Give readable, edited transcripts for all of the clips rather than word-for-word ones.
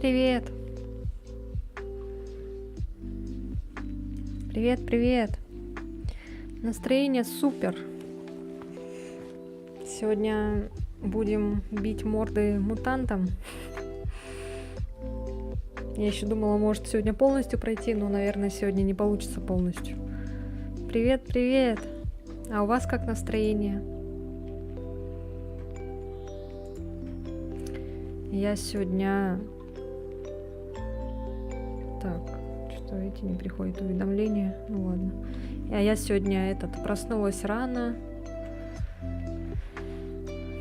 Привет! Привет, привет! Настроение супер! Сегодня будем бить морды мутантам. Я еще думала, может, сегодня полностью пройти, но, наверное, сегодня не получится полностью. Привет, привет! А у вас как настроение? Я сегодня... Так, что эти не приходят уведомления? Ну ладно. А я сегодня проснулась рано.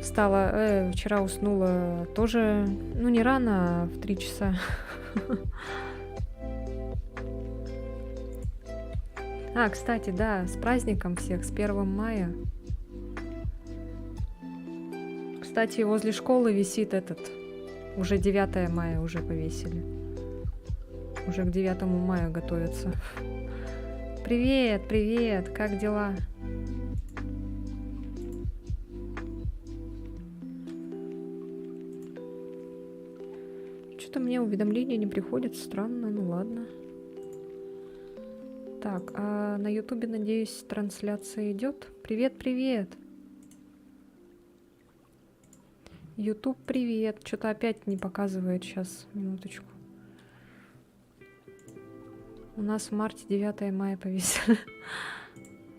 Встала, вчера уснула тоже, ну не рано, а в 3 часа. А, кстати, да, с праздником всех, с 1 мая. Кстати, возле школы висит уже 9 мая уже повесили. Уже к 9 мая готовятся. Привет, привет, как дела? Что-то мне уведомления не приходят, странно, ну ладно. Так, а на Ютубе, надеюсь, трансляция идет? Привет, привет! Ютуб, привет! Что-то опять не показывает сейчас, минуточку. У нас в марте 9 мая повесили.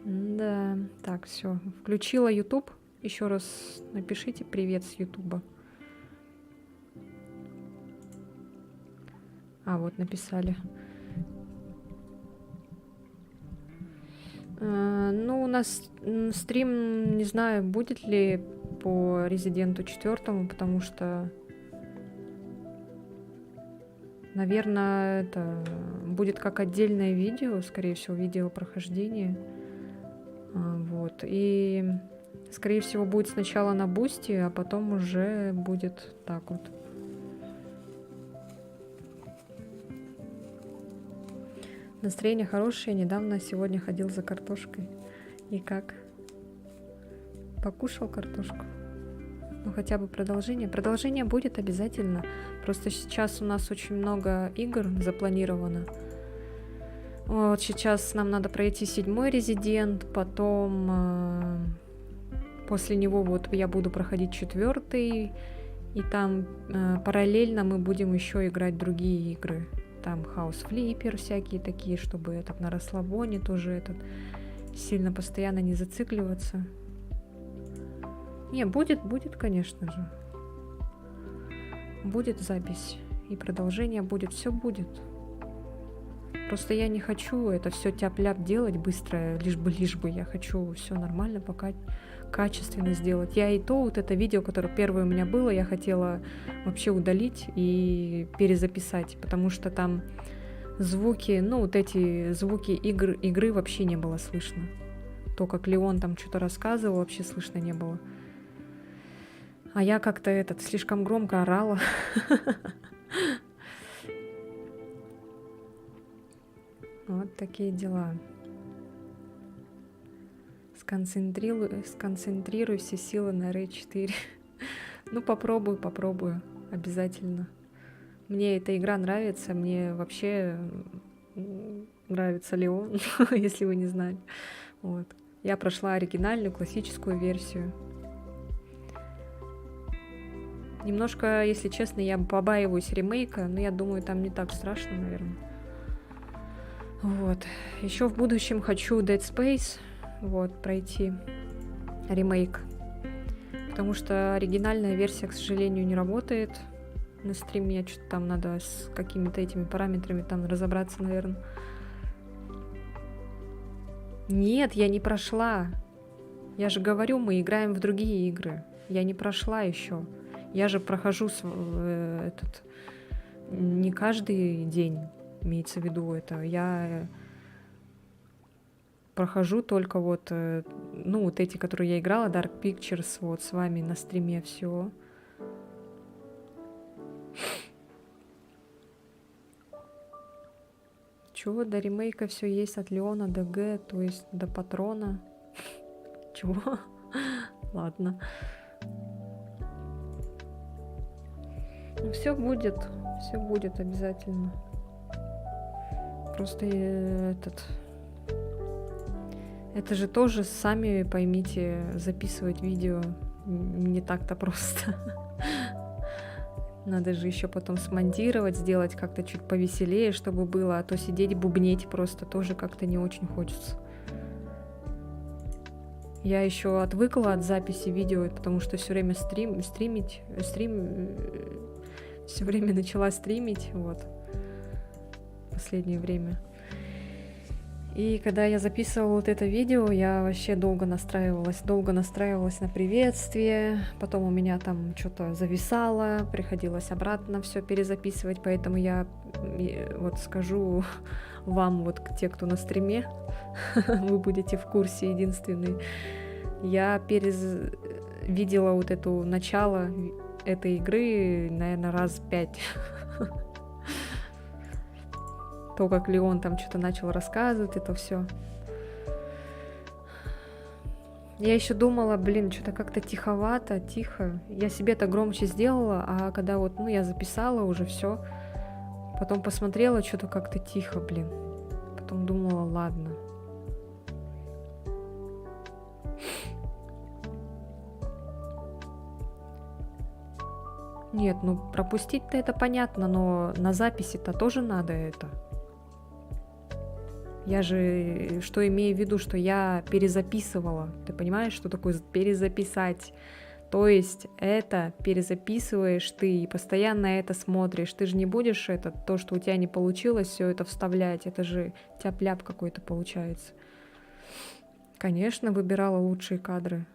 Да, так, все. Включила YouTube. Еще раз напишите привет с Ютуба. А, вот написали. Ну, у нас стрим, не знаю, будет ли по Резиденту 4, потому что, наверное, это будет как отдельное видео, скорее всего, видео прохождения. Вот. И, скорее всего, будет сначала на бусте, а потом уже будет так вот. Настроение хорошее. Недавно сегодня ходил за картошкой. И как? Покушал картошку? Ну, хотя бы продолжение. Продолжение будет обязательно. Просто сейчас у нас очень много игр запланировано. Вот сейчас нам надо пройти 7-й Резидент, потом после него вот я буду проходить 4-й, и там параллельно мы будем еще играть другие игры. Там House Flipper всякие такие, чтобы на расслабоне тоже сильно постоянно не зацикливаться. Не, будет, конечно же. Будет запись и продолжение будет, все будет. Просто я не хочу это все тяп-ляп делать быстро, лишь бы. Я хочу все нормально, пока качественно сделать. Я и то вот это видео, которое первое у меня было, я хотела вообще удалить и перезаписать, потому что там звуки, ну вот эти звуки игры вообще не было слышно. То, как Леон там что-то рассказывал, вообще слышно не было. А я как-то слишком громко орала. Вот такие дела. Сконцентрируй все силы на R4. Ну, попробую. Обязательно. Мне эта игра нравится. Мне вообще нравится Леон, если вы не знали. Вот. Я прошла оригинальную, классическую версию. Немножко, если честно, я побаиваюсь ремейка, но я думаю, там не так страшно, наверное. Вот. Еще в будущем хочу Dead Space пройти ремейк. Потому что оригинальная версия, к сожалению, не работает. На стриме что-то там надо с какими-то этими параметрами там разобраться, наверное. Нет, я не прошла. Я же говорю, мы играем в другие игры. Я не прошла еще. Я же прохожу не каждый день, имеется в виду это. Я прохожу только эти, которые я играла, Dark Pictures, с вами на стриме все. Чего до ремейка все есть от Леона до Г, то есть до Патрона. Чего? Ладно. Ну, все будет, Все будет обязательно. Просто это же тоже, сами поймите, записывать видео не так-то просто. Надо же еще потом смонтировать, сделать как-то чуть повеселее, чтобы было, а то сидеть бубнеть просто тоже как-то не очень хочется. Я еще отвыкла от записи видео, потому что все время все время начала стримить, вот, в последнее время. И когда я записывала вот это видео, я вообще долго настраивалась на приветствие, потом у меня там что-то зависало, приходилось обратно все перезаписывать, поэтому я вот скажу вам, вот те, кто на стриме, вы будете в курсе единственный, я видела вот это начало этой игры, наверное, раз 5. То, как Леон там что-то начал рассказывать, это все. Я еще думала, что-то как-то тихо. Я себе-то громче сделала, а когда вот, я записала уже все, потом посмотрела, что-то как-то тихо, Потом думала, ладно. Нет, пропустить-то это понятно, но на записи-то тоже надо это. Я же что имею в виду, что я перезаписывала. Ты понимаешь, что такое перезаписать? То есть это перезаписываешь ты и постоянно это смотришь. Ты же не будешь то, что у тебя не получилось, все это вставлять. Это же тяп-ляп какой-то получается. Конечно, выбирала лучшие кадры.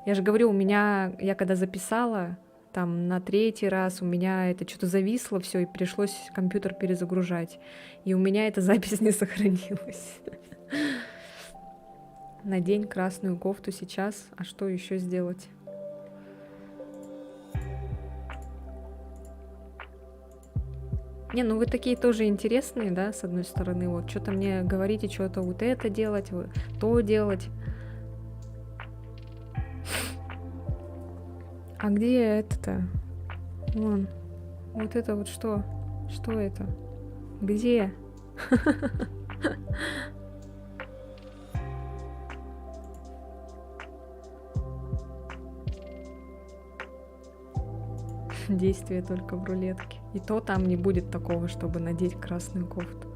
Я же говорю, я когда записала, там на 3-й раз у меня это что-то зависло все, и пришлось компьютер перезагружать. И у меня эта запись не сохранилась. Надень красную кофту сейчас, а что еще сделать? Вы такие тоже интересные, да, с одной стороны. Вот что-то мне говорите, что-то вот это делать, вот то делать. А где это-то? Вон. Вот это вот что? Что это? Где? Действие только в рулетке. И то там не будет такого, чтобы надеть красную кофту.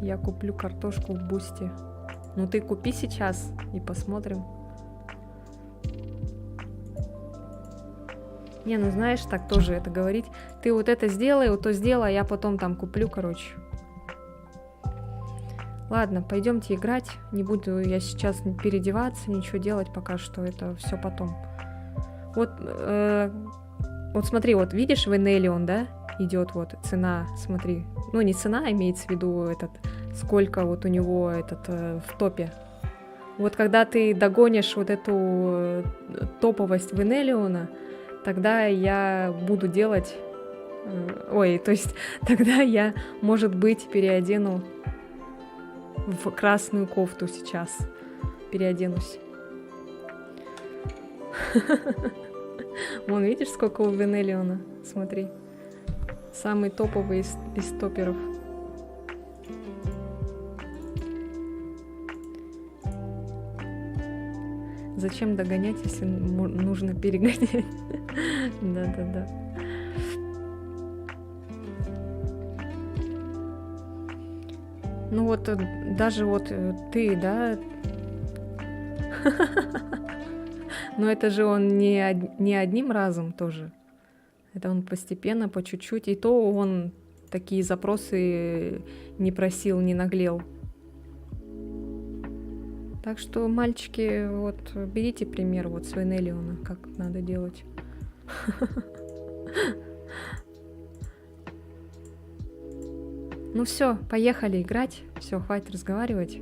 Я куплю картошку в Бусти. Ты купи сейчас и посмотрим. Знаешь, так тоже это говорить. Ты вот это сделай, вот то сделай, а я потом там куплю, короче. Ладно, пойдемте играть. Не буду я сейчас переодеваться, ничего делать пока что. Это все потом. Вот смотри, вот видишь, Венелион, да? Идет вот цена, смотри. Не цена, имеется в виду сколько вот у него в топе. Вот когда ты догонишь вот эту топовость Венелиона, тогда я буду делать... то есть тогда я, может быть, переодену в красную кофту сейчас. Переоденусь. Вон, видишь, сколько у Венелиона? Смотри. Самый топовый из топеров. Зачем догонять, если нужно перегонять? Да. Даже вот ты, да? Но это же он не одним разом тоже. Это он постепенно, по чуть-чуть. И то он такие запросы не просил, не наглел. Так что, мальчики, вот берите пример вот с Венелиона, как надо делать. Все, поехали играть. Все, хватит разговаривать.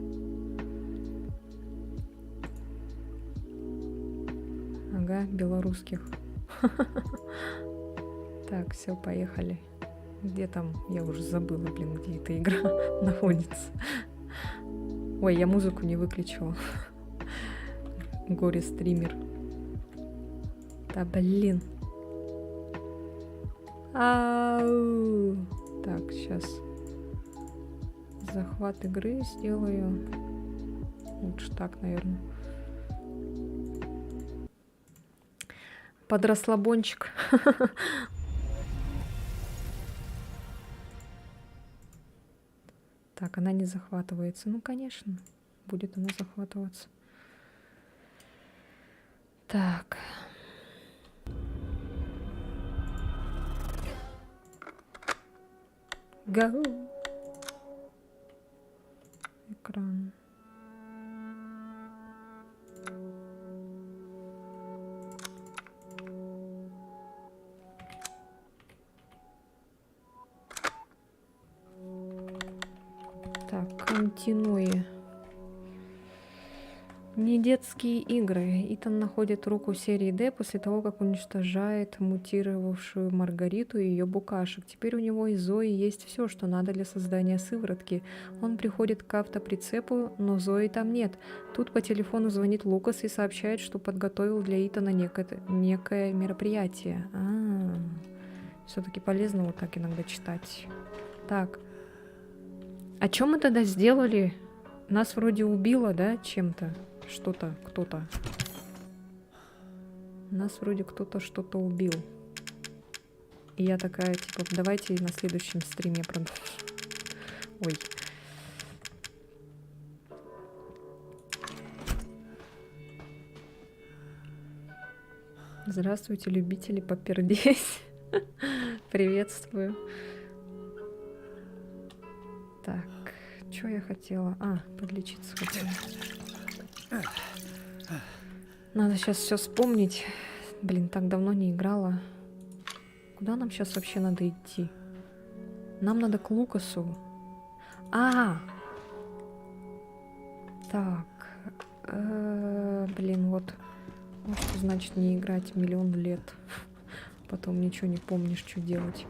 Ага, белорусских. Так, все, поехали. Где там? Я уже забыла, где эта игра находится. Ой, я музыку не выключила. Горе-стример. Да блин. Ау. Так, сейчас. Захват игры сделаю. Лучше так, наверное. Под расслабончик. Так, она не захватывается. Ну, конечно, будет она захватываться. Так. Go. Экран. Так, континуи. Не детские игры. Итан находит руку серии D после того, как уничтожает мутировавшую Маргариту и ее букашек. Теперь у него и Зои есть все, что надо для создания сыворотки. Он приходит к автоприцепу, но Зои там нет. Тут по телефону звонит Лукас и сообщает, что подготовил для Итана некое мероприятие. Все-таки полезно вот так иногда читать. Так. А чем мы тогда сделали? Нас вроде убило, да, чем-то? Что-то, кто-то. Нас вроде кто-то что-то убил. И я такая, типа, давайте на следующем стриме продолжим. Ой. Здравствуйте, любители попердеть. Приветствую. Так, что я хотела? Подлечиться хотела. Надо сейчас все вспомнить. Блин, так давно не играла. Куда нам сейчас вообще надо идти? Нам надо к Лукасу. Так. Блин, вот. Вот что значит не играть миллион лет. Потом ничего не помнишь, что делать.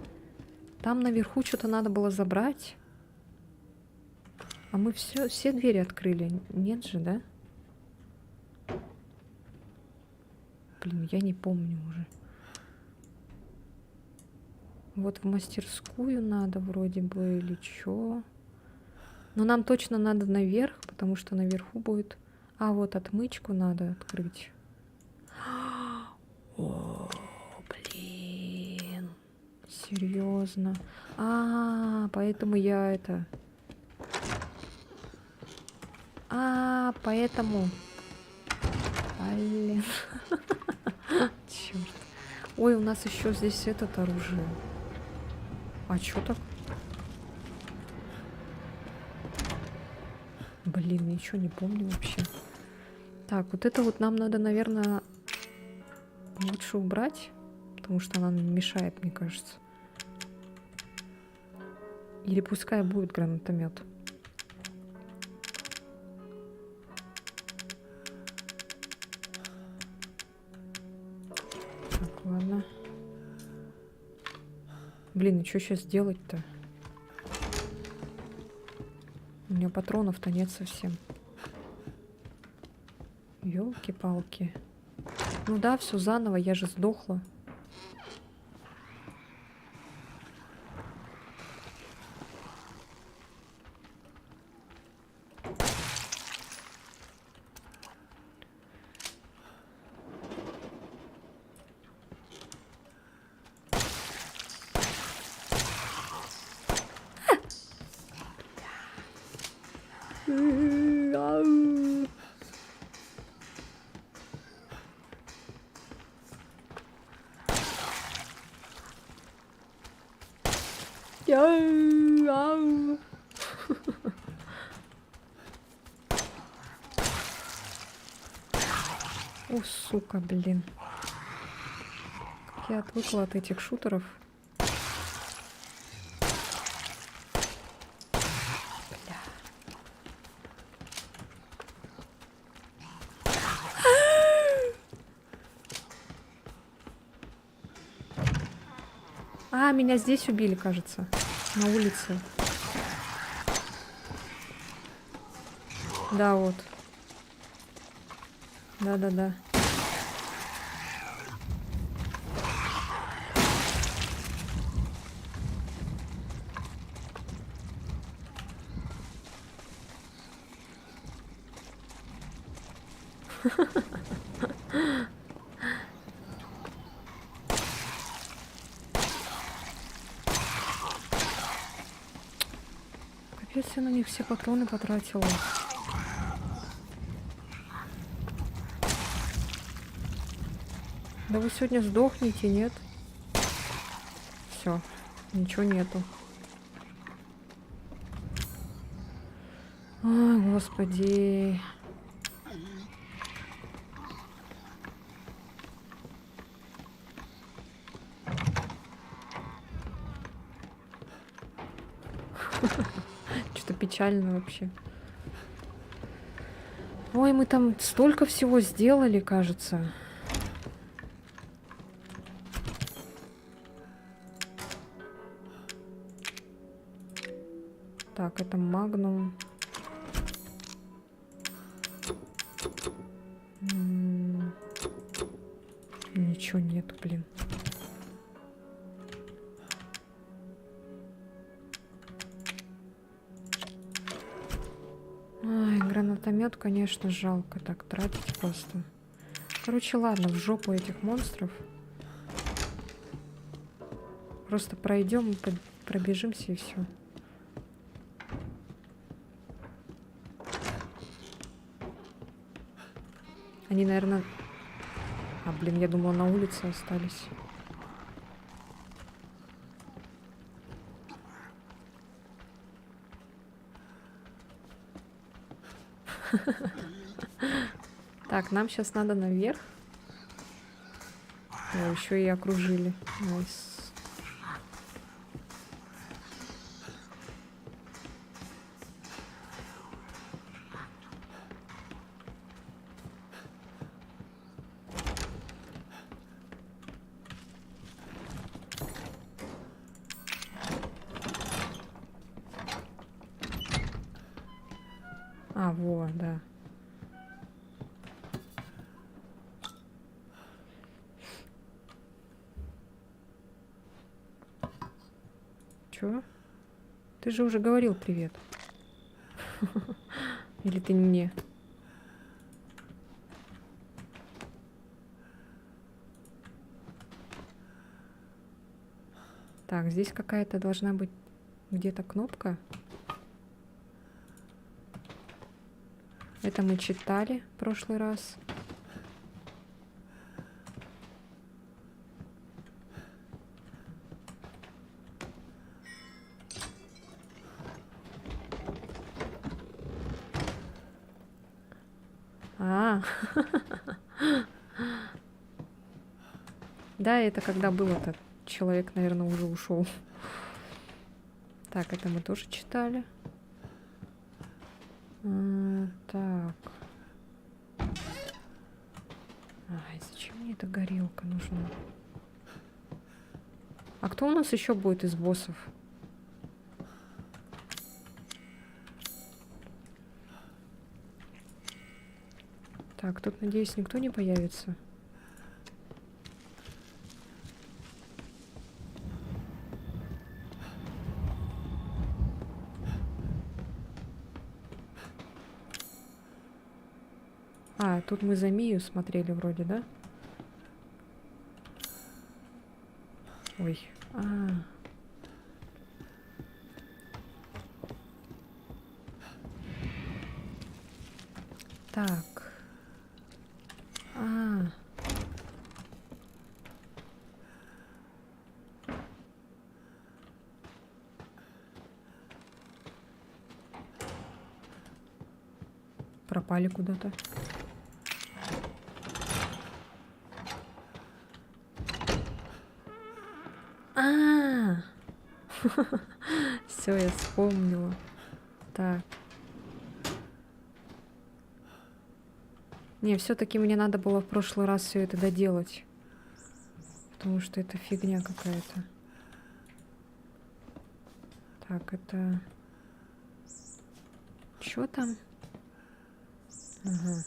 Там наверху что-то надо было забрать. А мы все двери открыли. Нет же, да? Блин, я не помню уже. Вот в мастерскую надо вроде бы или чё. Но нам точно надо наверх, потому что наверху будет... вот отмычку надо открыть. О, блин. Серьезно. Поэтому я это... поэтому... Блин. Черт. Ой, у нас еще здесь этот оружие. Чё так? Блин, ничего не помню вообще. Так, вот это вот нам надо, наверное, лучше убрать, потому что она мешает, мне кажется. Или пускай будет гранатомет. Так, ладно. Блин, и что сейчас делать-то? У меня патронов-то нет совсем. Ёлки-палки. Ну да, все заново, я же сдохла. О, сука, блин. Как я отвыкла от этих шутеров. Меня здесь убили, кажется. На улице. Да, вот. Да-да-да. Капец, я на них все патроны потратила. Да вы сегодня сдохнете, нет? Все, ничего нету. Ой, господи. Что-то печально вообще. Ой, мы там столько всего сделали, кажется. Так, это магнум. Ничего нету, блин. Ай, гранатомет, конечно, жалко так тратить просто. Короче, ладно, в жопу этих монстров. Просто пройдем, пробежимся и все. Они, наверное... А, блин, я думала, на улице остались. Так, нам сейчас надо наверх. О, еще и окружили. Найс. А, во, да. Чё? Ты же уже говорил привет. Или ты не мне? Так, здесь какая-то должна быть где-то кнопка. Это мы читали в прошлый раз. А, да, это когда было-то. Человек, наверное, уже ушел. Так, это мы тоже читали. Так. Ай, зачем мне эта горелка нужна? А кто у нас еще будет из боссов? Так, тут, надеюсь, никто не появится. А, тут мы за Мию смотрели вроде, да? Ой. Так. Пропали куда-то. Все, я вспомнила. Так. Не, все-таки мне надо было в прошлый раз все это доделать. Потому что это фигня какая-то. Так, это... Чё там? Ага.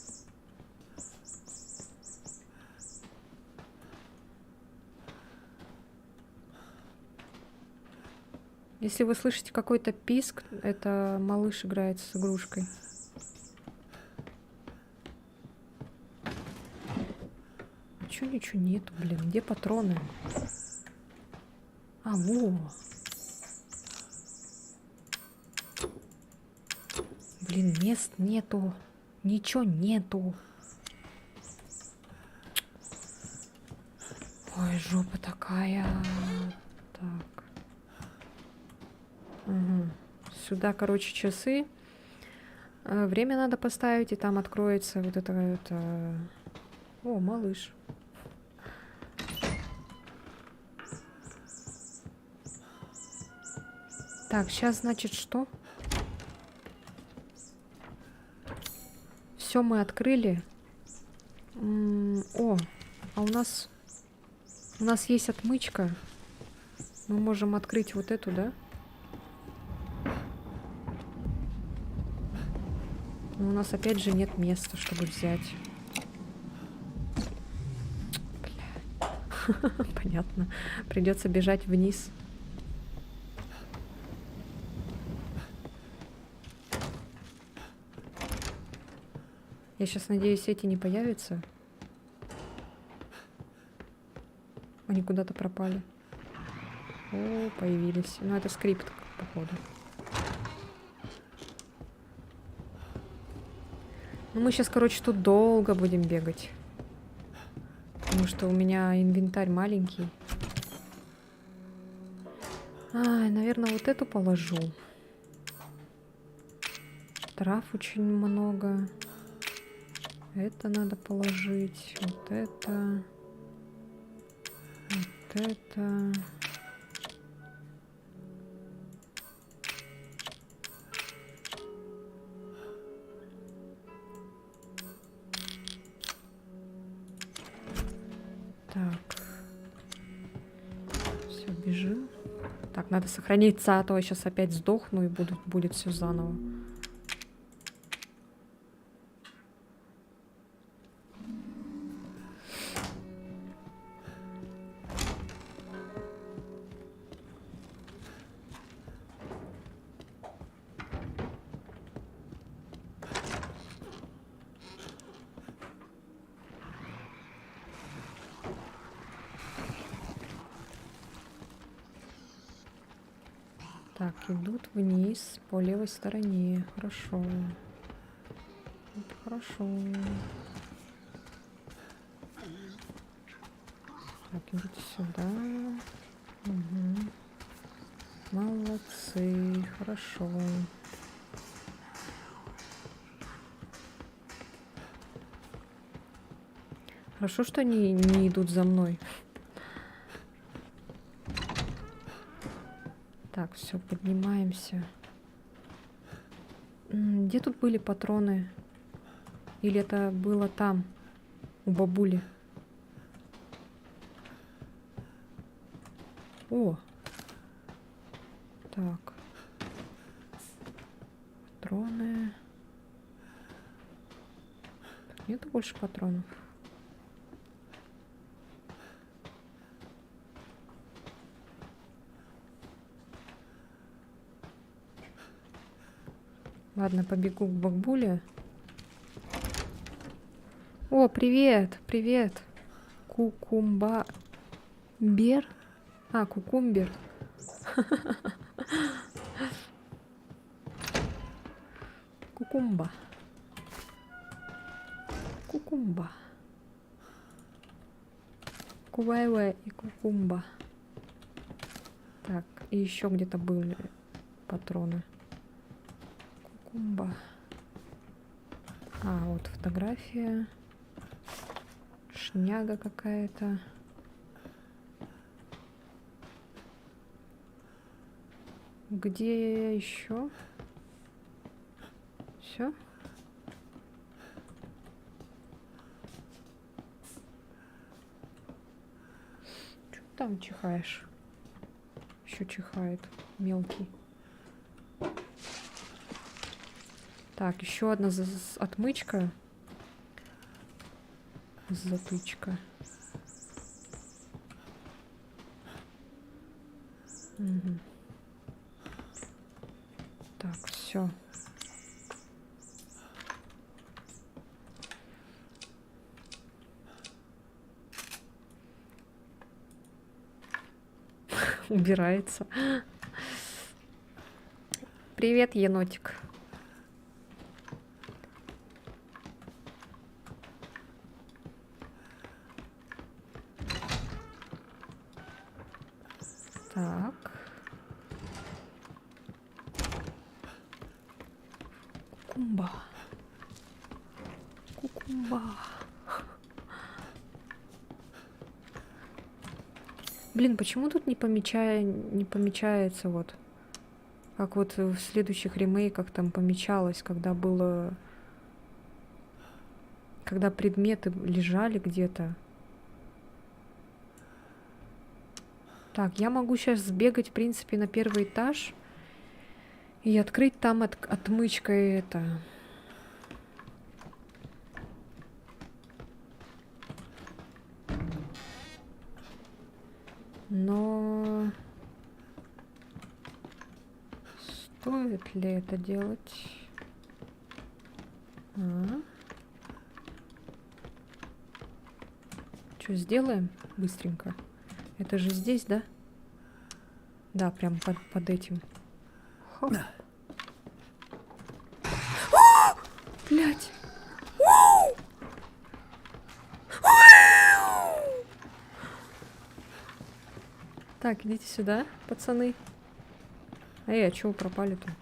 Если вы слышите какой-то писк, это малыш играет с игрушкой. Ничего нету, блин. Где патроны? А, во. Блин, мест нету. Ничего нету. Ой, жопа такая. Так. Угу. Сюда, короче, часы. Время надо поставить, и там откроется вот это... О, малыш. Так, сейчас, значит, что? Все мы открыли. О, а у нас есть отмычка. Мы можем открыть вот эту, да? Но у нас опять же нет места, чтобы взять. Бля. Понятно. Придется бежать вниз. Я сейчас надеюсь, эти не появятся. Они куда-то пропали. О, появились. Ну, это скрипт, походу. Ну, мы сейчас, короче, тут долго будем бегать. Потому что у меня инвентарь маленький. Ай, наверное, вот эту положу. Трав очень много. Это надо положить. Вот это. Вот это. Так. Все, бежим. Так, надо сохраниться, а то я сейчас опять сдохну и будет все заново. Так, идут вниз по левой стороне. Хорошо. Это хорошо. Так, идите сюда. Угу. Молодцы. Хорошо. Хорошо, что они не идут за мной. Так, все, поднимаемся. Где тут были патроны? Или это было там, у бабули? О! Так. Патроны. Тут нету больше патронов. Ладно, побегу к бабуле. О, привет, привет. Кукумба. Бер? А, кукумбер. Кукумба. Кукумба. Кувайвай и кукумба. Так, и еще где-то были патроны. Кукумба. А, вот фотография. Шняга какая-то. Где еще? Все? Что там чихаешь? Еще чихает мелкий. Так, еще одна отмычка. Затычка. Угу. Так, все. Убирается. Привет, енотик. Так. Кукумба. Кукумба. Блин, почему тут не помечается вот? Как вот в следующих ремейках там помечалось, когда было... Когда предметы лежали где-то. Так, я могу сейчас сбегать, в принципе, на первый этаж и открыть там отмычкой это... Но... Стоит ли это делать? Что, сделаем быстренько? Это же здесь, да? Да, прям под этим. Блять! Так, идите сюда, пацаны. Эй, а чё вы пропали-то?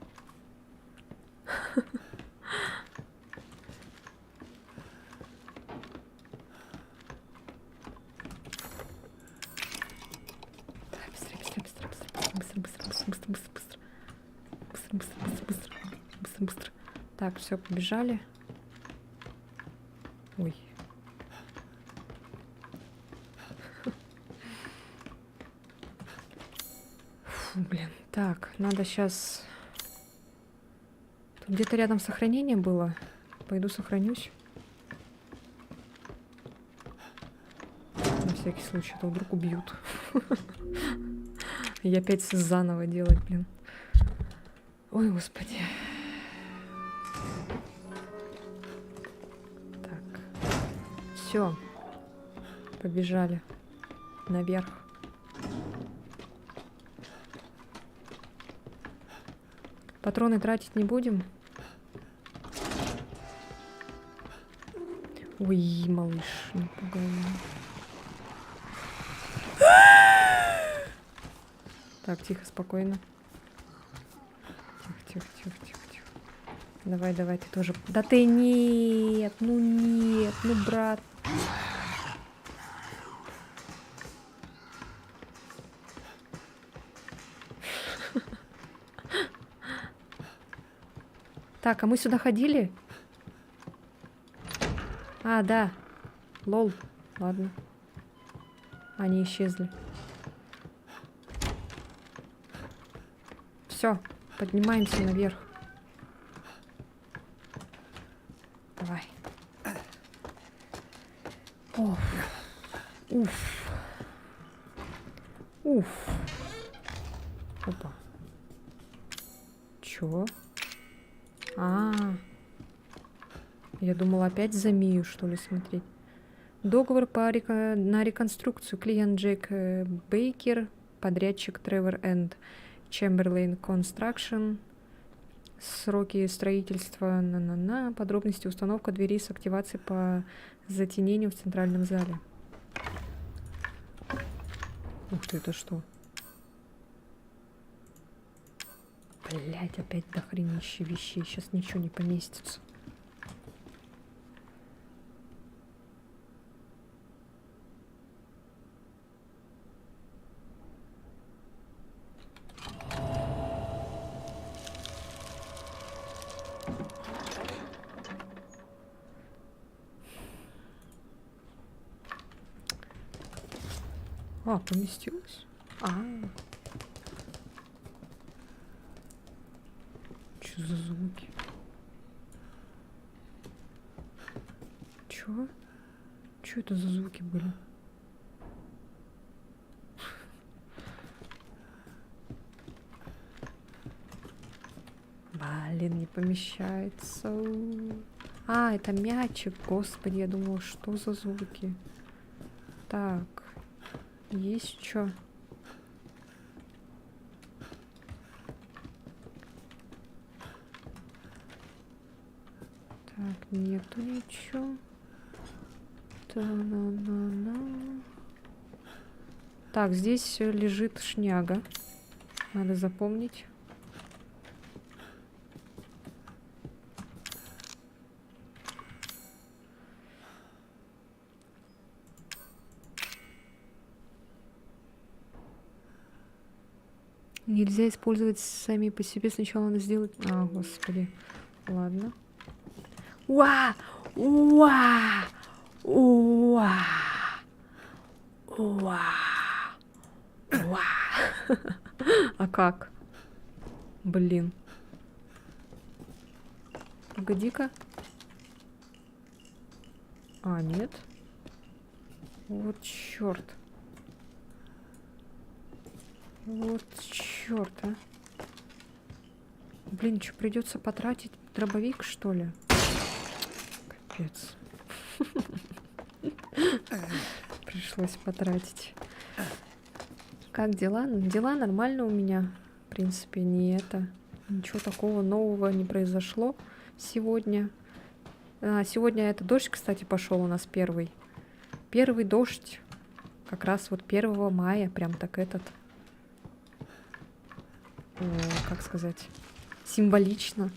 Быстро. Так, все, побежали. Ой. Фу, блин. Так, надо сейчас... Тут где-то рядом сохранение было. Пойду сохранюсь. На всякий случай, а то вдруг убьют. И опять заново делать, блин. Ой, господи. Так. Все. Побежали. Наверх. Патроны тратить не будем. Ой, малыш, не пугай меня. Так, тихо, спокойно. Тихо. Давай, ты тоже. Да ты нет, ну брат. Так, а мы сюда ходили? А, да. Лол. Ладно. Они исчезли. Все, поднимаемся наверх. Давай. Уф. Опа. Чё? Я думала опять за Мию, что ли, смотреть. Договор на реконструкцию. Клиент Джек Бейкер, подрядчик Тревор Энд Чемберлейн Констракшн. Сроки строительства, подробности установка двери с активацией по затенению в центральном зале. Ух ты, это что? Блять, опять дохренище вещей. Сейчас ничего не поместится. Поместилось? Что за звуки? Чё это за звуки были? Блин, не помещается. Это мячик. Господи, я думала, что за звуки? Так. Есть что? нету ничего. Та-на-на-на. Так, здесь лежит шняга. Надо запомнить. Нельзя использовать сами по себе. Сначала надо сделать... А, господи. Ладно. Уа! Уа! Уа! Уа! Уа! А как? Блин. Погоди-ка. А, нет. Вот черт. Вот черт, а. Блин, что, придется потратить дробовик, что ли? Капец. Пришлось потратить. Как дела? Дела нормально у меня. В принципе, не это. Ничего такого нового не произошло сегодня. Сегодня это дождь, кстати, пошел у нас первый. Первый дождь. Как раз вот 1 мая. Прям так этот. Как сказать? Символично.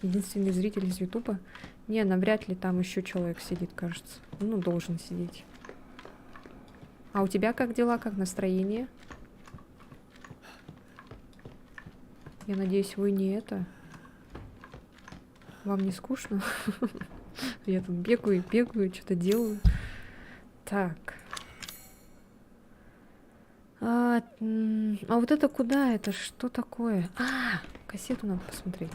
Единственный зритель из Ютуба. Не, навряд ли там еще человек сидит, кажется. Ну, должен сидеть. А у тебя как дела, как настроение? Я надеюсь, вы не это. Вам не скучно? Я тут бегаю, что-то делаю. Так. А вот это куда? Это что такое? А, кассету надо посмотреть.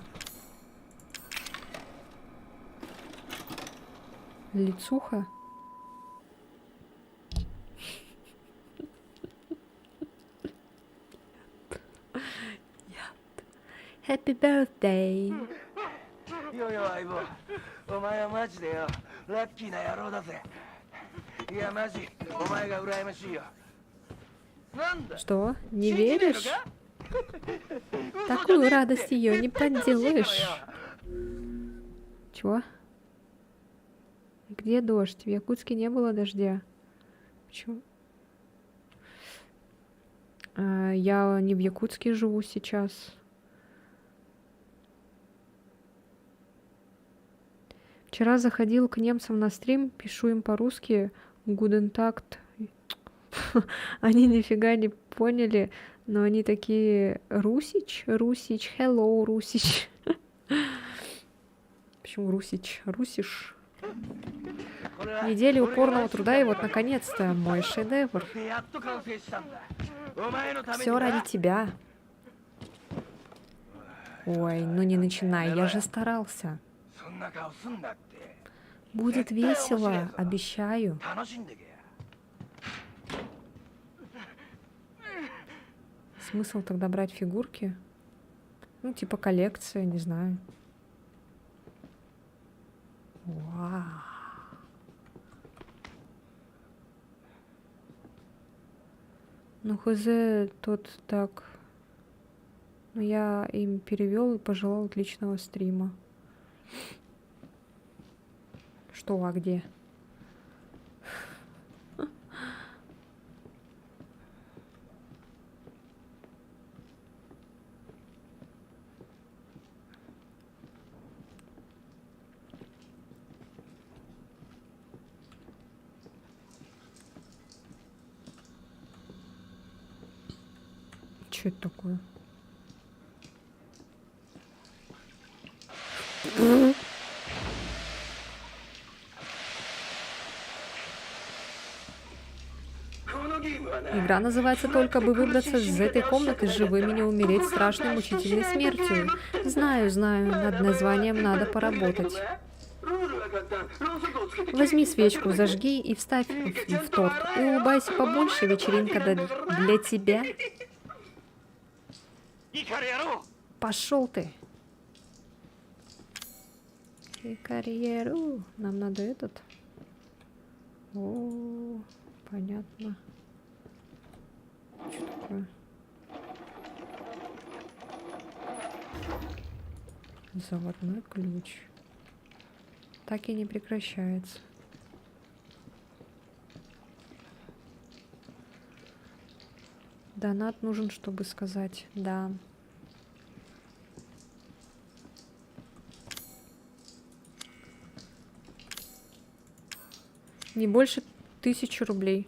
Лицуха. Happy birthday. よよ相棒、お前はマジでよ、ラッキーな野郎だぜ。いやマジ、お前が羨ましいよ。なんだ? Что? Не веришь? Такую радость ее не подделаешь. Чего? Где дождь? В Якутске не было дождя. Почему? Я не в Якутске живу сейчас. Вчера заходил к немцам на стрим, пишу им по-русски Guten Tag. Они нифига не поняли, но они такие Русич, hello, Русич. Почему Русич? Русиш. Недели упорного труда, и вот наконец-то мой шедевр. Все ради тебя. Ой, ну не начинай, я же старался. Будет весело, обещаю. Смысл тогда брать фигурки? Ну, типа коллекция, не знаю. Вау. Ну, хз, тот так. Ну, я им перевел и пожелал отличного стрима. Что, а где? Что это такое? Игра называется «Только бы выбраться из этой комнаты живым и не умереть страшной мучительной смертью». Знаю, над названием надо поработать. Возьми свечку, зажги и вставь в торт. И улыбайся побольше, вечеринка для тебя. Пошел ты. И карьеру. Нам надо этот. О, понятно. Что такое? Заводной ключ. Так и не прекращается. Донат нужен, чтобы сказать «да». Не больше 1000 рублей.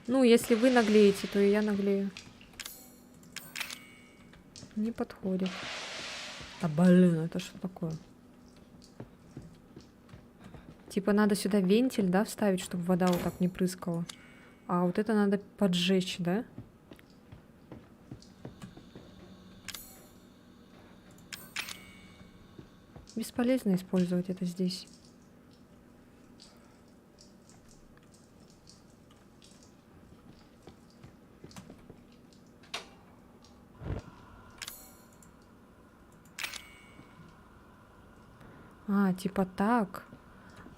Ну, если вы наглеете, то и я наглею. Не подходит. А блин, это что такое? Типа надо сюда вентиль, да, вставить, чтобы вода вот так не прыскала. А вот это надо поджечь, да? Бесполезно использовать это здесь. А, типа так.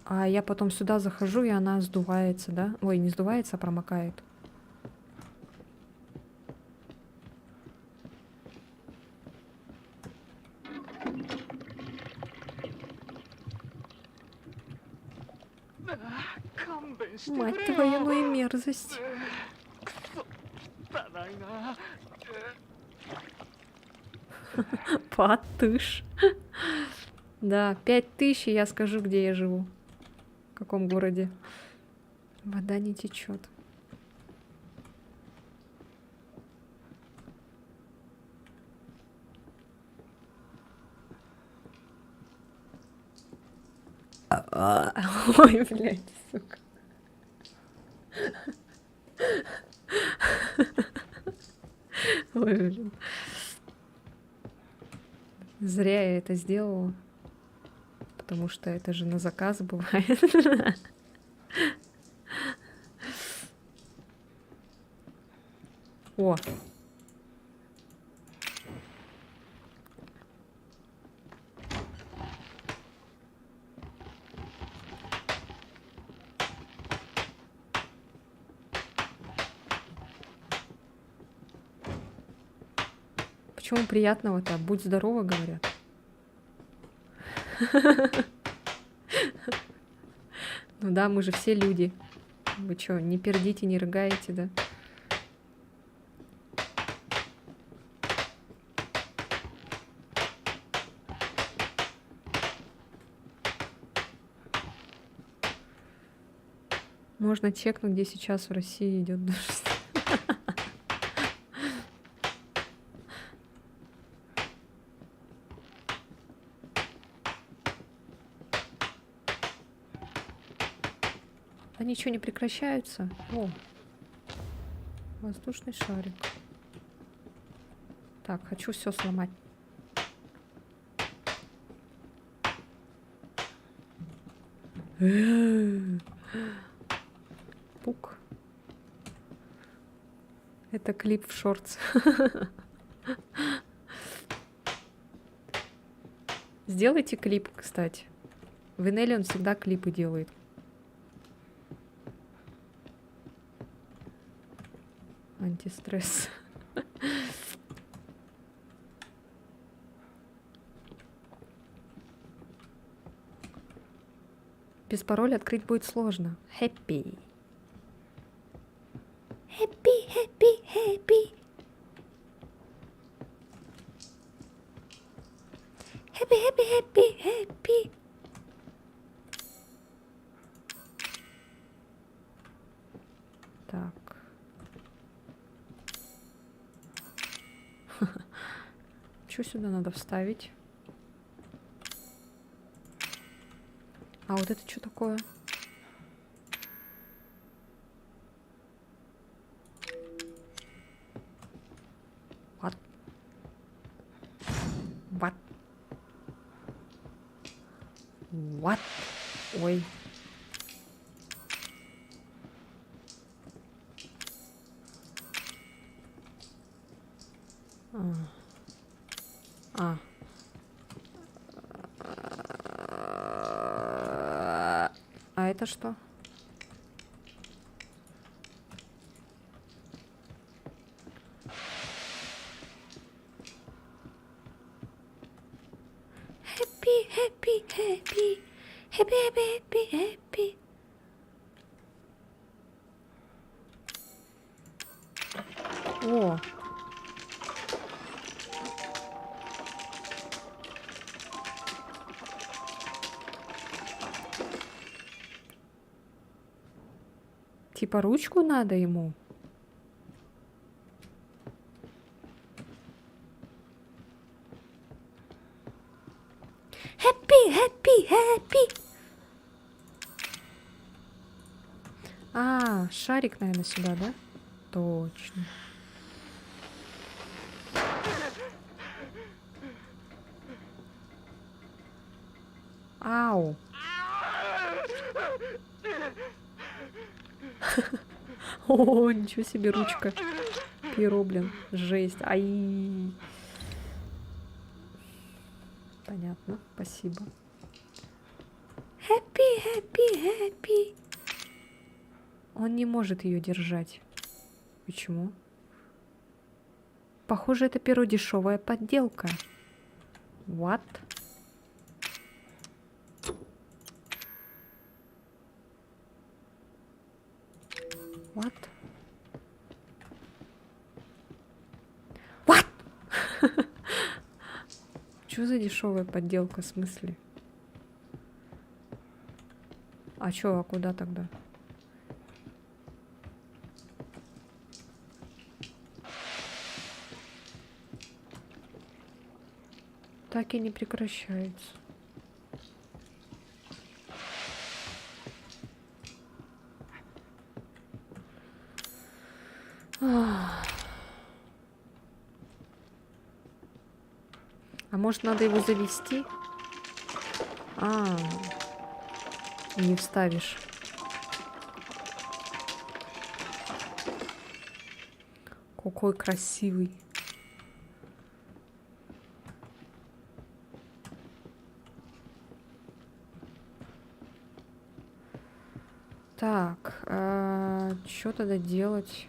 А я потом сюда захожу, и она сдувается, да? Ой, не сдувается, а промокает. Мать твою, ну и мерзость. Потыш. Да, 5000, и я скажу, где я живу. В каком городе. Вода не течет. Ой, блядь, сука. Ой, блин. Зря я это сделала. Потому что это же на заказ бывает. О! Почему приятного-то? Будь здорова, говорят. Ну да, мы же все люди. Вы чё, не пердите, не рыгаете, да? Можно чекнуть, где сейчас в России идет дождь. А ничего не прекращаются. О, воздушный шарик. Так, хочу все сломать. Пук. Это клип в шортс. Сделайте клип, кстати. В Инеле он всегда клипы делает. Антистресс. Без пароля открыть будет сложно. Happy. Happy, happy, happy. Happy, happy, happy, happy. Так. Что сюда надо вставить? А вот это что такое? What? What? What? Ой. А. А это что? О! Типа ручку надо ему? Happy, happy, happy. А, шарик, наверное, сюда, да? Точно. Ау. О, ничего себе, ручка. Перо, блин. Жесть. Ай. Понятно, спасибо. Happy, happy, happy. Он не может ее держать. Почему? Похоже, это перо дешевая подделка. What? What? What? Что за дешевая подделка, в смысле? А чё, а куда тогда? Так и не прекращается. А может, надо его завести? А, не вставишь. Какой красивый. Так, что тогда делать?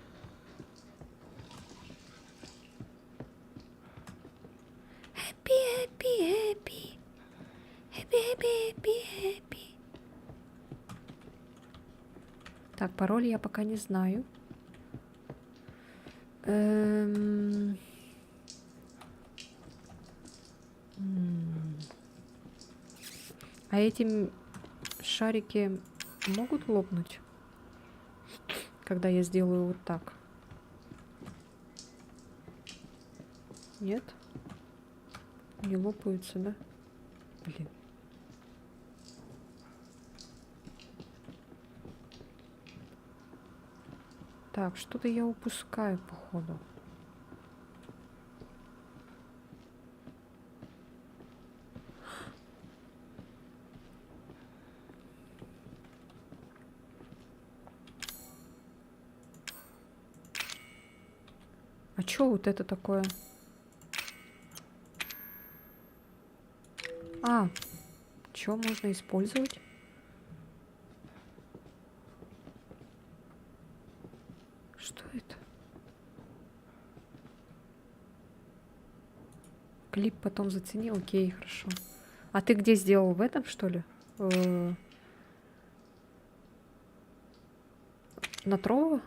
Так, пароль я пока не знаю. А эти шарики могут лопнуть, когда я сделаю вот так? Нет? Не лопаются, да? Блин. Так, что-то я упускаю, походу. А чё вот это такое? А, чё можно использовать? Что это? Клип потом зацени, окей, хорошо. А ты где сделал? В этом, что ли? На Трово?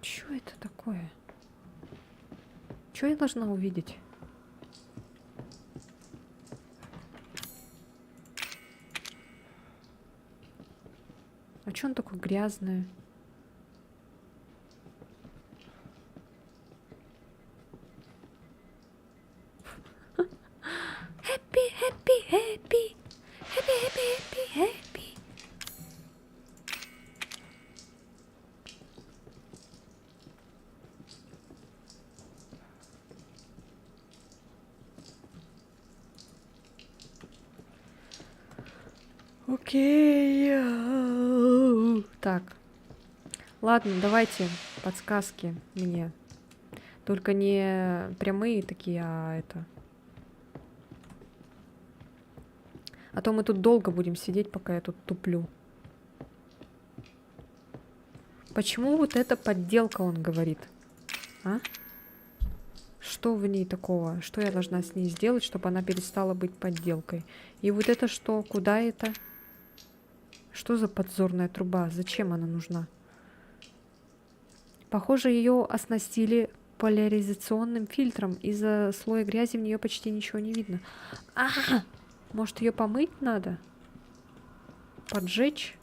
Чё это такое? Чё я должна увидеть? А чё он такой грязный? Happy, happy, happy. Happy, happy, happy, happy. Окей. Так. Ладно, давайте подсказки мне. Только не прямые такие, а это. А то мы тут долго будем сидеть, пока я тут туплю. Почему вот эта подделка, он говорит? А? Что в ней такого? Что я должна с ней сделать, чтобы она перестала быть подделкой? И вот это что? Куда это? Что за подзорная труба? Зачем она нужна? Похоже, ее оснастили поляризационным фильтром. Из-за слоя грязи в нее почти ничего не видно. Может, ее помыть надо? Поджечь?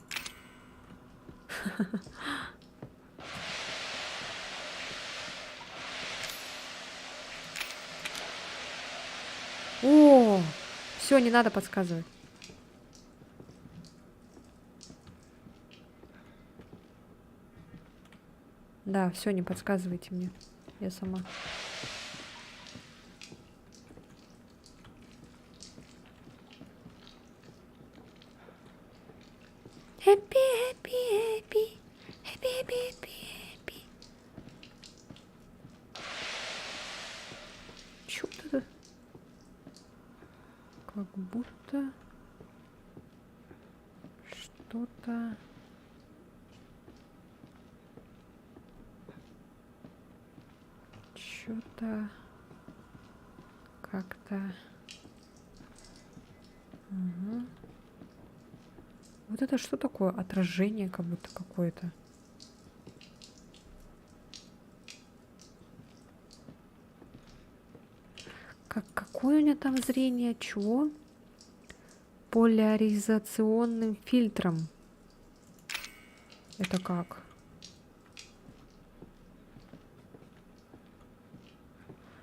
О, все, не надо подсказывать. Да, все, не подсказывайте мне. Я сама. Happy, happy, happy. Happy, happy, happy, happy. Чё вот это? Как будто что-то... Что-то... Как-то... Угу. Вот это что такое? Отражение как будто какое-то. Какое у меня там зрение? Чего? Поляризационным фильтром. Это как?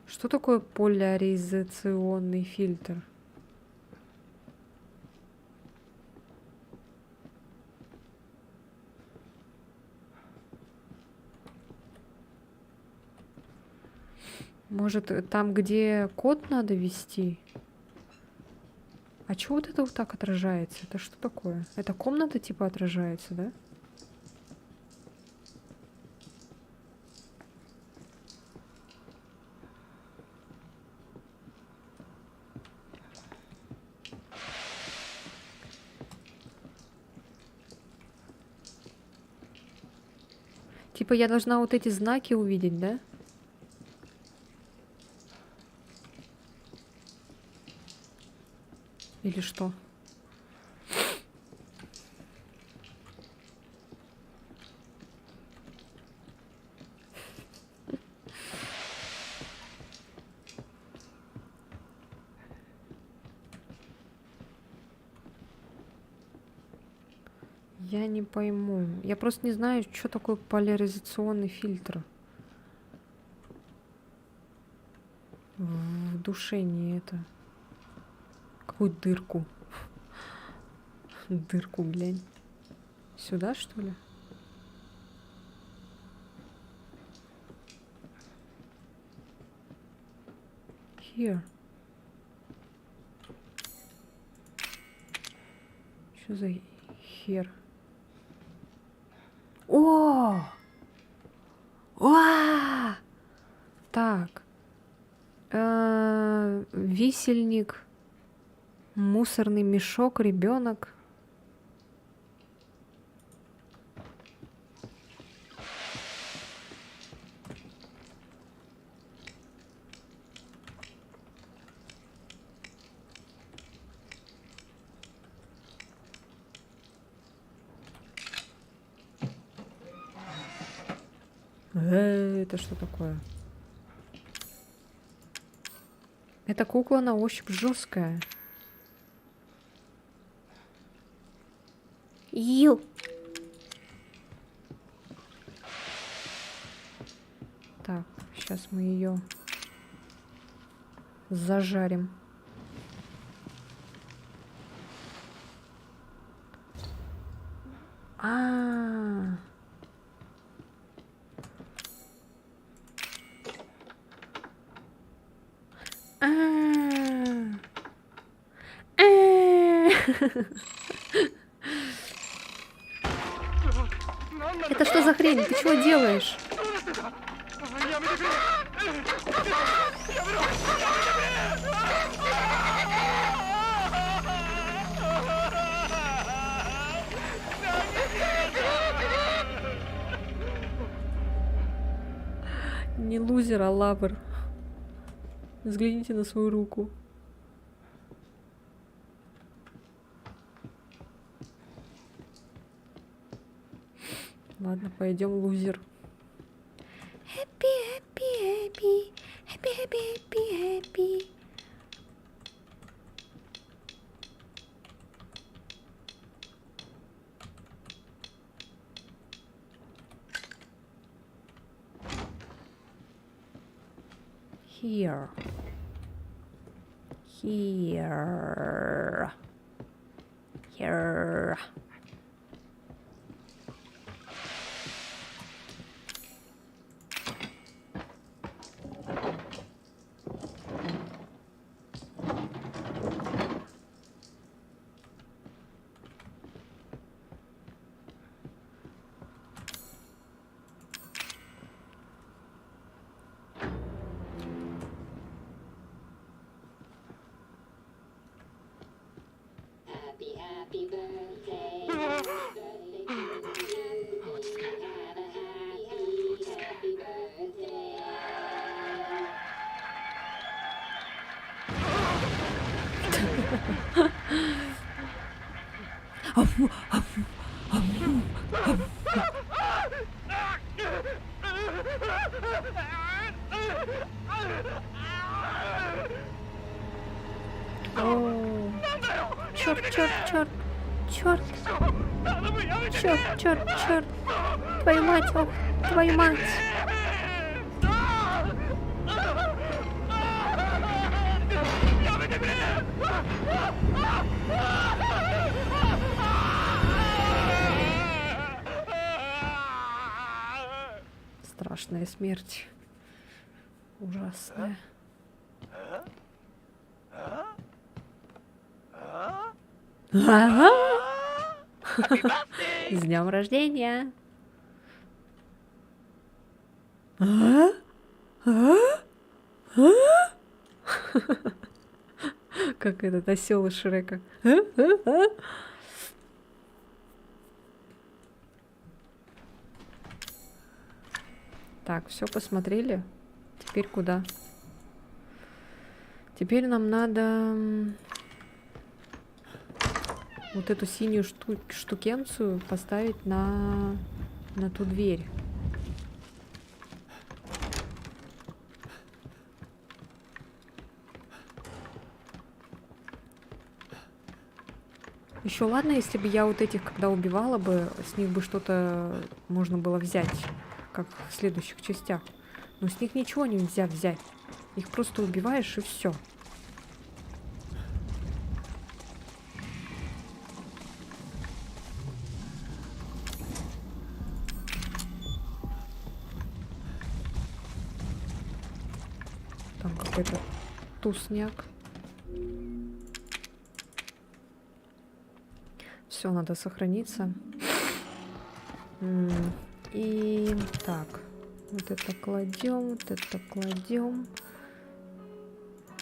Что такое поляризационный фильтр? Может, там, где код надо ввести? А чего вот это вот так отражается? Это что такое? Это комната типа отражается, да? Типа я должна вот эти знаки увидеть, да? Или что? Я не пойму. Я просто не знаю, что такое поляризационный фильтр. В душе не это. Какую дырку? Дырку, глянь. Сюда, что ли? Here. Что за хер? О! Уа! Так. Висельник. Мусорный мешок, ребенок. Это что такое? Эта кукла на ощупь жесткая. Ю. Так, сейчас мы ее зажарим. А-а-а. Это что за хрень? Ты чего делаешь? Не лузер, а лавр. Взгляните на свою руку. Ладно, пойдем, лузер. Happy, happy, happy. Happy, happy, happy, happy. Here. Here. Here. Happy birthday. Happy birthday to you. Have a happy birthday. О, черт, черт, черт, черт, черт, черт, черт. Твою мать, о, твою мать. Страшная смерть. Ужасная. Ага. С днем рождения. А? А? А? Как этот осел из Шрека. А? А? А? Так, все посмотрели. Теперь куда? Теперь нам надо вот эту синюю штукенцию поставить на ту дверь. Еще ладно, если бы я вот этих, когда убивала бы, с них бы что-то можно было взять, как в следующих частях. Но с них ничего нельзя взять. Их просто убиваешь и все. Там какой-то тусняк. Все, надо сохраниться. И так, вот это кладем, вот это кладем,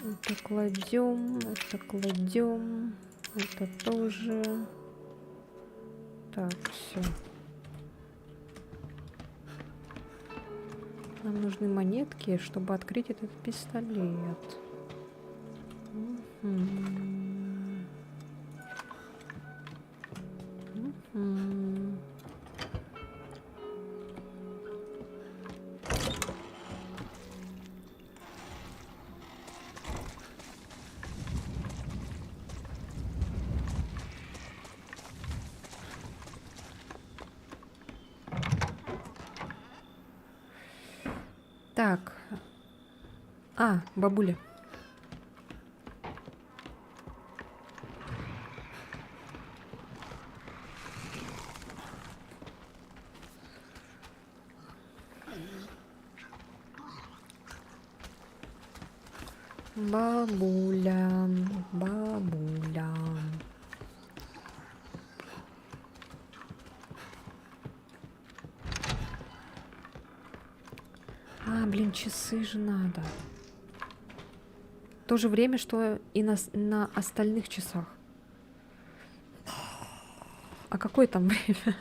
это кладем, это кладем, это тоже. Так, все. Нам нужны монетки, чтобы открыть этот пистолет. Так. А, бабуля. Бабуля, бабуля. А, блин, часы же надо. То же время, что и на остальных часах. А какое там время?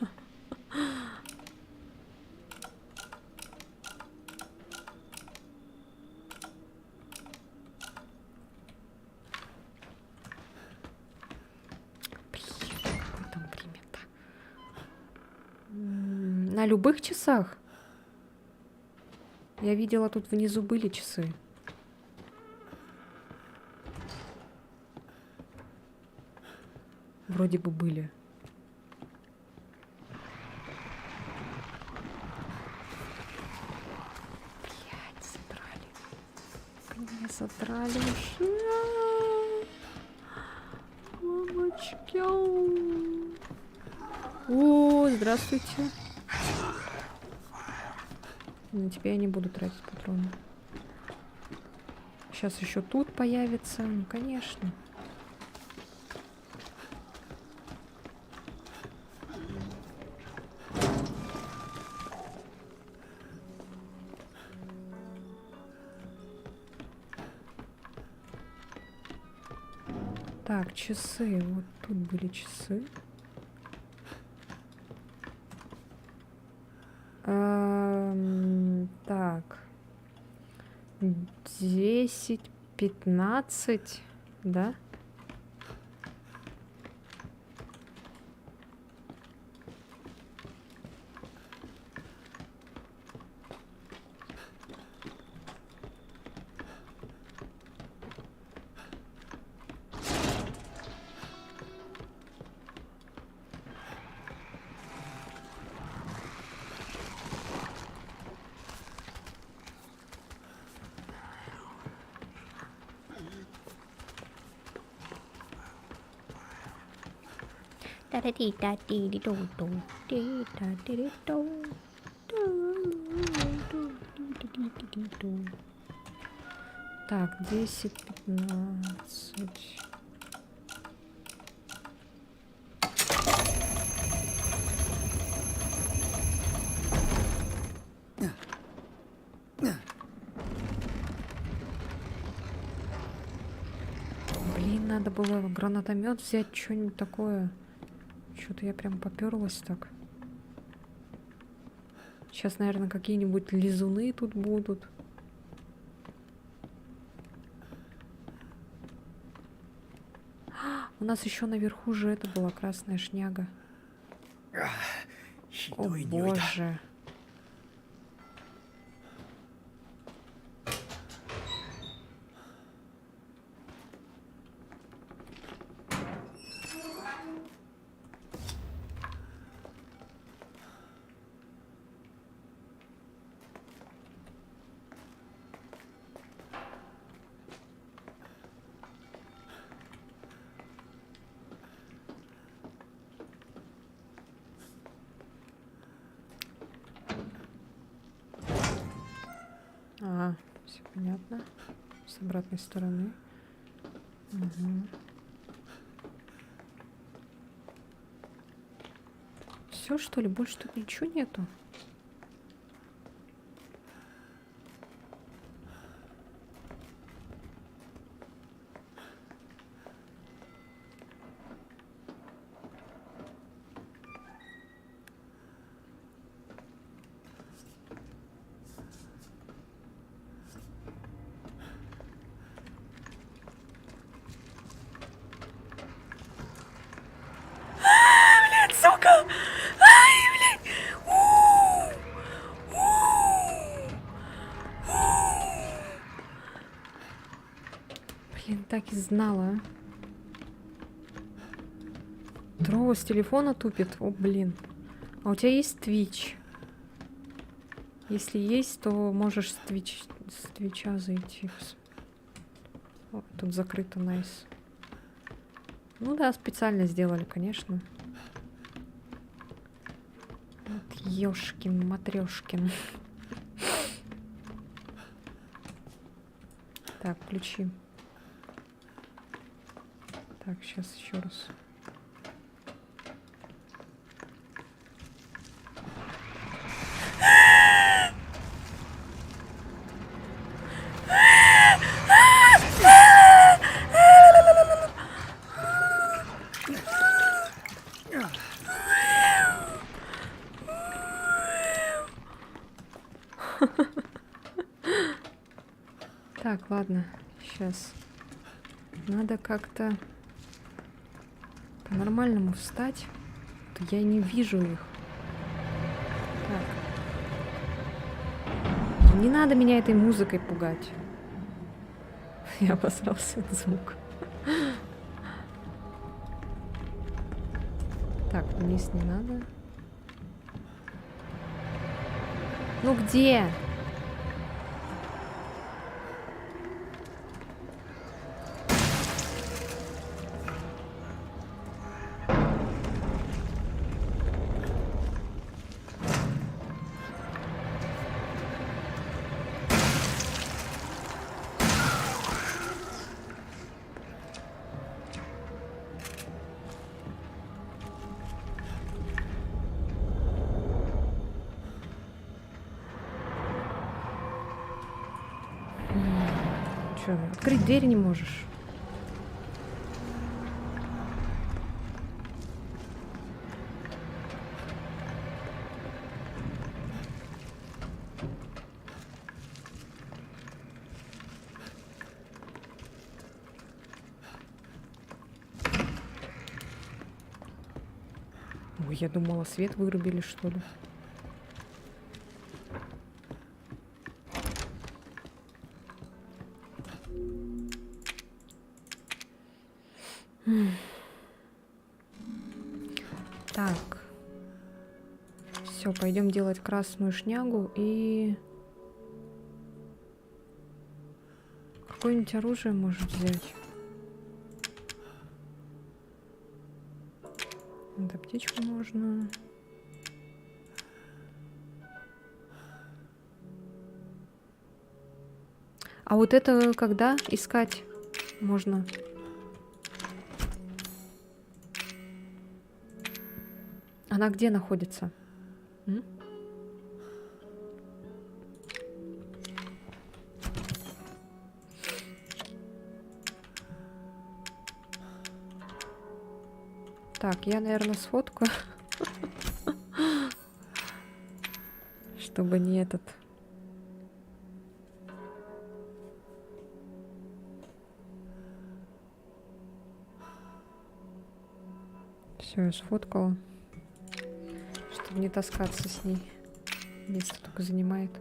На любых часах? Я видела, тут внизу были часы. Вроде бы были. Блядь, задрали. Меня задрали уже. Мамочки. О, здравствуйте. На тебя я не буду тратить патроны. Сейчас еще тут появится. Ну, конечно. Так, часы. Вот тут были часы. Так. 10, 15, да? Так, 10, 15. Блин, надо было гранатомет взять, что-нибудь такое. Что-то я прям поперлась так. Сейчас, наверное, какие-нибудь лизуны тут будут. У нас еще наверху же это была красная шняга. О боже. Все понятно. С обратной стороны. Угу. Все, что ли? Больше тут ничего нету? Сука! Ай, блядь! Блин, так и знала. Дрова с телефона тупит. О, блин. А у тебя есть Twitch? Если есть, то можешь с Твича зайти. О, тут закрыто, найс. Ну да, специально сделали, конечно. Вот ёшкин, матрёшкин. Так, ключи. Так, сейчас еще раз. Так, ладно, сейчас. Надо как-то по-нормальному встать. Я не вижу их. Не надо меня этой музыкой пугать. Я обосрался от звука. Так, вниз не надо. Ну где? Чё, открыть дверь не можешь? Ой, я думала, свет вырубили, что ли. Так. Все, пойдем делать красную шнягу и... Какое-нибудь оружие может взять. Вот аптечку можно. А вот это когда искать можно? Она где находится? М? Так, я, наверное, сфоткаю. Чтобы не этот... Все, я сфоткала. Чтобы не таскаться с ней. Место только занимает.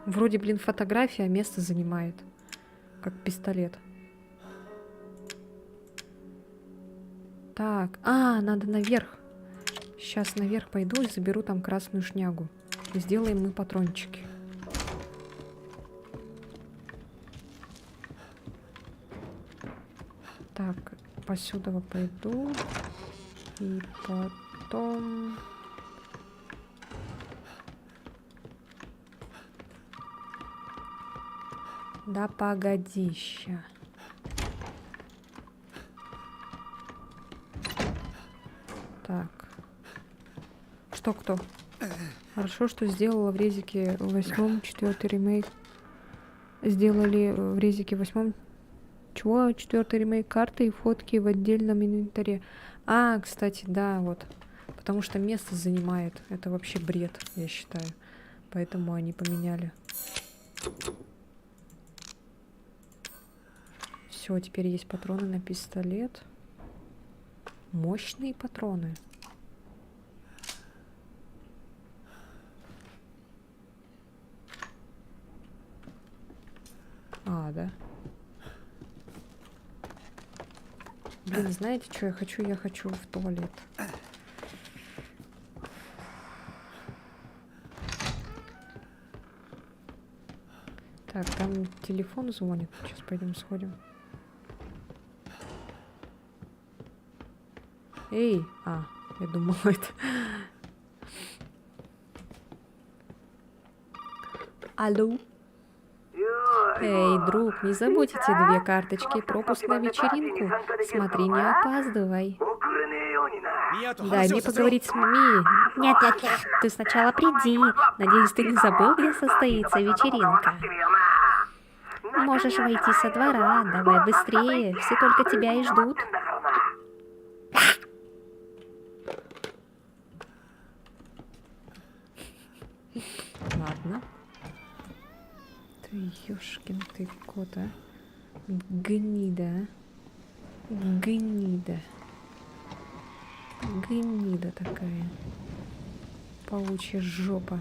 Вроде, блин, фотография, а место занимает. Как пистолет. Так, надо наверх. Сейчас наверх пойду и заберу там красную шнягу. И сделаем мы патрончики. Так, посюда пойду. И потом... Да погодища. Так. Что кто? Хорошо, что сделала в резике 8 4-й ремейк. Сделали в резике 8 чего? 4-й ремейк карты и фотки в отдельном инвентаре. Кстати, да, вот. Потому что место занимает. Это вообще бред, я считаю. Поэтому они поменяли. Все, теперь есть патроны на пистолет. Мощные патроны. Да. Блин, знаете, что я хочу? Я хочу в туалет. Так, там телефон звонит. Сейчас пойдем сходим. Эй! Я думала, это... Алло? Эй, друг, не забудь эти 2 карточки. Пропуск на вечеринку. Смотри, не опаздывай. Дай мне поговорить с Ми. Нет, ты сначала приди. Надеюсь, ты не забыл, где состоится вечеринка. Можешь войти со двора. Давай быстрее. Все только тебя и ждут. Ладно. Ты ёшкин ты кот, а. Гнида, а. Гнида. Гнида такая. Паучья жопа.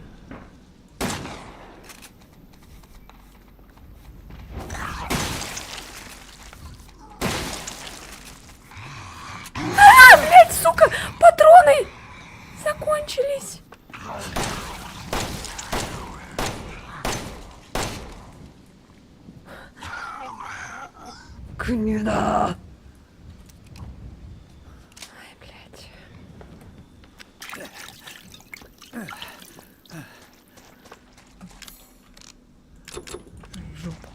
сука, патроны закончились. Книда! Ай, блядь. Жопа.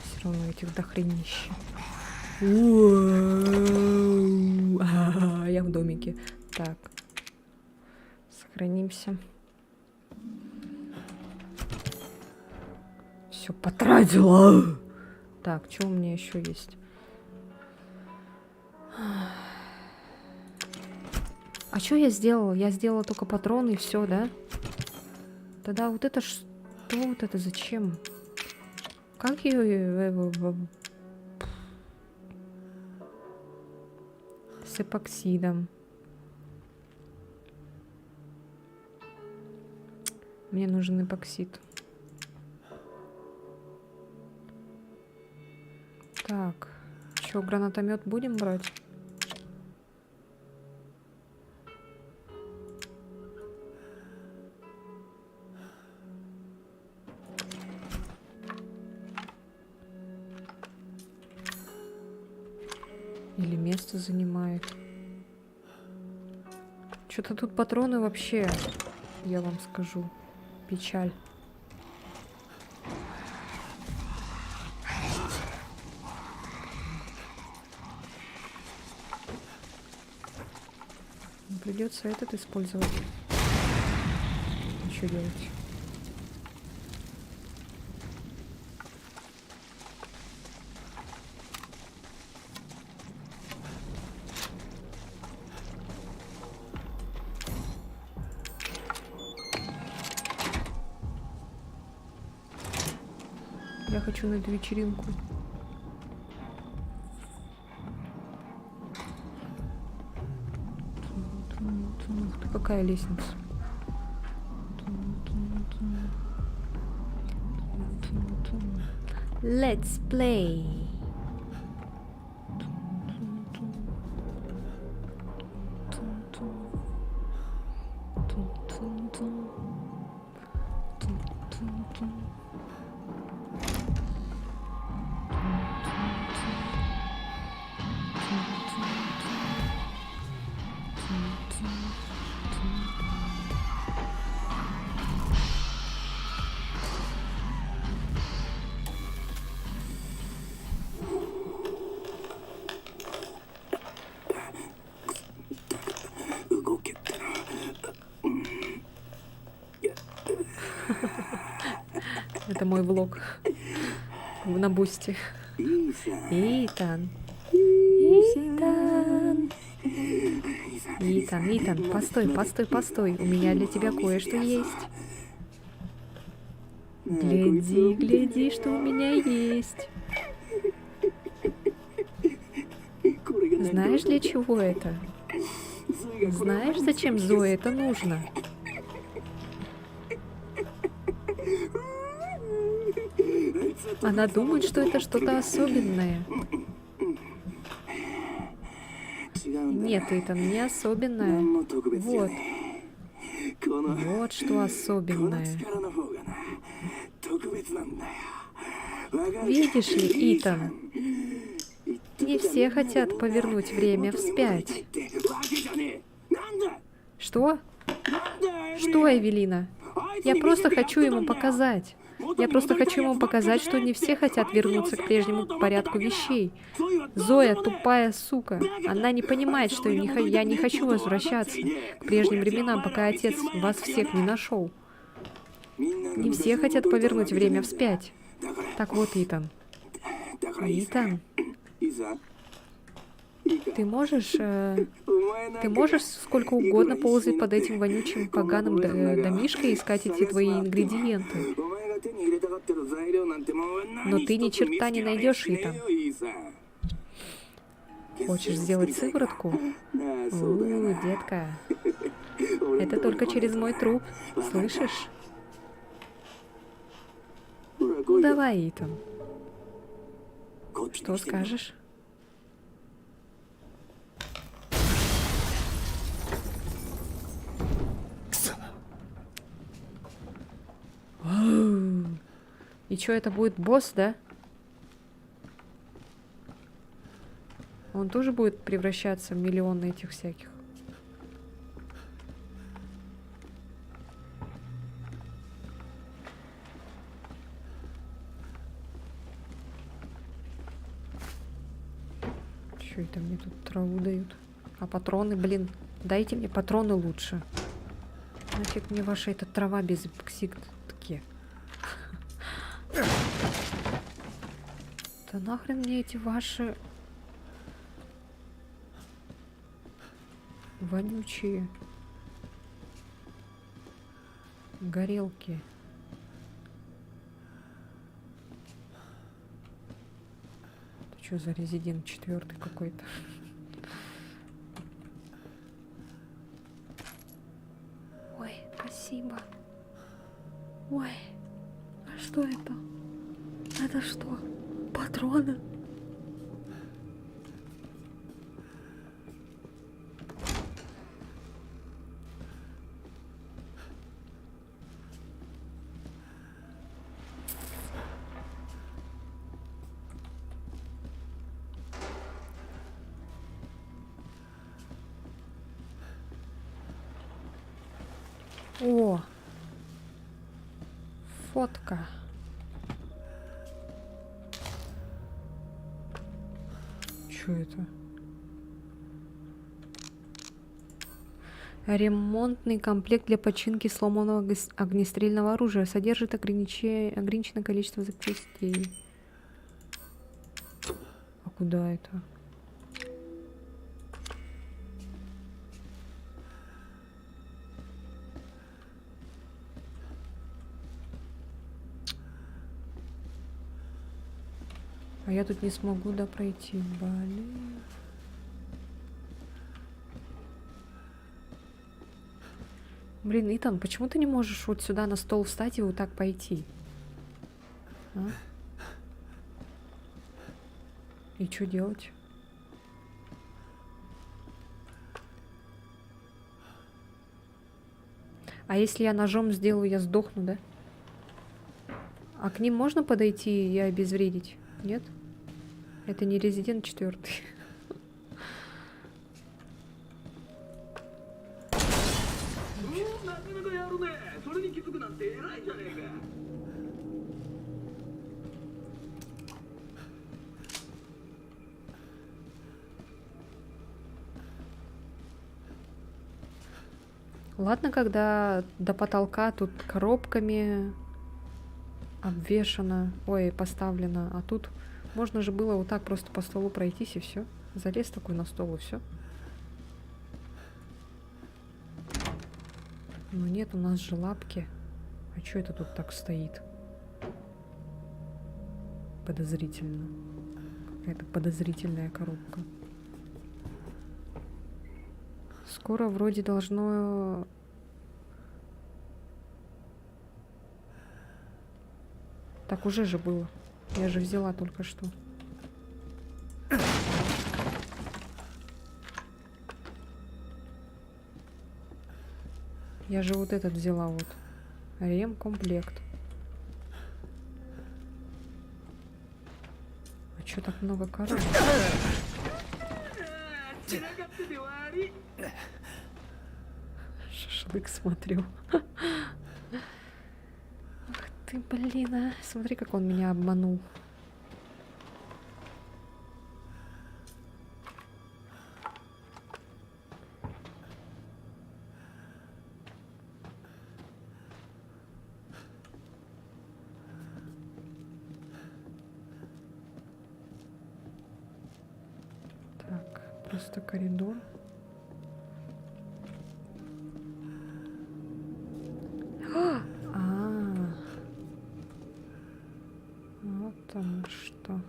Все равно этих дохренища. Я в домике. Так. Сохранимся. Все потратила. Так, что у меня еще есть? А что я сделала? Я сделала только патроны и все, да? Тогда вот это что? Вот это зачем? Как ее... С эпоксидом. Мне нужен эпоксид. Так, что, гранатомет будем брать? Или место занимает? Что-то тут патроны вообще, я вам скажу. Печаль. Придется этот использовать. Что делать? Я хочу на эту вечеринку. Ух ты, какая лестница. Let's play. Это мой влог на бусти. Итан. Итан, постой. У меня для тебя кое-что есть. Гляди, что у меня есть. Знаешь, для чего это? Знаешь, зачем Зое это нужно? Она думает, что это что-то особенное. Нет, это не особенное. Вот что особенное. Видишь ли, Итан, не все хотят повернуть время вспять. Что? Что, Эвелина? Я просто хочу ему показать. Что не все хотят вернуться к прежнему порядку вещей. Зоя тупая сука. Она не понимает, что я не хочу возвращаться к прежним временам, пока отец вас всех не нашел. Не все хотят повернуть время вспять. Так вот, Итан. Итан, ты можешь сколько угодно ползать под этим вонючим поганым домишкой и искать эти твои ингредиенты. Но ты ни черта не найдешь, Итан. Хочешь сделать сыворотку? Детка. Это только через мой труп. Слышишь? Ну давай, Итан. Что скажешь? И что, это будет босс, да? Он тоже будет превращаться в миллионы этих всяких. Что это мне тут траву дают? А патроны, блин, дайте мне патроны лучше. Нафиг мне ваша эта трава без бокситки. Да нахрен мне эти ваши вонючие горелки. Это что за Резидент 4 какой-то? Ой, спасибо. Ой, а что это? Это что? Патроны? О! Фотка. Что это? Ремонтный комплект для починки сломанного огнестрельного оружия. Содержит ограниченное количество запчастей. А куда это? А я тут не смогу, да, пройти. Блин. Блин, Итан, почему ты не можешь вот сюда на стол встать и вот так пойти? А? И что делать? А если я ножом сделаю, я сдохну, да? А к ним можно подойти и обезвредить? Нет? Это не Резидент 4. Ладно, когда до потолка тут коробками обвешано, ой, поставлено, а тут можно же было вот так просто по столу пройтись и все. Залез такой на стол и все. Но нет, у нас же лапки. А что это тут так стоит? Подозрительно. Какая-то подозрительная коробка. Скоро вроде должно... Так уже же было. Я же взяла только что. Я же вот этот взяла вот. Ремкомплект. А чё так много коробок? Шашлык смотрю. Ах ты, блин, а. Смотри, как он меня обманул. Так, просто коридор. Вот оно что.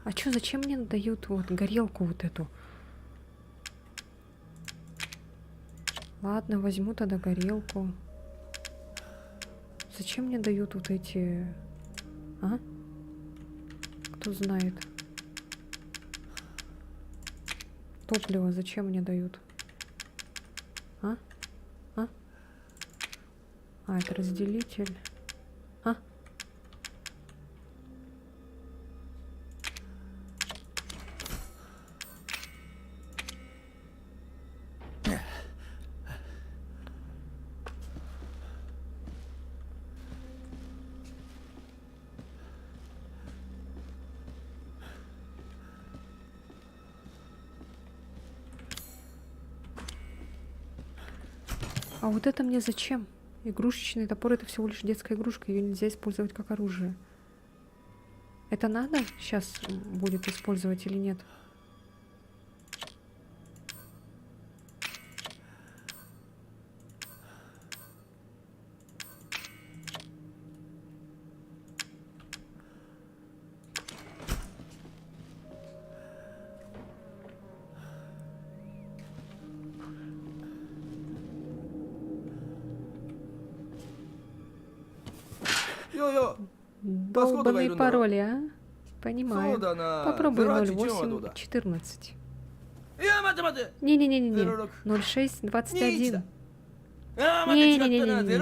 А чё, зачем мне дают вот горелку вот эту? Ладно, возьму тогда горелку. Зачем мне дают вот эти... А? кто знает. Топливо зачем мне дают? А? А? А, это разделитель. А? А вот это мне зачем? Игрушечный топор — это всего лишь детская игрушка, ее нельзя использовать как оружие. Это надо сейчас будет использовать или нет? Долбаные пароли, а? Понимаю. Попробуй 0814. いや待て待て Не-не-не-не. 0621. ああ待って違ったな Не-не-не-не.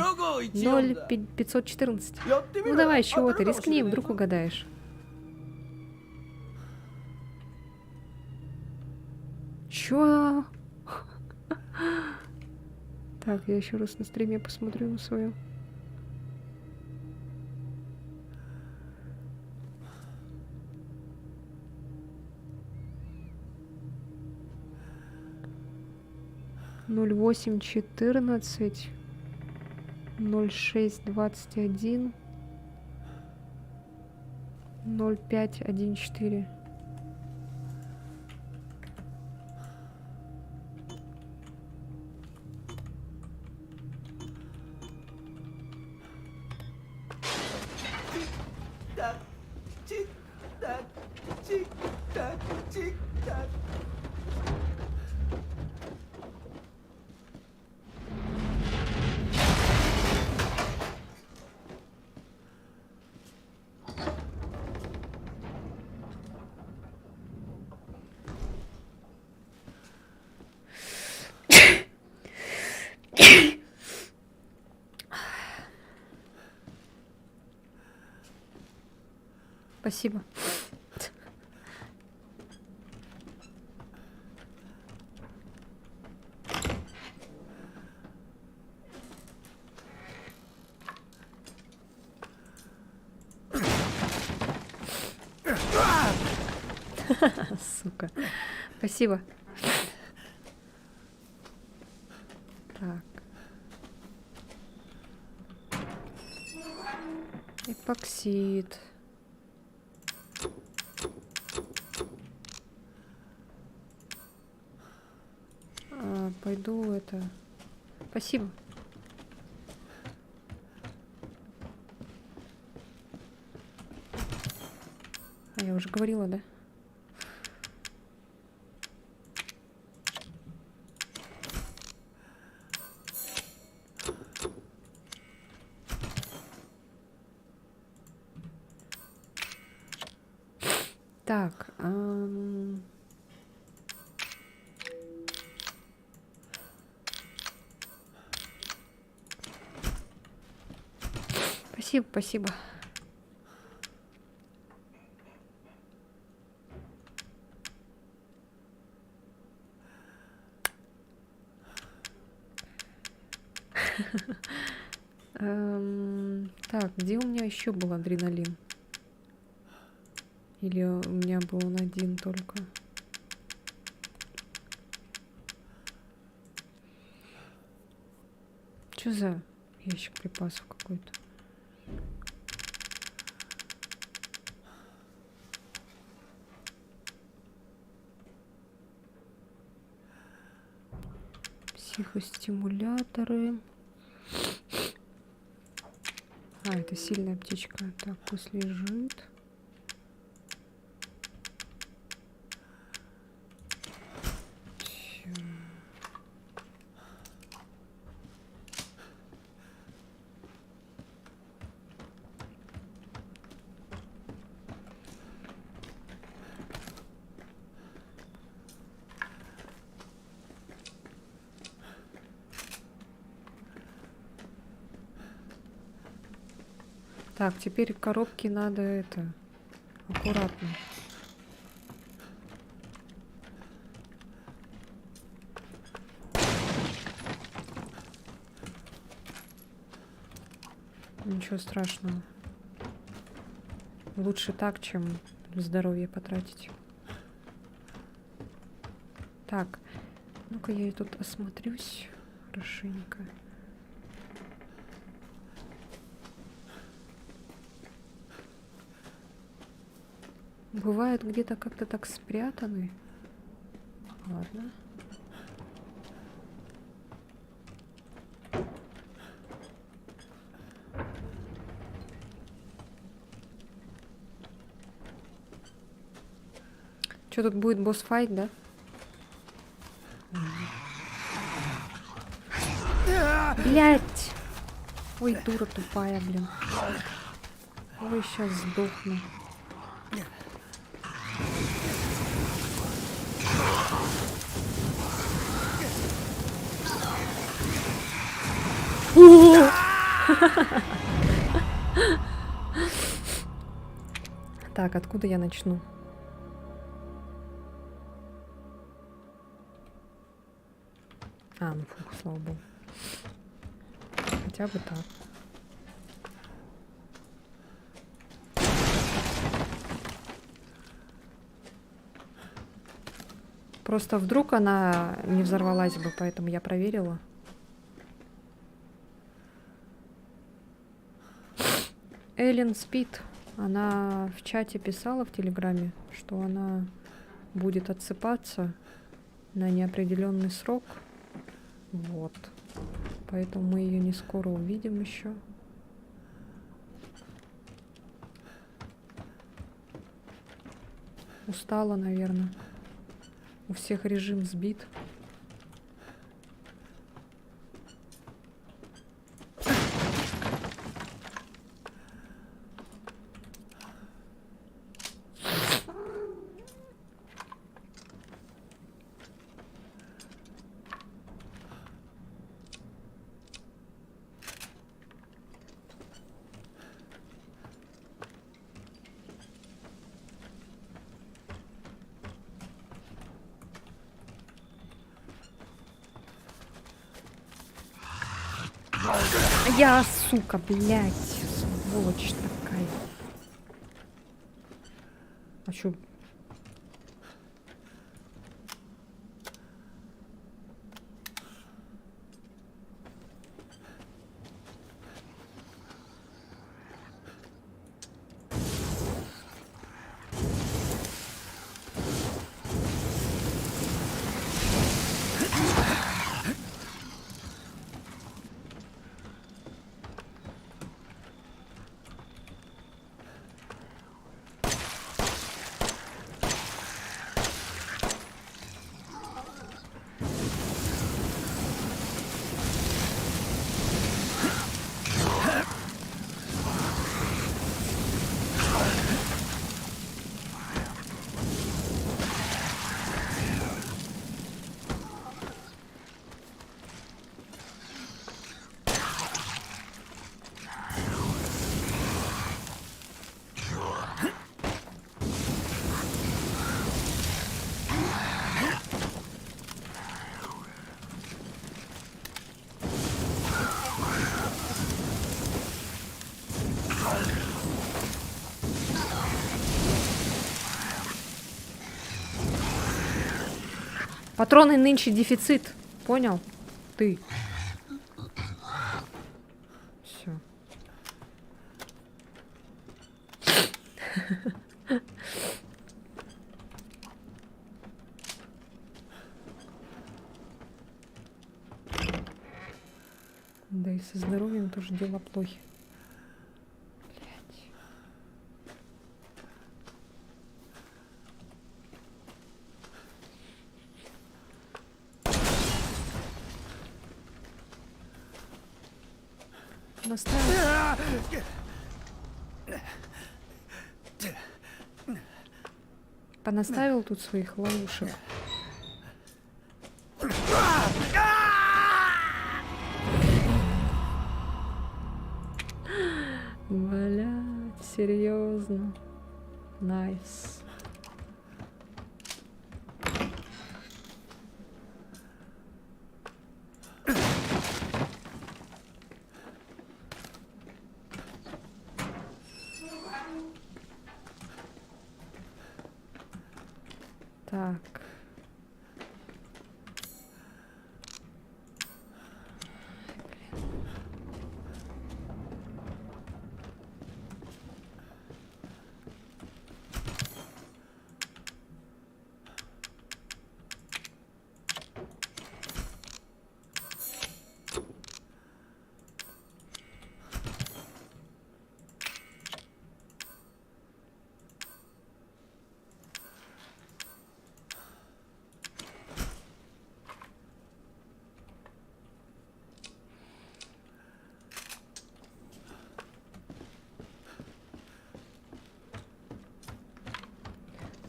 0514だ 0514. やってみろ Ну давай, чего 当た ты, るかもしれ рискни, ない вдруг ぞ угадаешь. Чё? Так, я еще раз на стриме посмотрю на свою. Ноль 0814 0621 0514. Так, чик-так, чик-так, чик-так. Спасибо. Сука. Спасибо. Так. Эпоксид. Пойду это... Спасибо. А я уже говорила, да? Так, спасибо, спасибо. Так, где у меня еще был адреналин? Или у меня был он один только? Что за ящик припасов какой-то? Психостимуляторы. А, это сильная птичка. Так, пусть лежит. Так, теперь коробки надо это аккуратно. Ничего страшного. Лучше так, чем здоровье потратить. Так, ну-ка я и тут осмотрюсь хорошенько. Бывает где-то как-то так спрятаны. Ладно. Что тут будет босс-файт, да? Блять! Ой, дура тупая, блин. Ой, сейчас сдохну. Так, откуда я начну? А, ну фух, слава богу. Хотя бы так. Просто вдруг она не взорвалась бы, поэтому я проверила. Эллен спит. Она в чате писала в Телеграме, что она будет отсыпаться на неопределенный срок. Вот. Поэтому мы ее не скоро увидим еще. Устала, наверное. У всех режим сбит. Я, сука, блядь, сволочь такая. А чё? Патроны нынче дефицит. Понял? Ты. Все. Да и со здоровьем тоже дела плохи. Блядь. Наставил. Понаставил тут своих ловушек. Бля. серьезно. Найс. Так.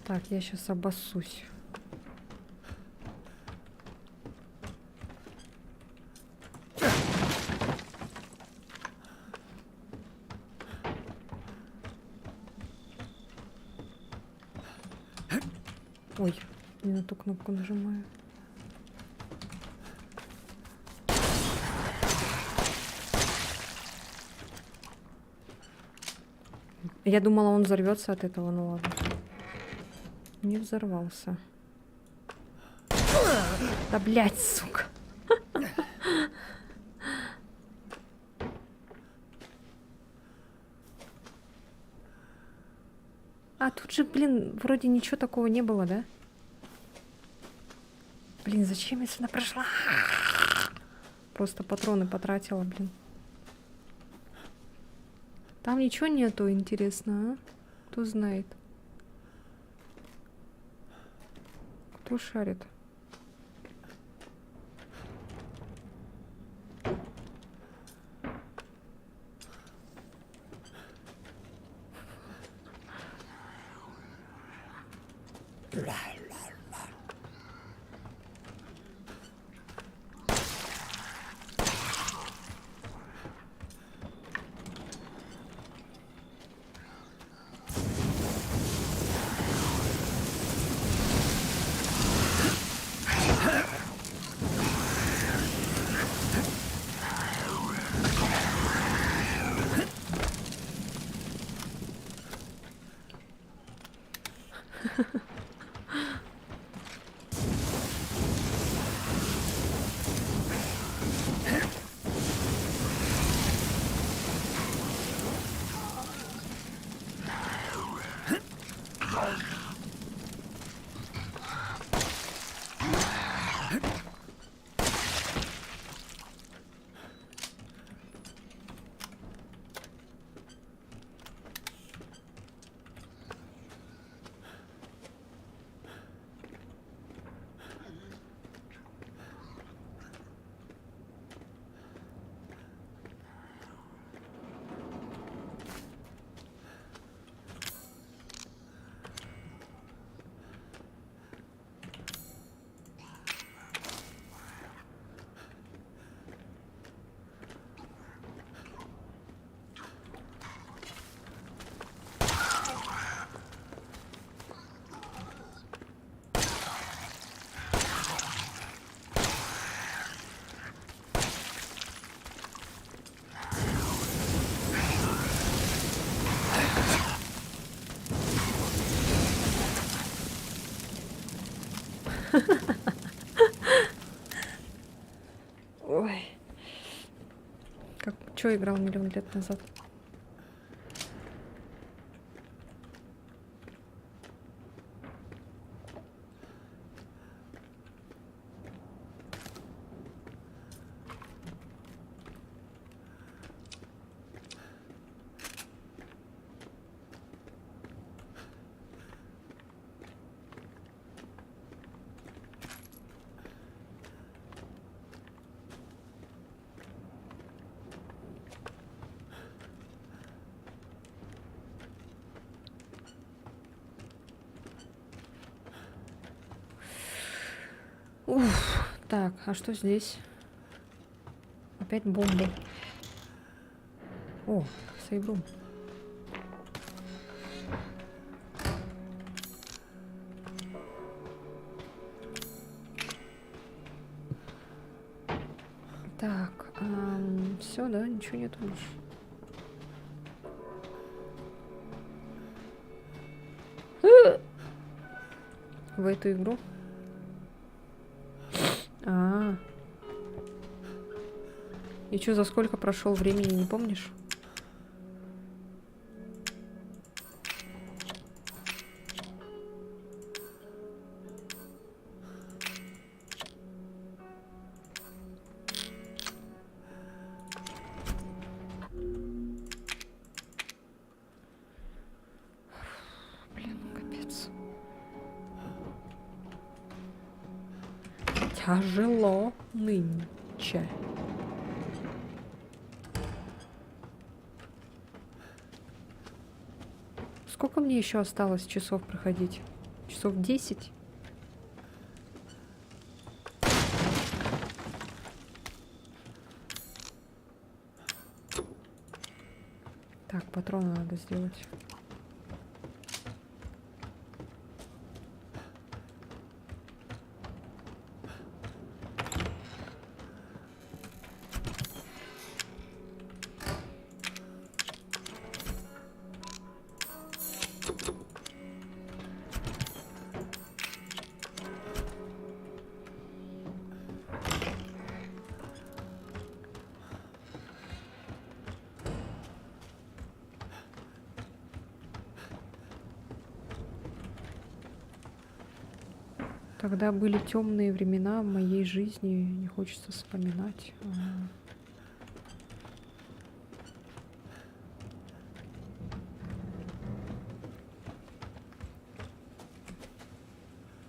Так, я сейчас обоссусь. Ой, не на ту кнопку нажимаю. Я думала, он взорвется от этого, ну ладно. Не взорвался. Да блять, сука. А тут же, блин, вроде ничего такого не было, да? Блин, зачем я сюда прошла? Просто патроны потратила, блин. Там ничего нету, интересно, а? Кто знает? Кто шарит? Ой. Как чё играл миллион лет назад? Уф. Так, а что здесь? Опять бомбы. О, сейврум. Так, все, да, ничего нету больше. В эту игру. И что, за сколько прошел времени, не помнишь? Блин, капец. Тяжело нынче. Сколько мне еще осталось часов проходить? Часов 10? Так, патроны надо сделать. Когда были темные времена в моей жизни, не хочется вспоминать.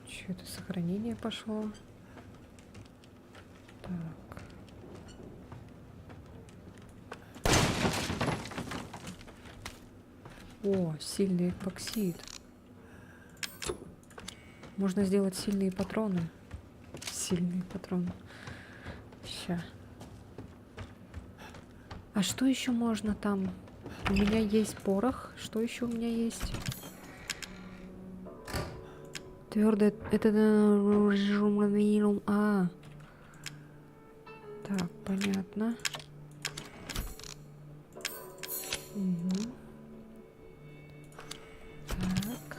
Что это сохранение пошло? Так. О, сильный эпоксид. Можно сделать сильные патроны. Сильные патроны. Ща. А что еще можно там? У меня есть порох. Что еще у меня есть? Твердое. Это. Так, понятно. Угу. Так.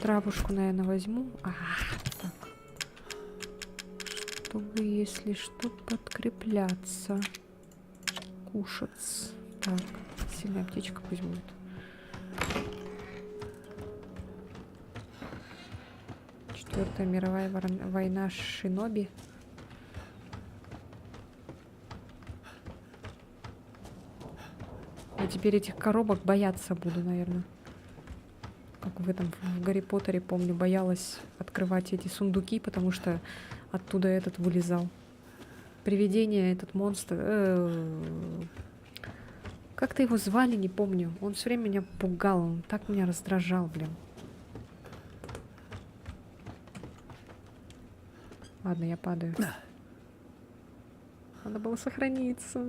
Травушку, наверное, возьму. Так. Чтобы, если что, подкрепляться. Кушать. Так, сильная аптечка пусть будет. Четвертая мировая война Шиноби. Я теперь этих коробок бояться буду, наверное. Как в этом, в Гарри Поттере, помню, боялась открывать эти сундуки, потому что оттуда этот вылезал. Привидение, этот монстр. Как-то его звали, не помню. Он все время меня пугал, он так меня раздражал, блин. Ладно, я падаю. Надо было сохраниться.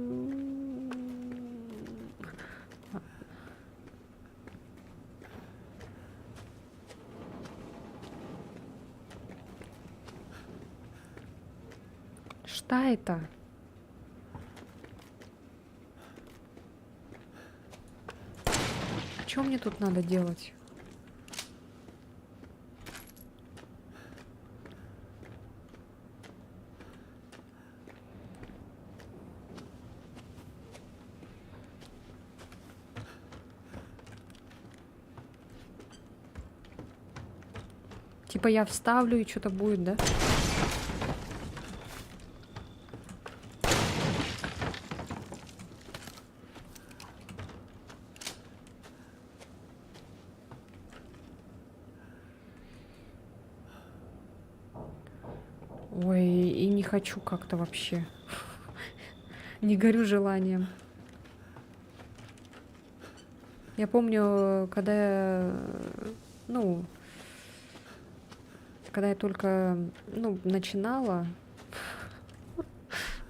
Что это? Что мне тут надо делать? Типа я вставлю и что-то будет, да? Ой, и не хочу как-то вообще. Не горю желанием. Я помню, когда я только, начинала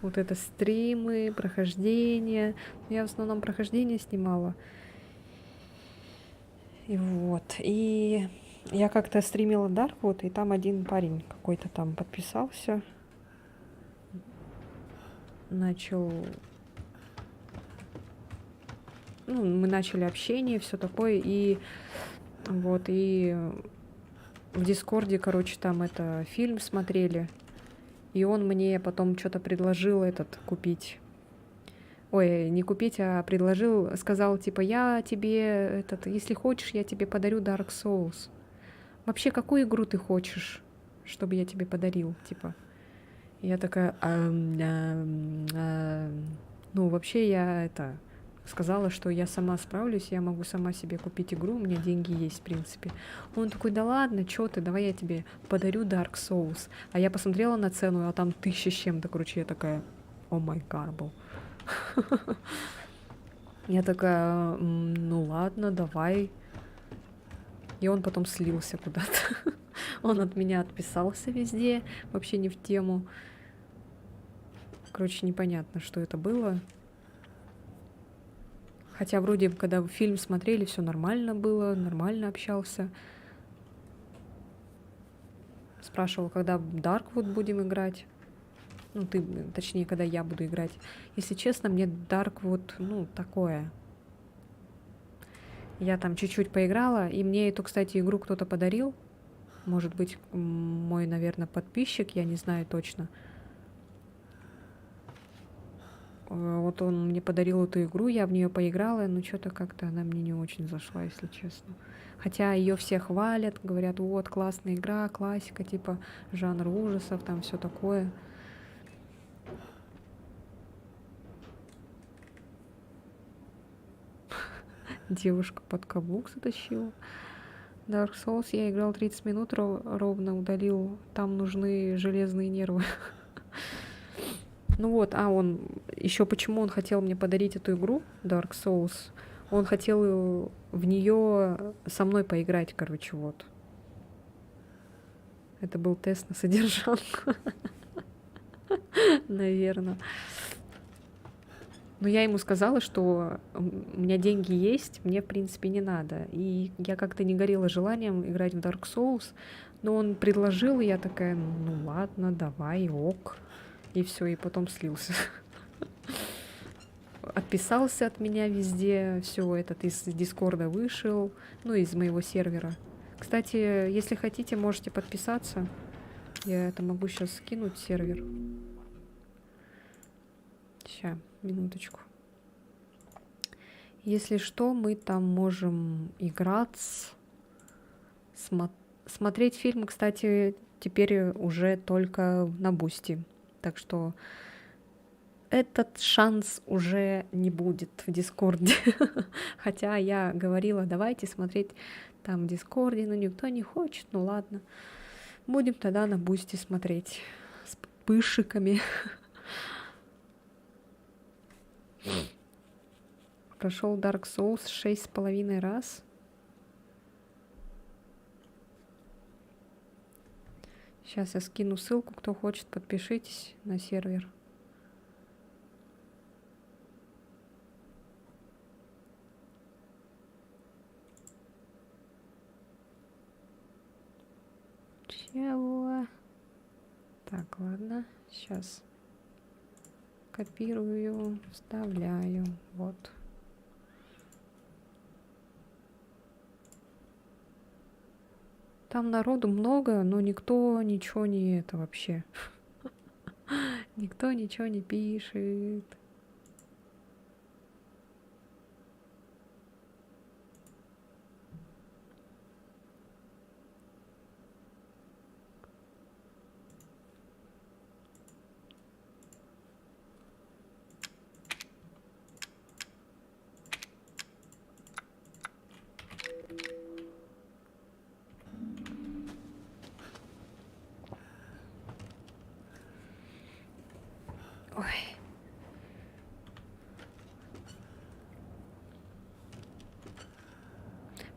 вот это стримы, прохождения. Я в основном прохождение снимала. И вот. И я как-то стримила Darkwood, и там один парень какой-то там подписался. начал... Ну, мы начали общение, все такое, и вот, и в Дискорде, короче, там это фильм смотрели, и он мне потом что-то предложил этот купить. Ой, не купить, а предложил, сказал, типа, я тебе, этот, если хочешь, я тебе подарю Dark Souls. Вообще, какую игру ты хочешь, чтобы я тебе подарил, типа? Я такая, ну, вообще я это сказала, что я сама справлюсь, я могу сама себе купить игру, у меня деньги есть, в принципе. Он такой, да ладно, чё ты, давай я тебе подарю Dark Souls. А я посмотрела на цену, а там 1000 с чем-то, короче, я такая, о май гарбл. Я такая, ну ладно, давай. И он потом слился куда-то. Он от меня отписался везде, вообще не в тему. Короче, непонятно, что это было. Хотя вроде, когда фильм смотрели, все нормально было, нормально общался. Спрашивал, когда в Darkwood будем играть. Ну, ты, точнее, когда я буду играть. Если честно, мне Darkwood, ну, такое. Я там чуть-чуть поиграла, и мне эту, кстати, игру кто-то подарил. Может быть, мой, наверное, подписчик, я не знаю точно. Вот он мне подарил эту игру, я в нее поиграла, но что-то как-то она мне не очень зашла, если честно. Хотя ее все хвалят, говорят, вот, классная игра, классика, типа жанр ужасов, там все такое. Девушка под каблук затащила. Dark Souls я играл 30 минут ровно, удалил. Там нужны железные нервы. Ну вот, он еще почему он хотел мне подарить эту игру Dark Souls? Он хотел в нее со мной поиграть, короче, вот. Это был тест на содержанку. Наверное. Но я ему сказала, что у меня деньги есть, мне, в принципе, не надо. И я как-то не горела желанием играть в Dark Souls. Но он предложил, и я такая, ну ладно, давай, ок. И все, и потом слился. Отписался от меня везде, все, этот из Дискорда вышел, ну, из моего сервера. Кстати, если хотите, можете подписаться. Я это могу сейчас скинуть сервер. Сейчас, минуточку. Если что, мы там можем играть, смотреть фильмы, кстати, теперь уже только на Бусти. Так что этот шанс уже не будет в Дискорде. Хотя я говорила, давайте смотреть там в Дискорде, но никто не хочет, ну ладно. Будем тогда на Бусти смотреть с пышиками. Прошел Dark Souls 6,5 раз. Сейчас я скину ссылку, кто хочет, подпишитесь на сервер. Чего? Так, ладно, сейчас копирую, вставляю, вот. Там народу много, но никто ничего не это вообще. Никто ничего не пишет. Ой.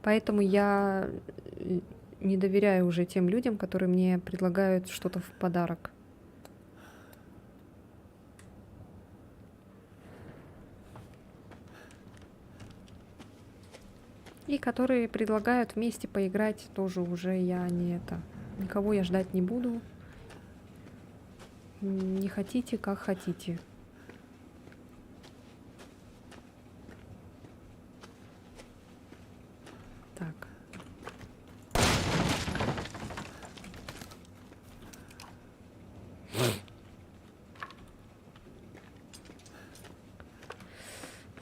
Поэтому я не доверяю уже тем людям, которые мне предлагают что-то в подарок. И которые предлагают вместе поиграть, тоже уже я не это. Никого я ждать не буду. Не хотите, как хотите.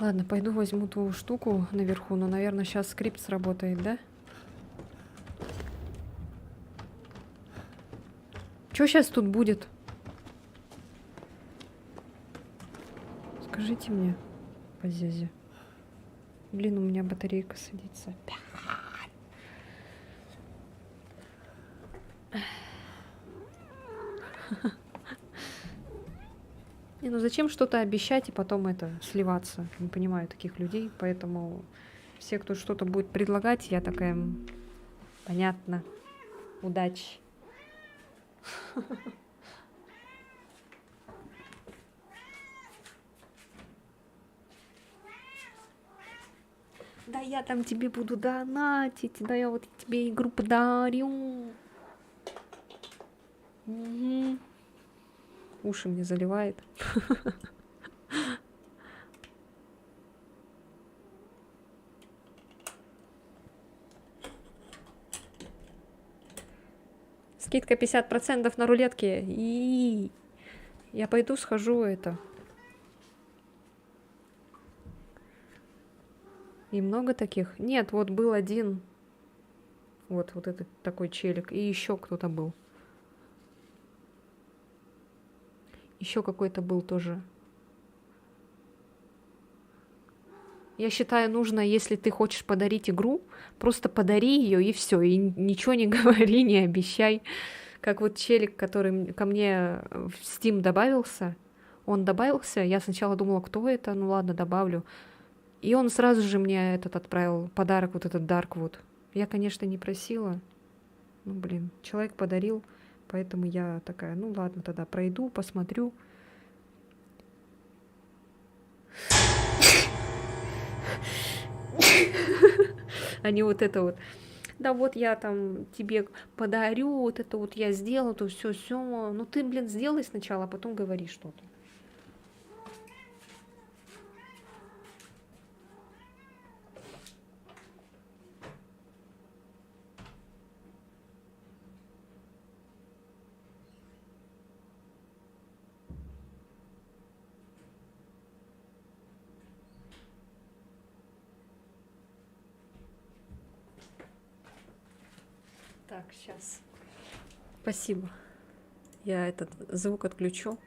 Ладно, пойду возьму ту штуку наверху, но, наверное, сейчас скрипт сработает, да? Что сейчас тут будет? Скажите мне, по зязе. Блин, у меня батарейка садится. Не, ну зачем что-то обещать и потом это сливаться? Не понимаю таких людей, поэтому все, кто что-то будет предлагать, я такая, понятно, удачи. Да я там тебе буду донатить, да я вот тебе игру подарю. Мгм. Уши мне заливает. Скидка 50% на рулетке. И я пойду схожу это. И много таких? Нет, вот был один. Вот этот такой челик. И еще кто-то был. Еще какой-то был тоже. Я считаю, нужно, если ты хочешь подарить игру, просто подари ее и все, и ничего не говори, не обещай. Как вот челик, который ко мне в Steam добавился, он добавился, я сначала думала, кто это, ну ладно, добавлю. И он сразу же мне этот отправил подарок, вот этот Darkwood. Я, конечно, не просила. Ну, блин, человек подарил, поэтому я такая, ну ладно, тогда пройду, посмотрю. А не вот это вот. Да вот я там тебе подарю, вот это вот я сделаю, то все. Ну ты, блин, сделай сначала, а потом говори что-то. Так, сейчас. Спасибо. Я этот звук отключу.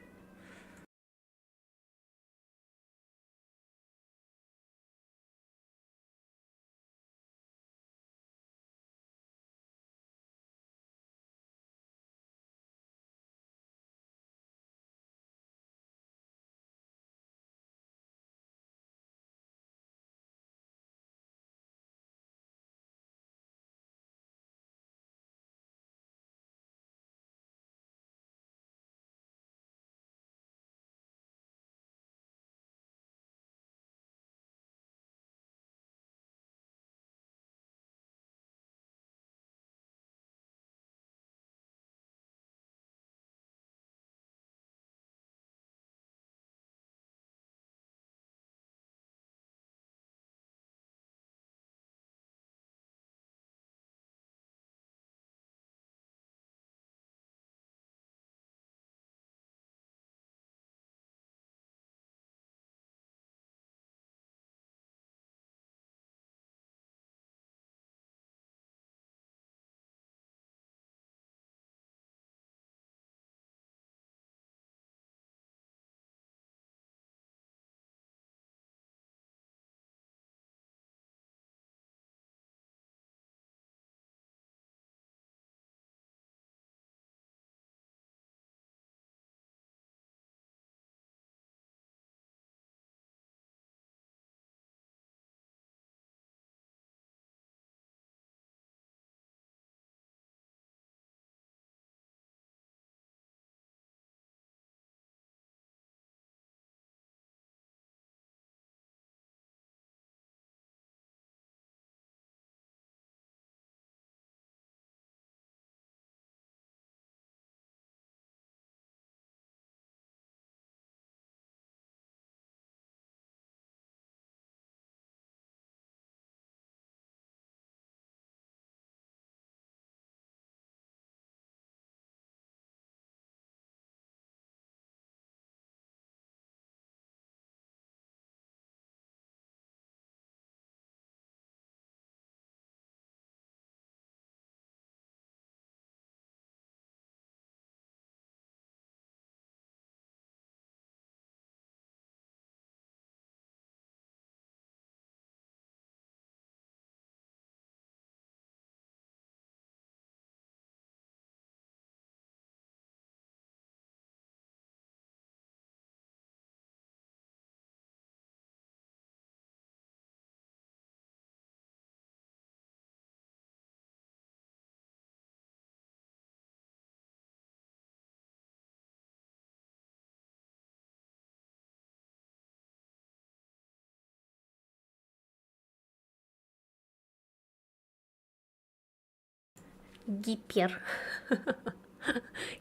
Гипер.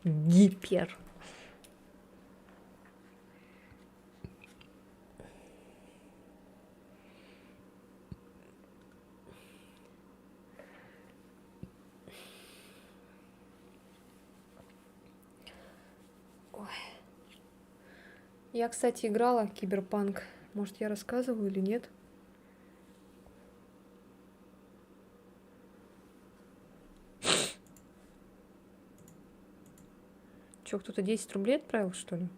Гипер. Ой. Я, кстати, играла в Киберпанк. Может, я рассказывала или нет? Чё, кто-то 10 рублей отправил, что ли?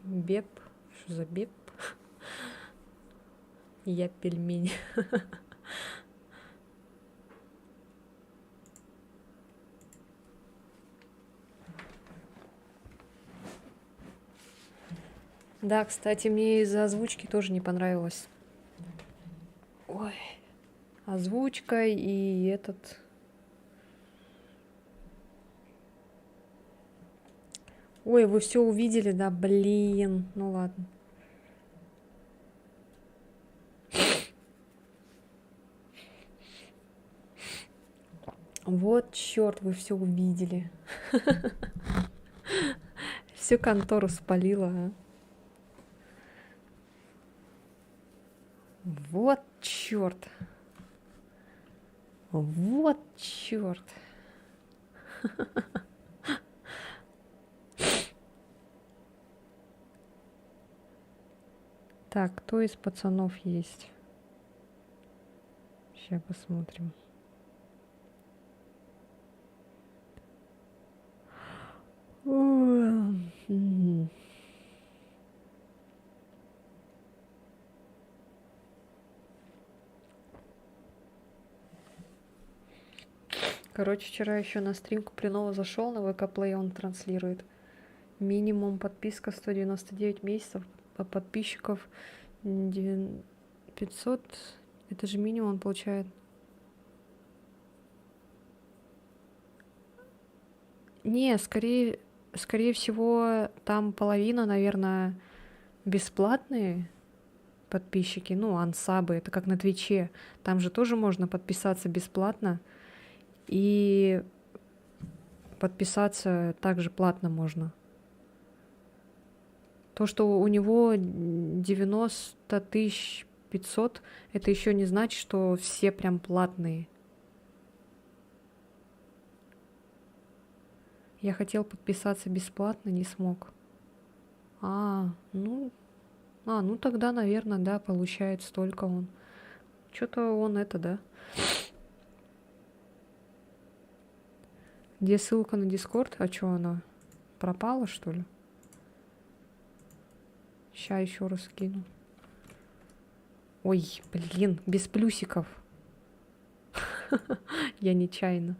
Беп. Что за беп? Я пельмень. Да, кстати, мне из-за озвучки тоже не понравилось. Ой. Озвучка и этот... Ой, вы все увидели, да? Блин. Ну ладно. Вот черт, вы все увидели. Всю контору спалила, а. Вот черт. Вот черт. Так, кто из пацанов есть? Сейчас посмотрим. Короче, вчера еще на стрим Куплинова зашел, на ВК Play он транслирует. Минимум подписка 199 месяцев, а подписчиков 500. Это же минимум он получает. Не, скорее всего, там половина, наверное, бесплатные подписчики, ну, ансабы, это как на Твиче. Там же тоже можно подписаться бесплатно. И подписаться также платно можно. То, что у него 90 500, это еще не значит, что все прям платные. Я хотел подписаться бесплатно, не смог. Ну тогда, наверное, да, получает столько он. Что-то он это, да. Где ссылка на Дискорд? А что она? Пропала, что ли? Ща еще раз кину. Ой, блин, без плюсиков. Я нечаянно.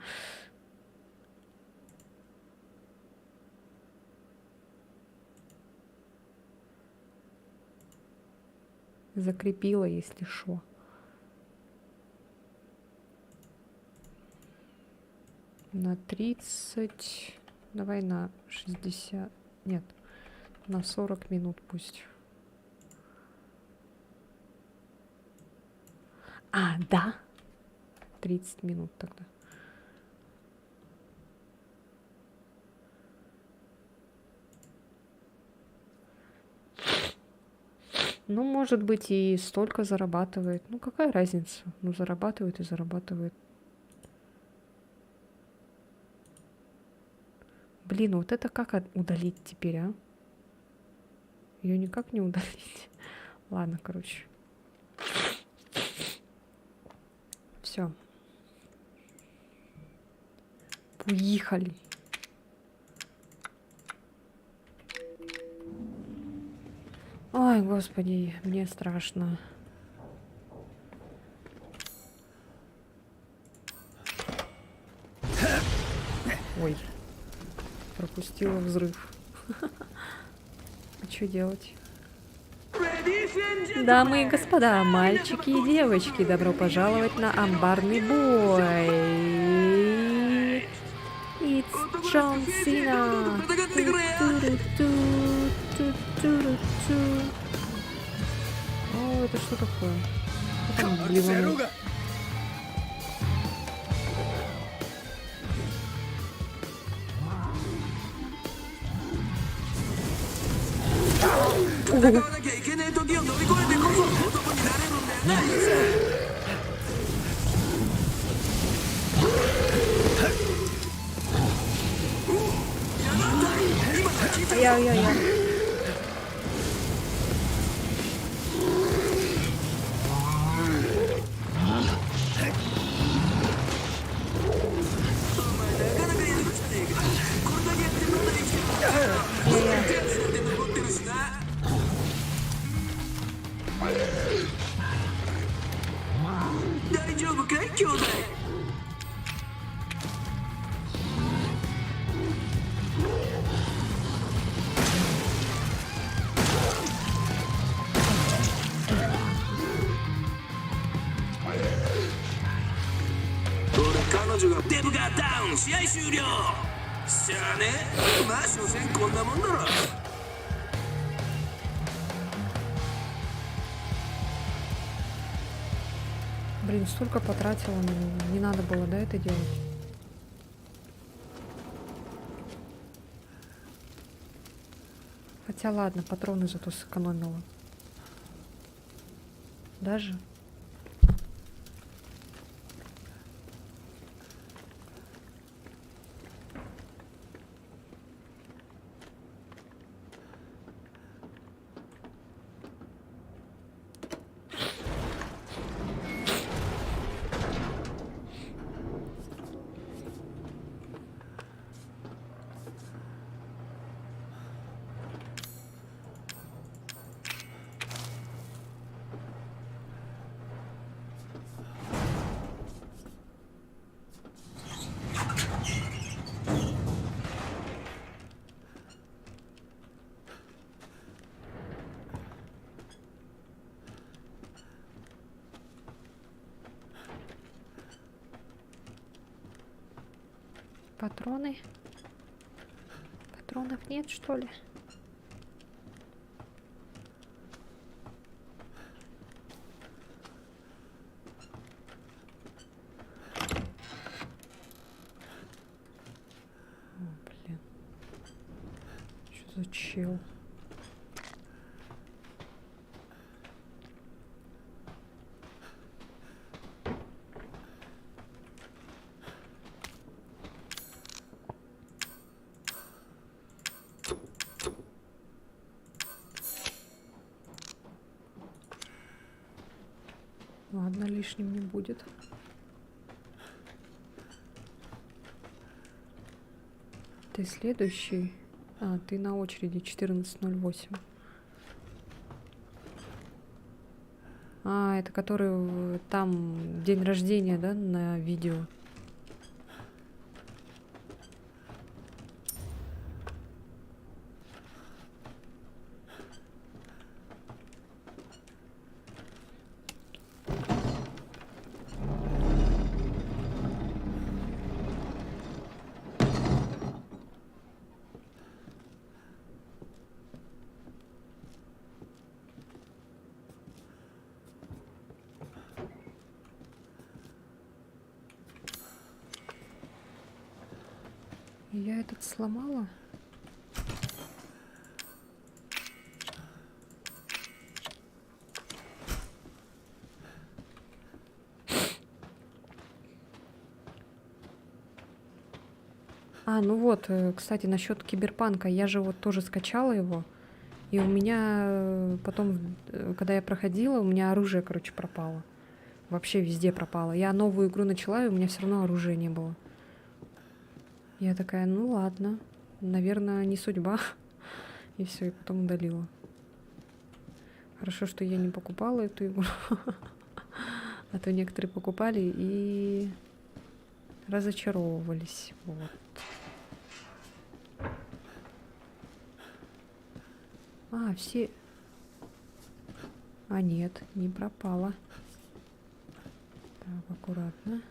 Закрепила, если шо. На 30. Давай на 60. Нет, на 40 минут пусть. Да. 30 минут тогда. Ну, может быть, и столько зарабатывает. Ну, какая разница? Ну, зарабатывает и зарабатывает. Блин, вот это как удалить теперь, а? Ее никак не удалить. Ладно, короче. Все. Уехали. Ой, господи, мне страшно. Ой. Пропустила взрыв. А что делать? Дамы и господа, мальчики и девочки, добро пожаловать на амбарный бой. It's John Cena. это что такое? Что там блеванул? Ай-яй-яй-яй. Блин, столько потратила на него. Не надо было, да, это делать? Хотя ладно, патроны зато сэкономила. Даже? Патроны? Патронов нет, что ли? О, блин. Что за чел? Ладно, лишним не будет. Ты следующий. А, ты на очереди 14:08. А, это который там день рождения, да, на видео. Я этот сломала? А, ну вот, кстати, насчет Киберпанка. Я же вот тоже скачала его. И у меня потом, когда я проходила, у меня оружие, короче, пропало. Вообще везде пропало. Я новую игру начала, и у меня все равно оружия не было. Я такая, ну ладно, наверное, не судьба. И все, и потом удалила. Хорошо, что я не покупала эту игру. А то некоторые покупали и разочаровывались. Вот. А, все... А, нет, не пропала. Так, аккуратно.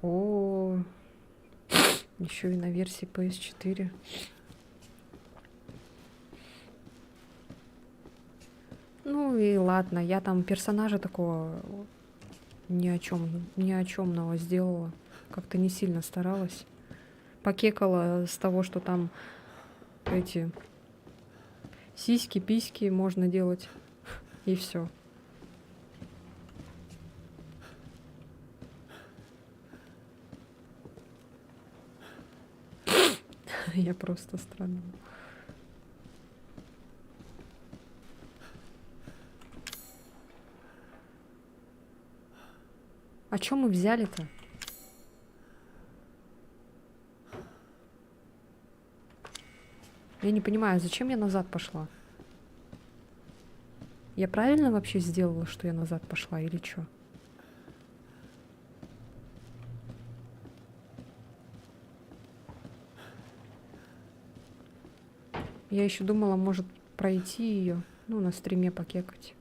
О, еще и на версии PS4. Ну и ладно, я там персонажа такого ни о чемного сделала. Как-то не сильно старалась. Покекала с того, что там эти сиськи, письки можно делать. И все. Я просто страдала. А чё мы взяли-то? Я не понимаю, зачем я назад пошла? Я правильно вообще сделала, что я назад пошла или чё? Я еще думала, может пройти ее, ну, на стриме покекать.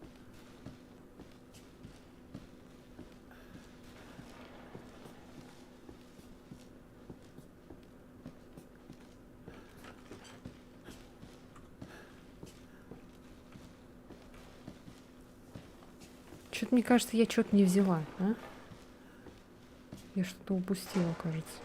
Что-то мне кажется, я что-то не взяла, а? Я что-то упустила, кажется.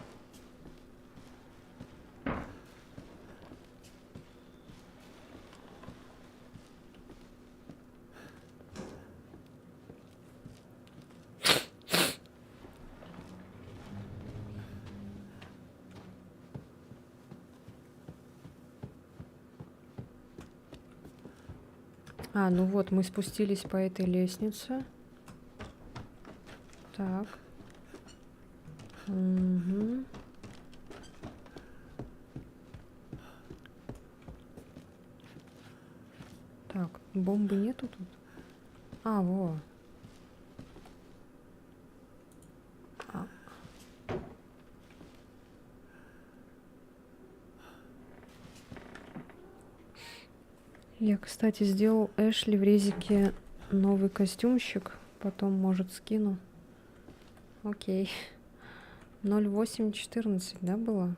А, ну вот, мы спустились по этой лестнице. Так. Угу. Так, бомбы нету тут? А, во. А. Я, кстати, сделал Эшли в резике новый костюмчик. Потом, может, скину. Окей. 0814, да, было?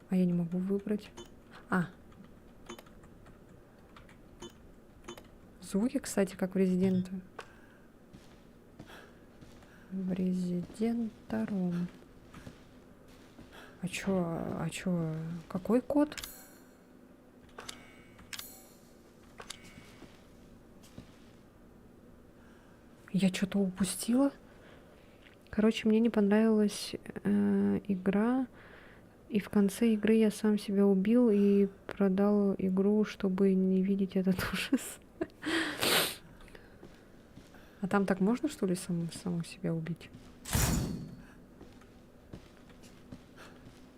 А я не могу выбрать. А. Звуки, кстати, как в Резиденте. В Резидент втором. А чё, какой код? Я что-то упустила? Короче, мне не понравилась игра. И в конце игры я сам себя убил и продал игру, чтобы не видеть этот ужас. А там так можно, что ли, саму себя убить?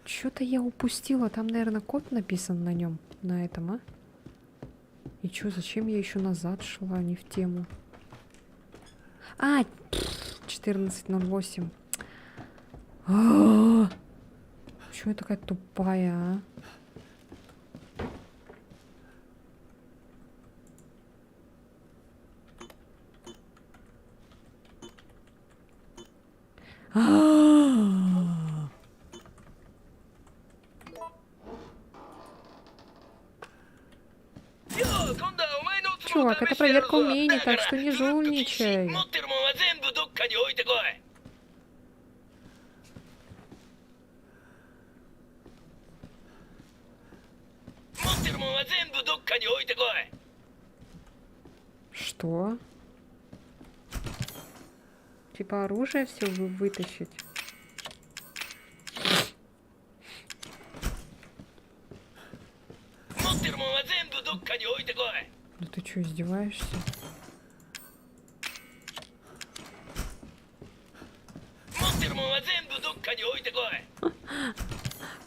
Что-то я упустила. Там, наверное, код написан на нем, на этом, а? И чё, зачем я еще назад шла, не в тему? А, 14:08. Почему я такая тупая, а? Чувак, это проверка умений, так что не жульничай. Что? Типа оружие все вытащить? Ну ты что, издеваешься?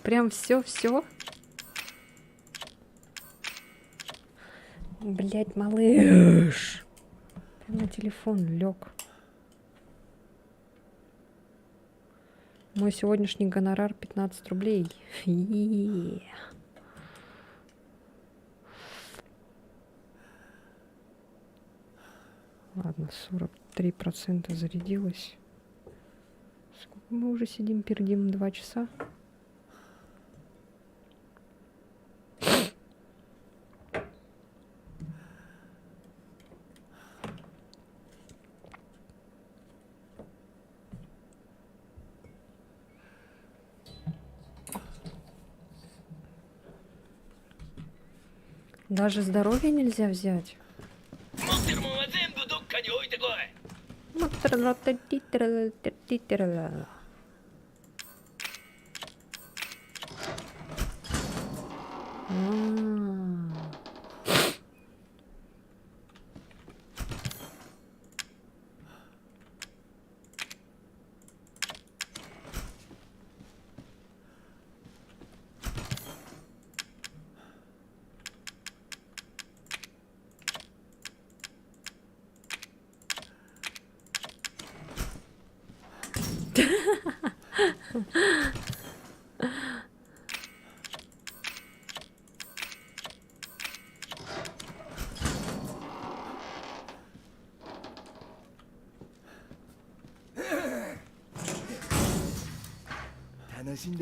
Прям все? Блять, малыш. Прям на телефон лег. Мой сегодняшний гонорар 15 рублей. Ладно, 43% зарядилось. Сколько мы уже сидим, пердим? 2 часа? Даже здоровье нельзя взять.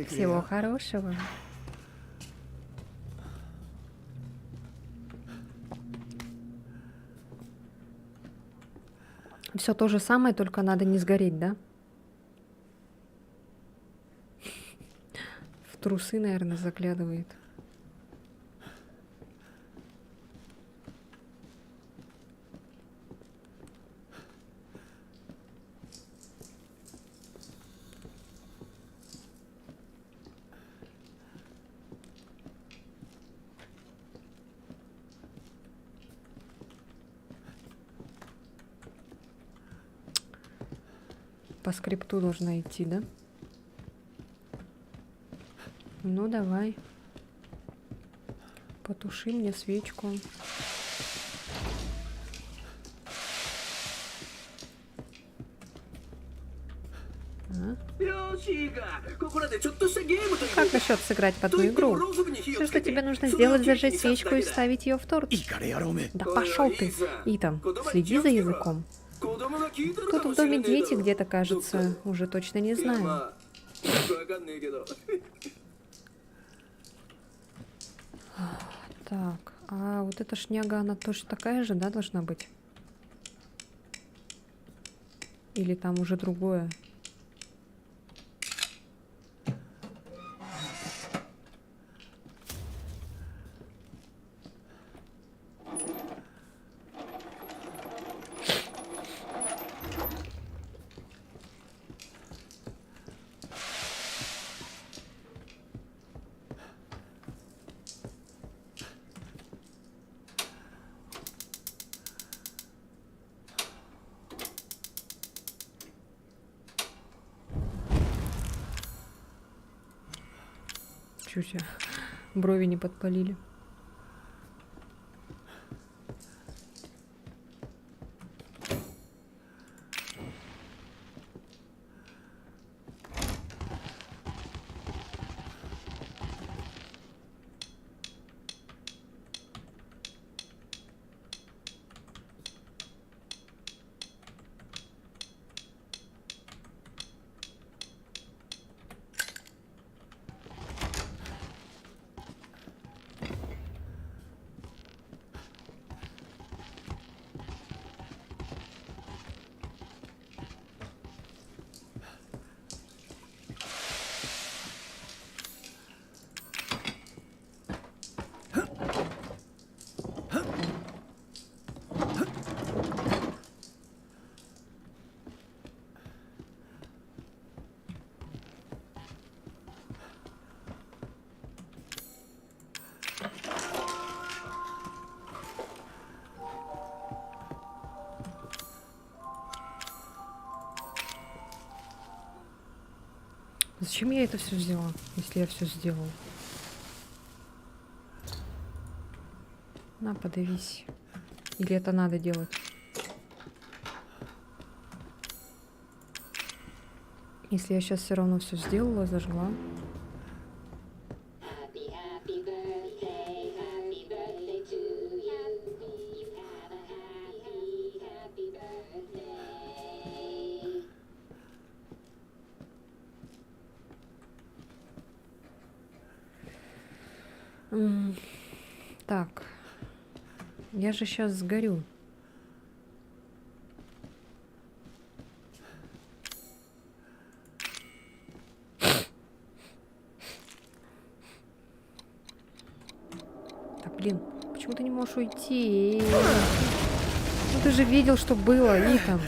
Всего хорошего. Все то же самое, только надо не сгореть, да? В трусы, наверное, заглядывает. По скрипту должна идти, да? Ну, давай. Потуши мне свечку. А? Как насчет сыграть в одну игру? Все, что тебе нужно сделать, зажечь свечку и вставить ее в торт. Да пошел ты, Итан, следи за языком. Тут в доме дети где-то, кажется, уже точно не знаю. Так, а вот эта шняга, она тоже такая же, да, должна быть? Или там уже другое? Чуть брови не подпалили. Зачем я это все сделала, если я все сделала? На, подавись. Или это надо делать? Если я сейчас все равно все сделала, зажгла. Happy, happy birthday to you. Have a happy, happy birthday. Так. Я же сейчас сгорю. Да блин, почему ты не можешь уйти? Ну ты же видел, что было, Итан.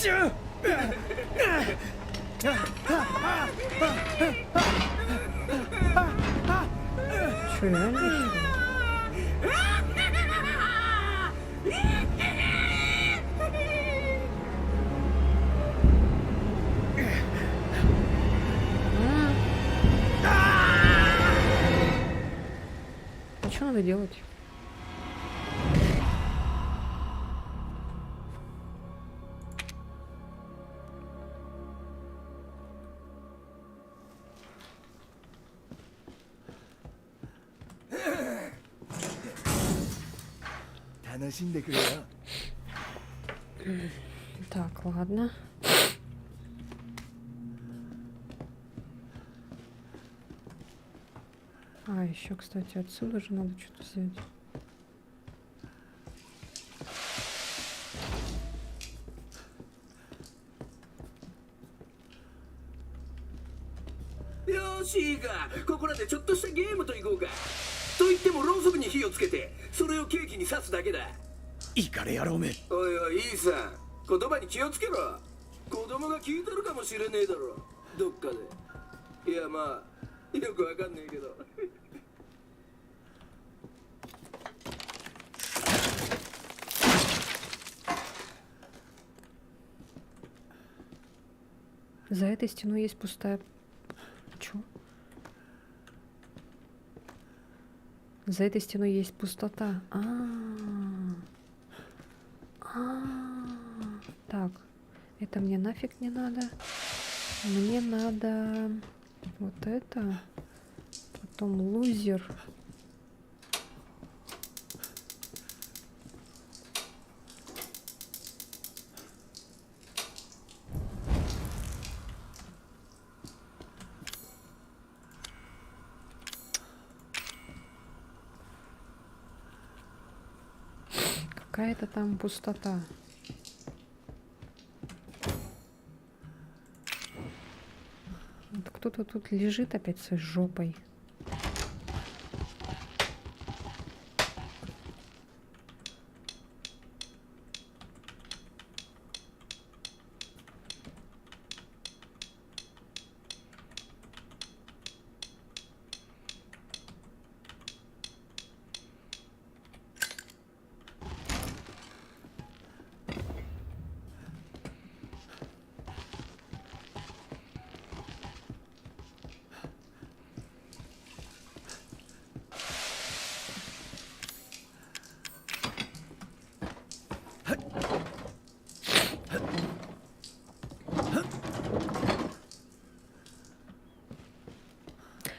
Чё, реально что ли? А что надо делать? Так, ладно. А, еще, кстати, отсюда же надо что-то взять.よしいいか、ここらでちょっとしたゲームといこうか。と言ってもろうそくに火をつけて、それをケーキに刺すだけだ。いいかれ野郎め。おいおい、いいさ、言葉に気をつけろ。子供が聞いてるかもしれねえだろ、どっかで。いやまあ、よくわかんねえけど。За этой стеной есть пустая... Чё? За этой стеной есть пустота. Так, это мне нафиг не надо. Мне надо вот это. Потом лузер. Какая-то там пустота. Вот кто-то тут лежит опять с жопой.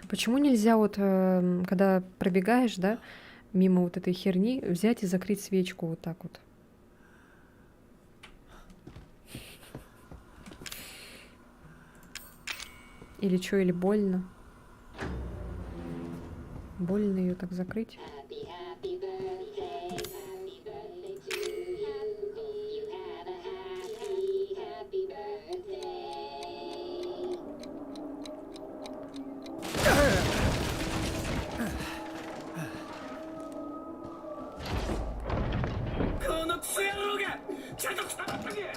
Почему нельзя вот, когда пробегаешь, да, мимо вот этой херни, взять и закрыть свечку вот так вот? Или что, или больно? Больно ее так закрыть? Happy, happy birthday, happy birthday to you. You have a happy, happy birthday. このクソ野郎がちゃんと捕まったけ。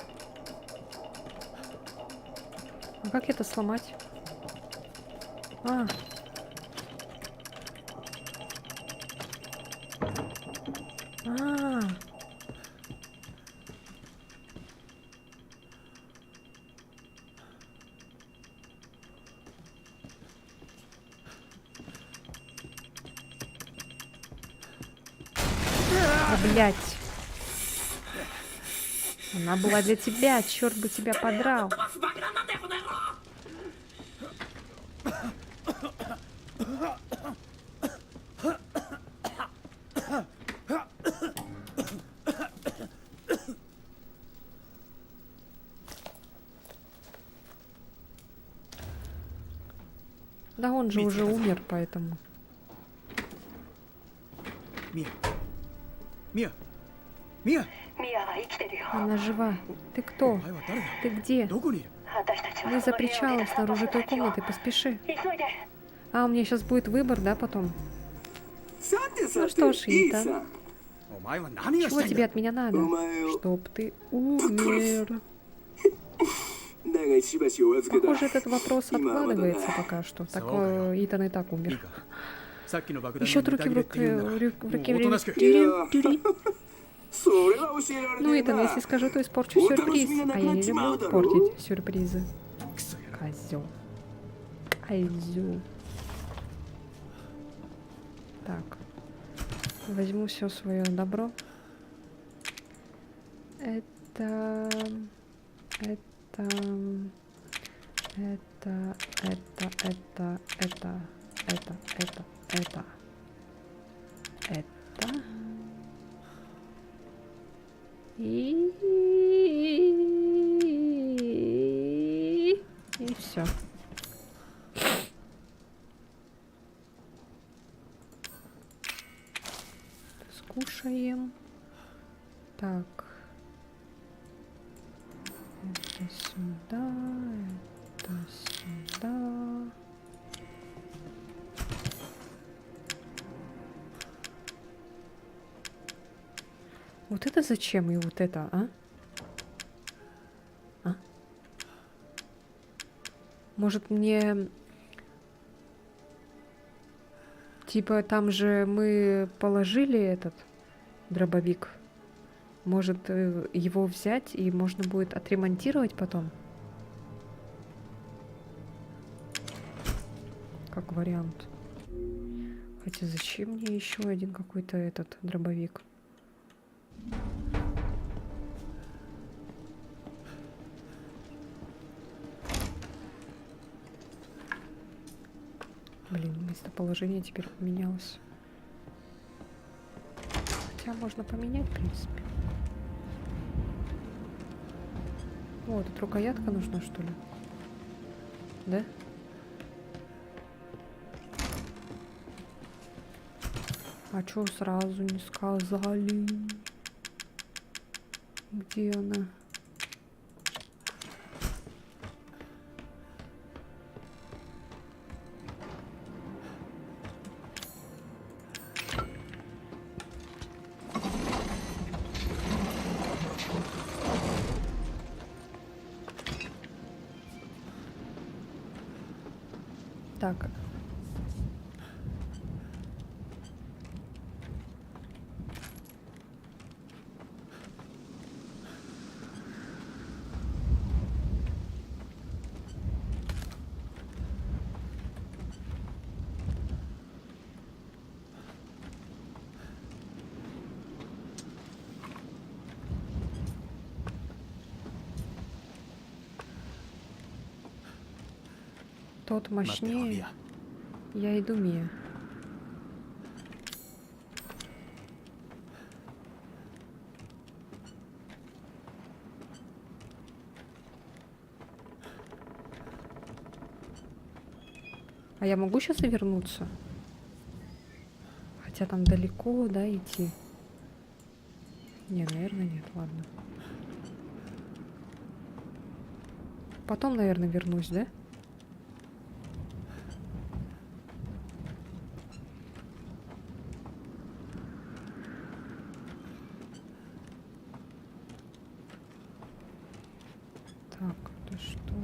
А как это сломать? А. А. А, блядь. Она была для тебя, черт бы тебя подрал. 爆弾なんだよこの野郎。 Happy, Да он же уже умер, поэтому. ミアミアミア Она жива. Ты кто? お前は誰だ Ты где? どこにいる Мы за причалом снаружи той комнаты. Поспеши. А, у меня сейчас будет выбор, да, потом? さてさ Ну て что ж, いい Итан. さ お前は何がし Чего たいん тебе だ от меня надо? お前を Чтоб ты умер. だがしばしお預けだ Похоже, этот вопрос откладывается пока что. Такой Итан и так いい умер. かさっきの爆弾 Еще がネ руки タ в 切れって言うんなら руке もうおとなしく Тюри. それは教えられ Ну, ねえ Итан, な если скажу, то испорчу Вот сюрприз. размена А я не люблю накладчима, портить сюрпризы. クソやろ Козел. Козел. Так. Возьму все свое добро. Это... Это... Это... И все. Скушаем. Так. Это сюда. Это сюда. Вот это зачем и вот это, а? А? Может мне... Типа там же мы положили этот дробовик. Может его взять и можно будет отремонтировать потом? Как вариант. Хотя зачем мне еще один какой-то этот дробовик? Блин, местоположение теперь поменялось. Хотя можно поменять, в принципе. О, тут рукоятка нужна, что ли? Да? А чё сразу не сказали? Где она? Так. Тот 待ってよミ мощнее. ア Я иду, Мия. А я могу сейчас и вернуться? Хотя там далеко, да, идти? Не, наверное, нет, ладно. Потом, наверное, вернусь, да? Так, это что?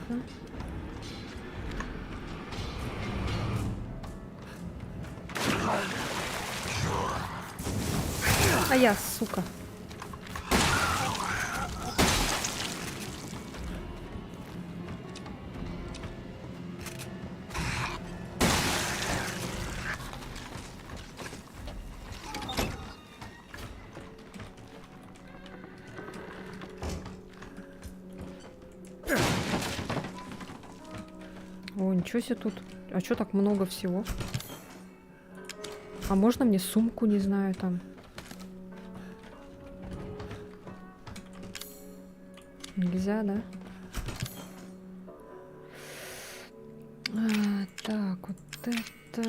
Ладно. А я, сука. О, ничего себе тут. А чё так много всего? А можно мне сумку, не знаю, там? Нельзя, да? Так, вот это...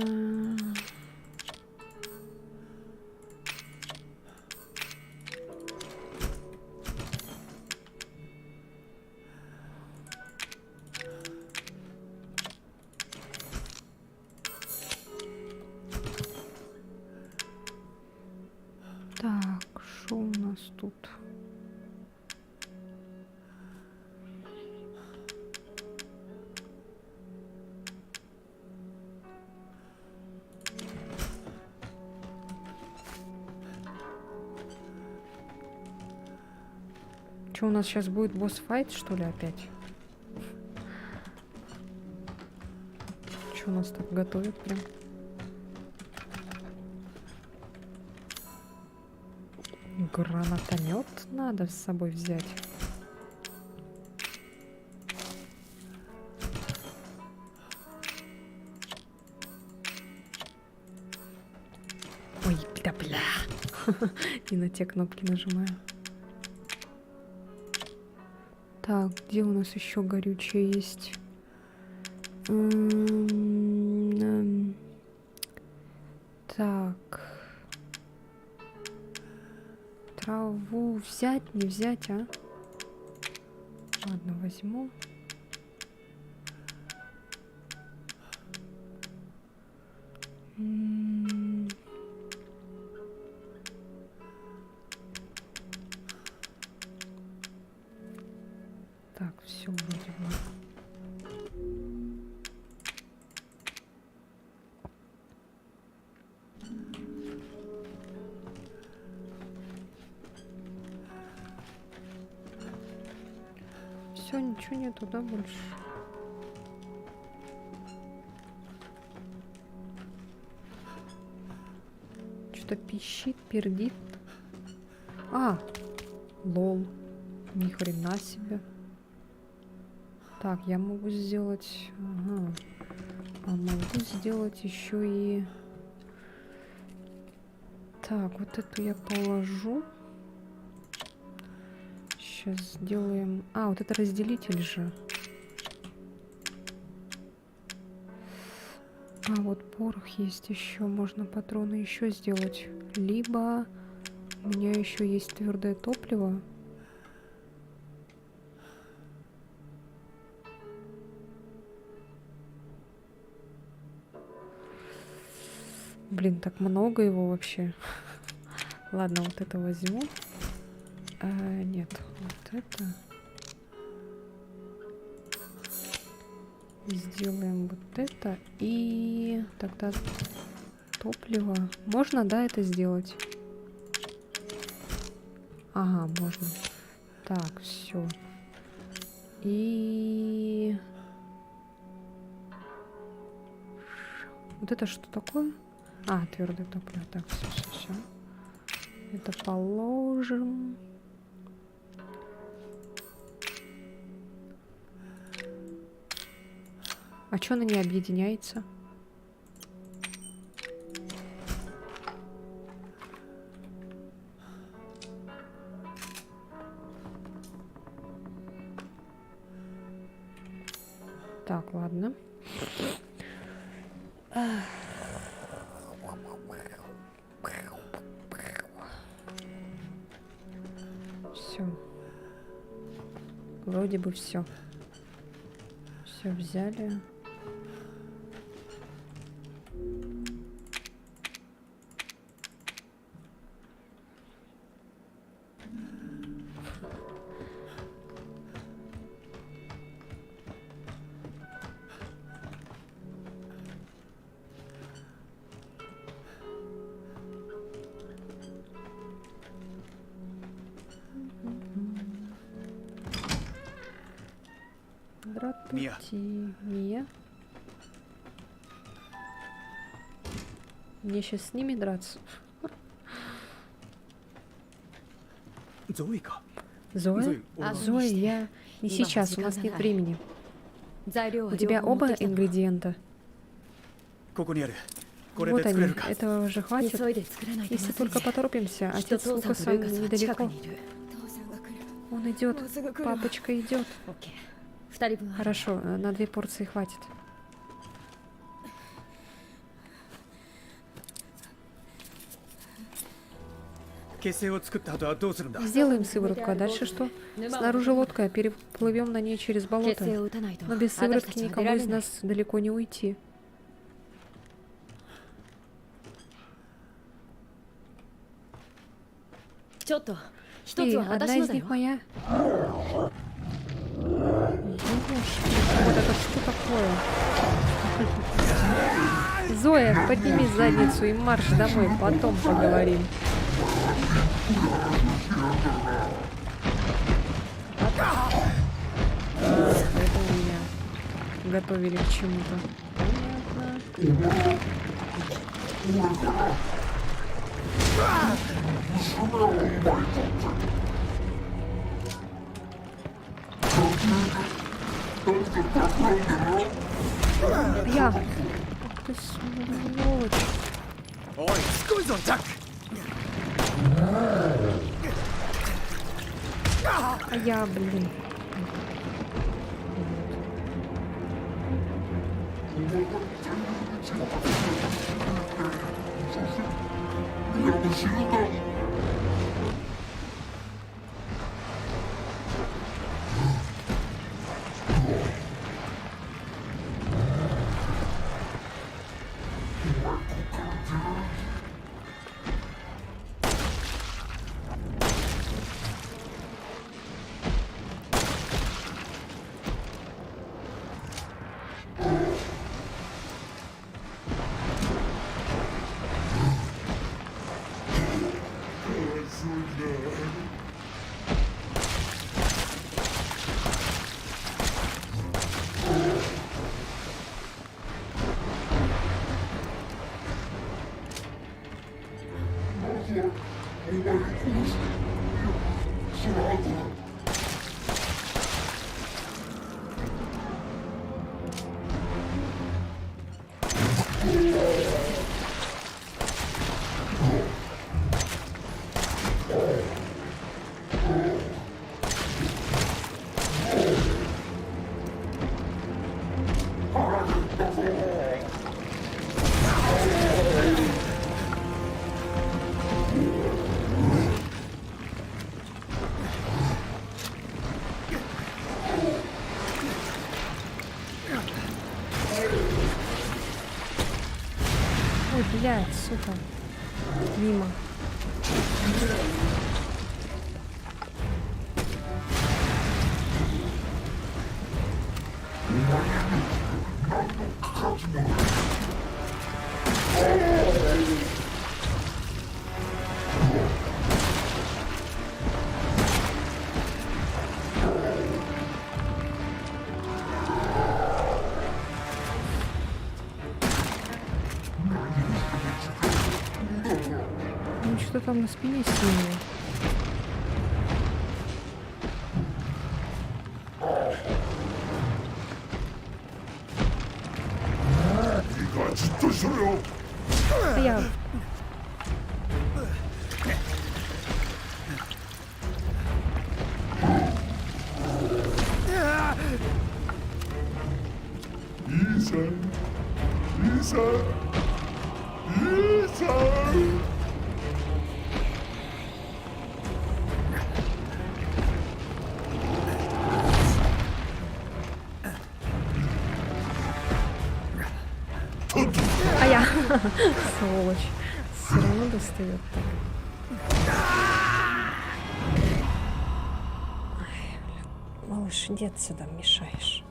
Так, что у нас тут? Что у нас сейчас будет босс-файт, что ли, опять? Что у нас так готовят прям? Гранатомет надо с собой взять. Ой, да бля. Не на те кнопки нажимаю. Так, где у нас еще горючее есть? Так. Траву взять, не взять, а? Ладно, возьму. Так, все вроде бы. Все, ничего нету, да, больше? Что-то пищит, пердит. А, лол. Ни хрена себе. Так, я могу сделать... Ага. А могу сделать еще и... Так, вот эту я положу. Сейчас сделаем... А, вот это разделитель же. А, вот порох есть еще. Можно патроны еще сделать. Либо у меня еще есть твердое топливо. Блин, так много его вообще. Ладно, вот это возьму. Нет, вот это. Сделаем вот это. И тогда топливо. Можно, да, это сделать? Ага, можно. Так, все. И... Вот это что такое? А, твердое топливо. Так, все. Это положим. А чё она не объединяется? Так, ладно. Все. Вроде бы все. Все взяли. Здравствуйте, Мия. Мне сейчас с ними драться. ゾーイか。 Зоя? Зоя, А, Зоя, я не сейчас, у нас нет времени. У тебя оба ингредиента? ここにある。これ Вот で作れ они, るか。 этого же хватит. Если только поторопимся, отец Лукаса недалеко. Он идет, папочка идет. Хорошо, на 2 порции хватит. 血清を作った後はどうするんだ。 Сделаем сыворотку, а дальше что? Снаружи лодка, переплывем на ней через болото. Но без сыворотки никому из нас далеко не уйти. И одна из них моя. Ёшки, вот это что такое? Зоя, подними задницу и марш домой, потом поговорим. Это у меня готовили к чему-то. Понятно. Я. Ах ты сволочь. おい、すごいぞ、ジャック。 А я, блин. Ой, блядь, сука. Мимо. Ну что там на спине синее? А я... А я... Сволочь. Все равно достает так. Ай, блин. Малыш, иди отсюда, мешаешь.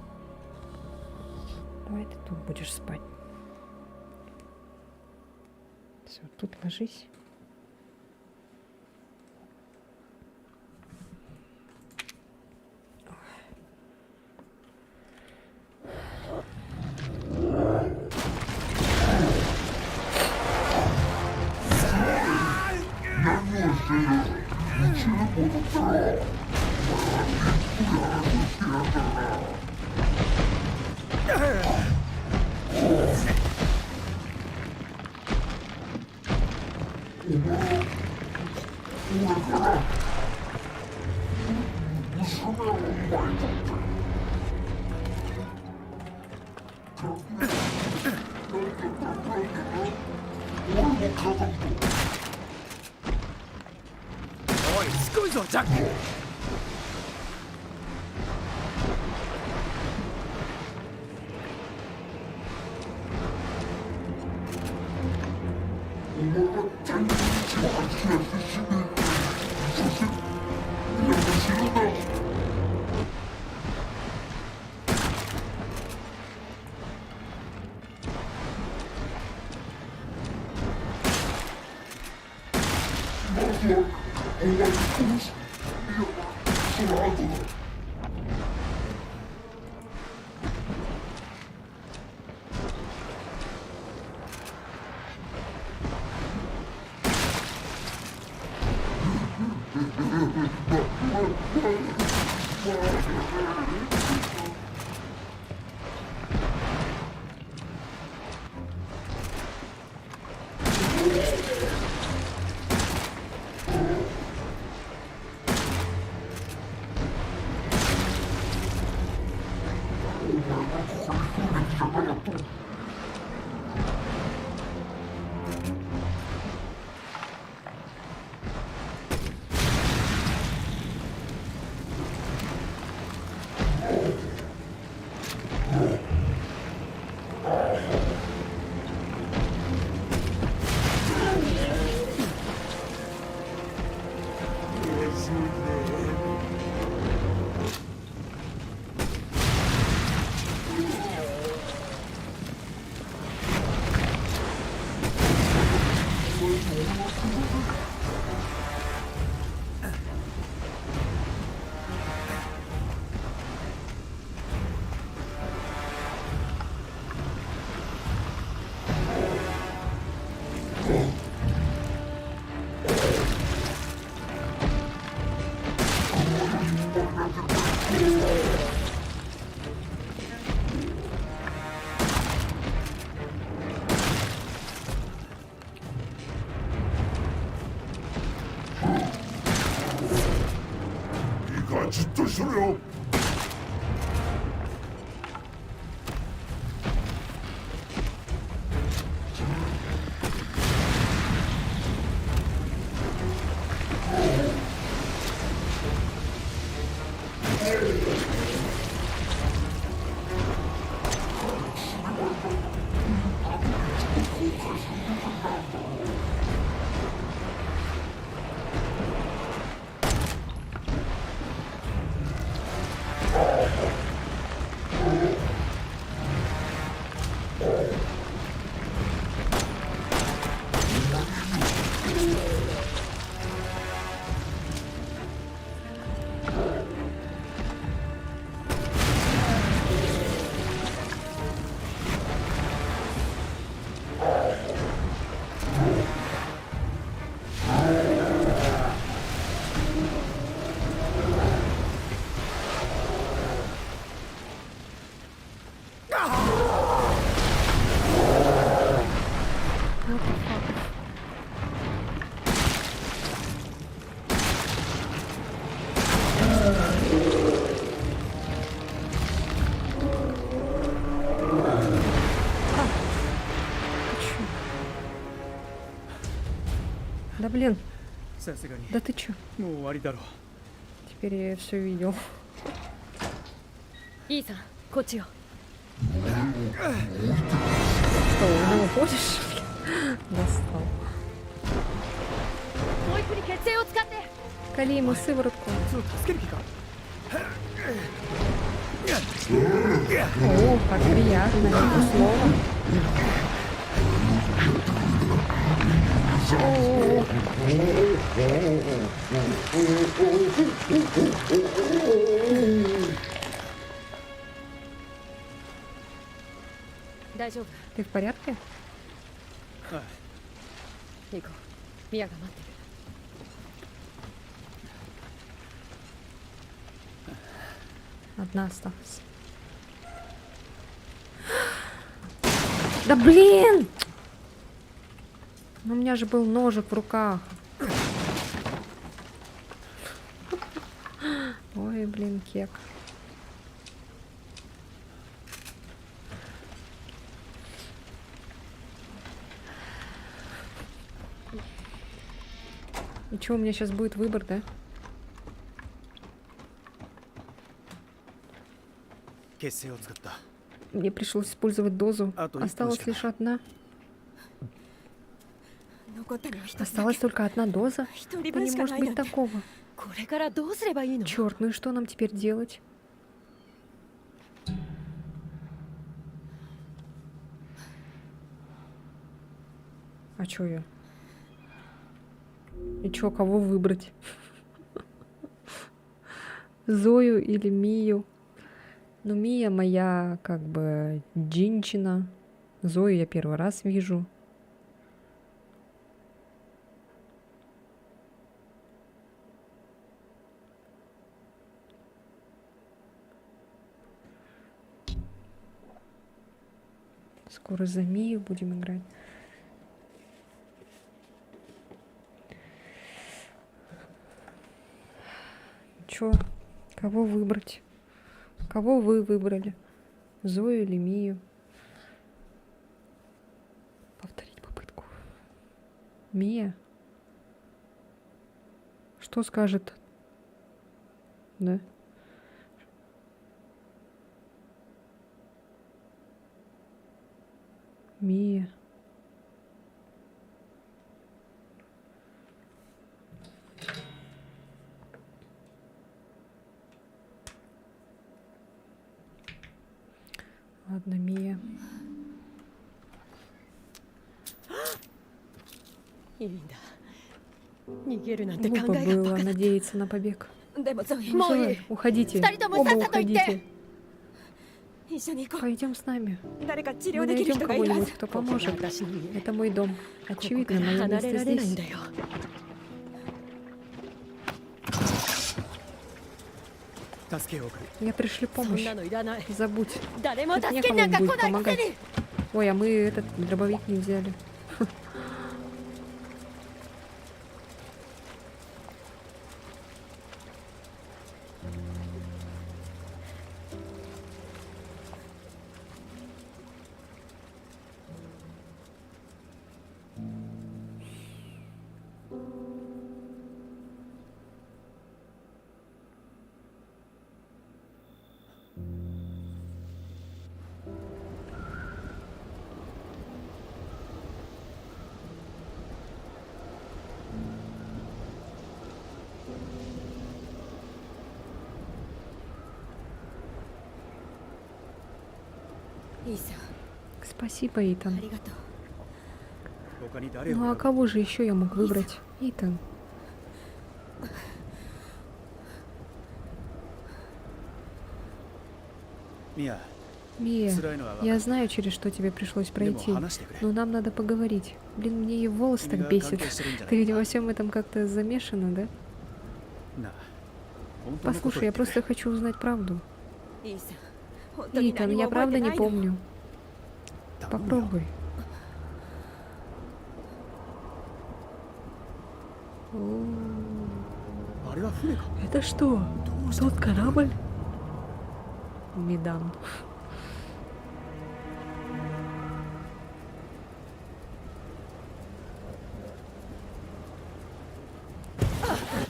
Давай ты тут будешь спать. Все, тут ложись. おい、しつこいぞ、ジャック。じっとしろよ。Да блин, さすがに да ты чё? もう終わりだろう。 Теперь я все видел. いいさん、こっちよ。 Что, уже уходишь? Достал. トイプに血清を使って。 Кали ему сыворотку. そう助ける気か。 О, как приятно, это слово. О-о-о. 大丈夫。 Ты в порядке? はい。行こう。ミヤが待ってる。Одна осталась. Да блин! Ну, у меня же был ножик в руках. Ой, блин, кек. И что, у меня сейчас будет выбор, да? 血清を使った。 Мне пришлось использовать дозу. А то и Осталась пушка. лишь одна. 残ったのは一つだけ Осталась только одна доза? 一人 Да 分 не しか может ないなん быть て такого. これからどうすればいいの？ Черт, ну и что нам теперь делать? А чё я? И чё, кого выбрать? Зою или Мию? Ну, Мия моя, как бы, джинчина. Зою я первый раз вижу. Скоро за Мию будем играть. Чё? Кого выбрать? Кого вы выбрали? Зою или Мию? Повторить попытку. Мия? Что скажет? Да? Мия. Ладно, Мия. いいんだ。逃げるなんて考 Глупо えが было バカだ。 надеяться на побег. でもゾイ、もういい。 Зоя, уходите. Встали там и Оба сам-то уходите. идите. 一緒に行こう。 Пойдем с нами. 誰か治 Мы 療できる найдем 人がいるは кого-нибудь, ず。 кто ここが поможет. 私の家。 Это мой дом. ここか Очевидно, ら мое 離 место れられないん здесь. だよ。 助けを送る。 Я пришли そん помощь. なのいらない。 Забудь. 誰も Тут 助けになん некому か будет 来ないくせ помогать. に。 Ой, а мы этот дробовик не взяли. Спасибо, あ Итан. りがとう。 他に誰を Ну а 選ぶ？ кого же еще я мог выбрать? Итан. ミア、 Мия, 辛いのは分か я る。 знаю, через что тебе пришлось でも пройти. 話してくれ。 Но нам надо поговорить. Блин, мне и волосы 君 так が関 бесит. 係してるんじゃな Ты い ведь か во всем этом как-то замешана, да? なあ、本当のこと Послушай, 言 я ってくれ。 просто хочу узнать правду. いいさ。本当に Итан, 何も я 覚え правда てな не いの。 помню. 頼むよ。 Попробуй. О, あれは船か。 это что? どうした？ Тот корабль? Медан.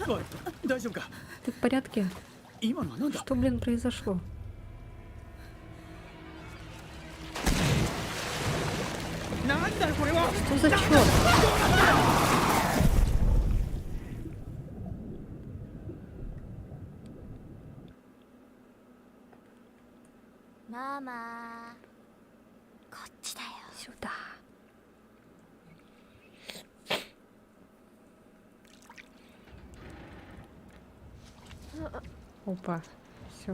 おい、大丈夫か？ Ты в порядке? 今のはなんだ？ Что, блин, произошло? なんだよこれは！ Что за черт? Мама. こっちだよ。 Сюда. Опа, все.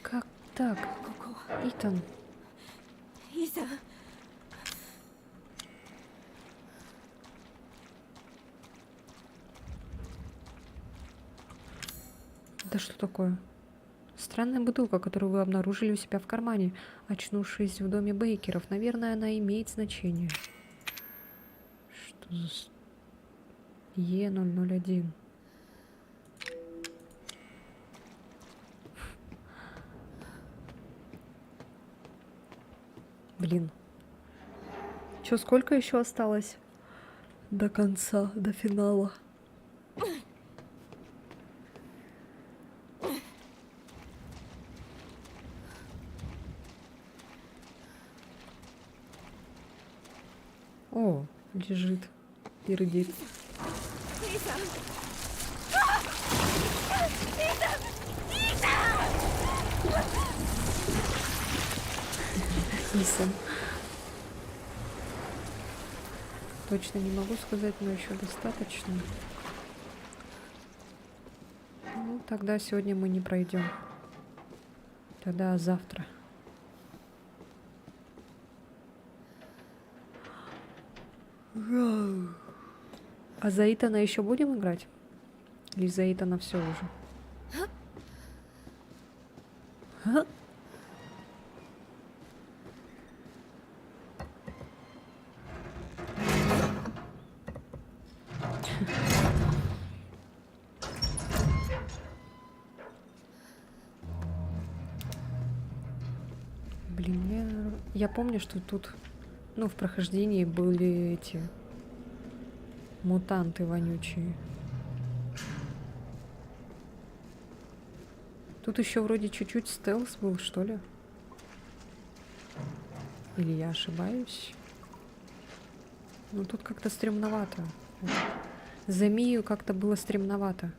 Как так? ここは Итан. いいさ。 Это что такое? Странная бутылка, которую вы обнаружили у себя в кармане, очнувшись в доме Бейкеров. Наверное, она имеет значение. Что за... Е001. Блин. Чё, сколько еще осталось? До конца, до финала. О, лежит, пердит. Исан. Точно не могу сказать, но еще достаточно. Ну, тогда сегодня мы не пройдем. Тогда завтра. А за Итана еще будем играть? Или за Итана все уже? А? Блин, я помню, что тут, ну, в прохождении были эти мутанты вонючие. Тут еще вроде чуть-чуть стелс был, что ли? Или я ошибаюсь? Ну тут как-то стремновато. За Мию как-то было стремновато.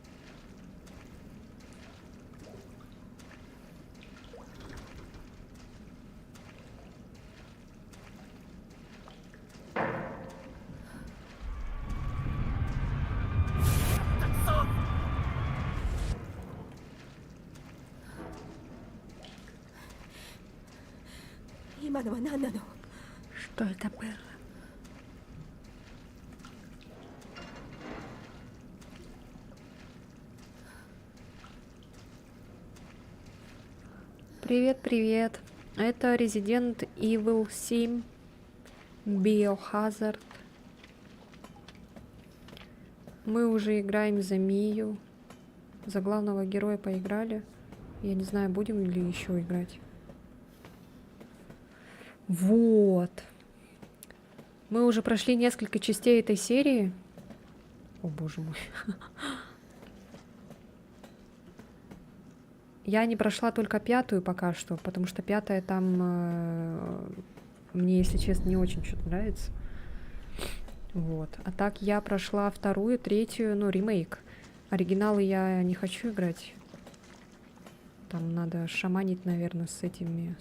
Что это было? Привет, привет. Это Resident Evil 7 Biohazard. Мы уже играем за Мию. За главного героя поиграли. Я не знаю, будем ли еще играть. Вот. Мы уже прошли несколько частей этой серии. О, боже мой. Я не прошла только 5-ю пока что, потому что 5-я там мне, если честно, не очень что-то нравится. Вот. А так я прошла 2-ю, 3-ю, ну, ремейк. Оригиналы я не хочу играть. Там надо шаманить, наверное, с этими...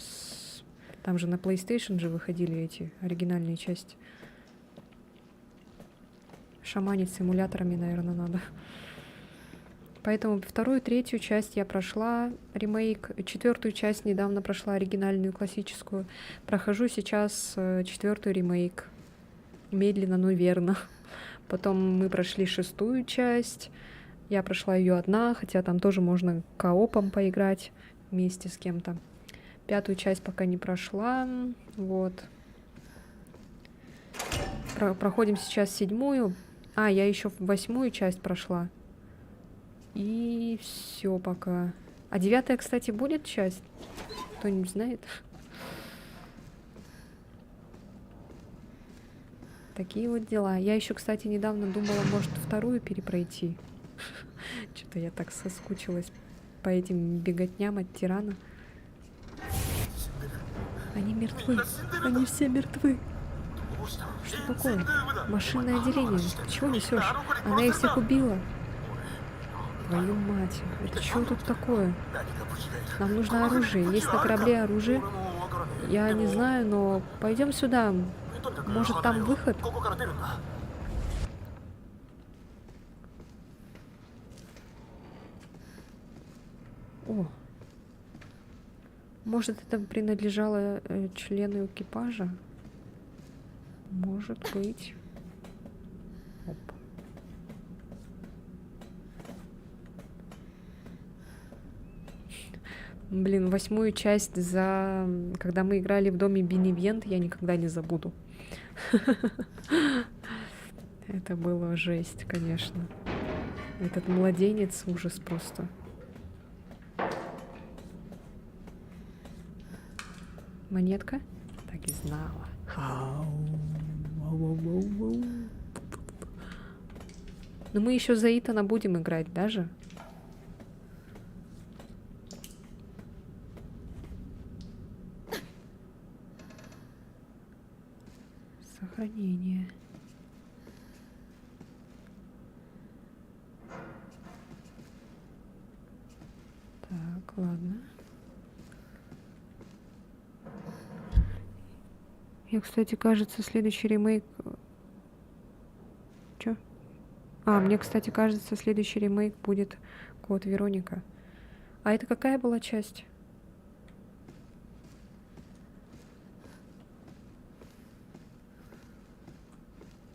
Там же на PlayStation же выходили эти оригинальные части. Шаманить с эмуляторами, наверное, надо. Поэтому 2-ю, 3-ю часть я прошла, ремейк. 4-ю часть недавно прошла, оригинальную, классическую. Прохожу сейчас 4-ю ремейк. Медленно, но верно. Потом мы прошли 6-ю часть. Я прошла ее одна, хотя там тоже можно коопом поиграть вместе с кем-то. 5-ю часть пока не прошла. Вот. Проходим сейчас 7-ю. А, я еще 8-ю часть прошла. И все пока. А 9-я, кстати, будет часть? Кто-нибудь знает? Такие вот дела. Я еще, кстати, недавно думала, может, 2-ю перепройти. Что-то я так соскучилась по этим беготням от тирана. Они мертвы. Они все мертвы. Что такое? Машинное отделение. Ты чего несешь? Она их всех убила. Твою мать. Это что тут такое? Нам нужно оружие. Есть на корабле оружие? Я не знаю, но пойдем сюда. Может, там выход? О. Может, это принадлежало члену экипажа? Может быть. Оп. Блин, 8-ю часть за... Когда мы играли в доме Беневент, я никогда не забуду. Это было жесть, конечно. Этот младенец, ужас просто. Монетка? Так и знала. Но мы еще за Итана будем играть даже. Сохранение. Так, ладно. Я, кстати, кажется, следующий ремейк... Чё? А, мне, кстати, кажется, следующий ремейк будет Код Вероника. А это какая была часть?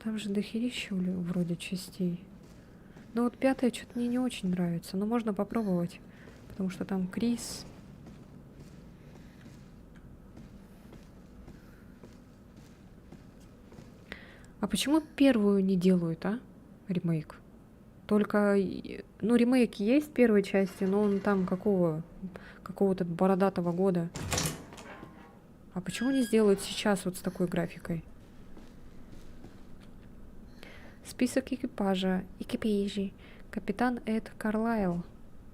Там же дохерища вроде частей. Но вот 5-я что-то мне не очень нравится. Но можно попробовать. Потому что там Крис... А почему первую не делают, а? Ремейк. Только, ну, ремейк есть первой части, но он там какого-то бородатого года. А почему не сделают сейчас вот с такой графикой? Список экипажа. Экипажи. Капитан Эд Карлайл.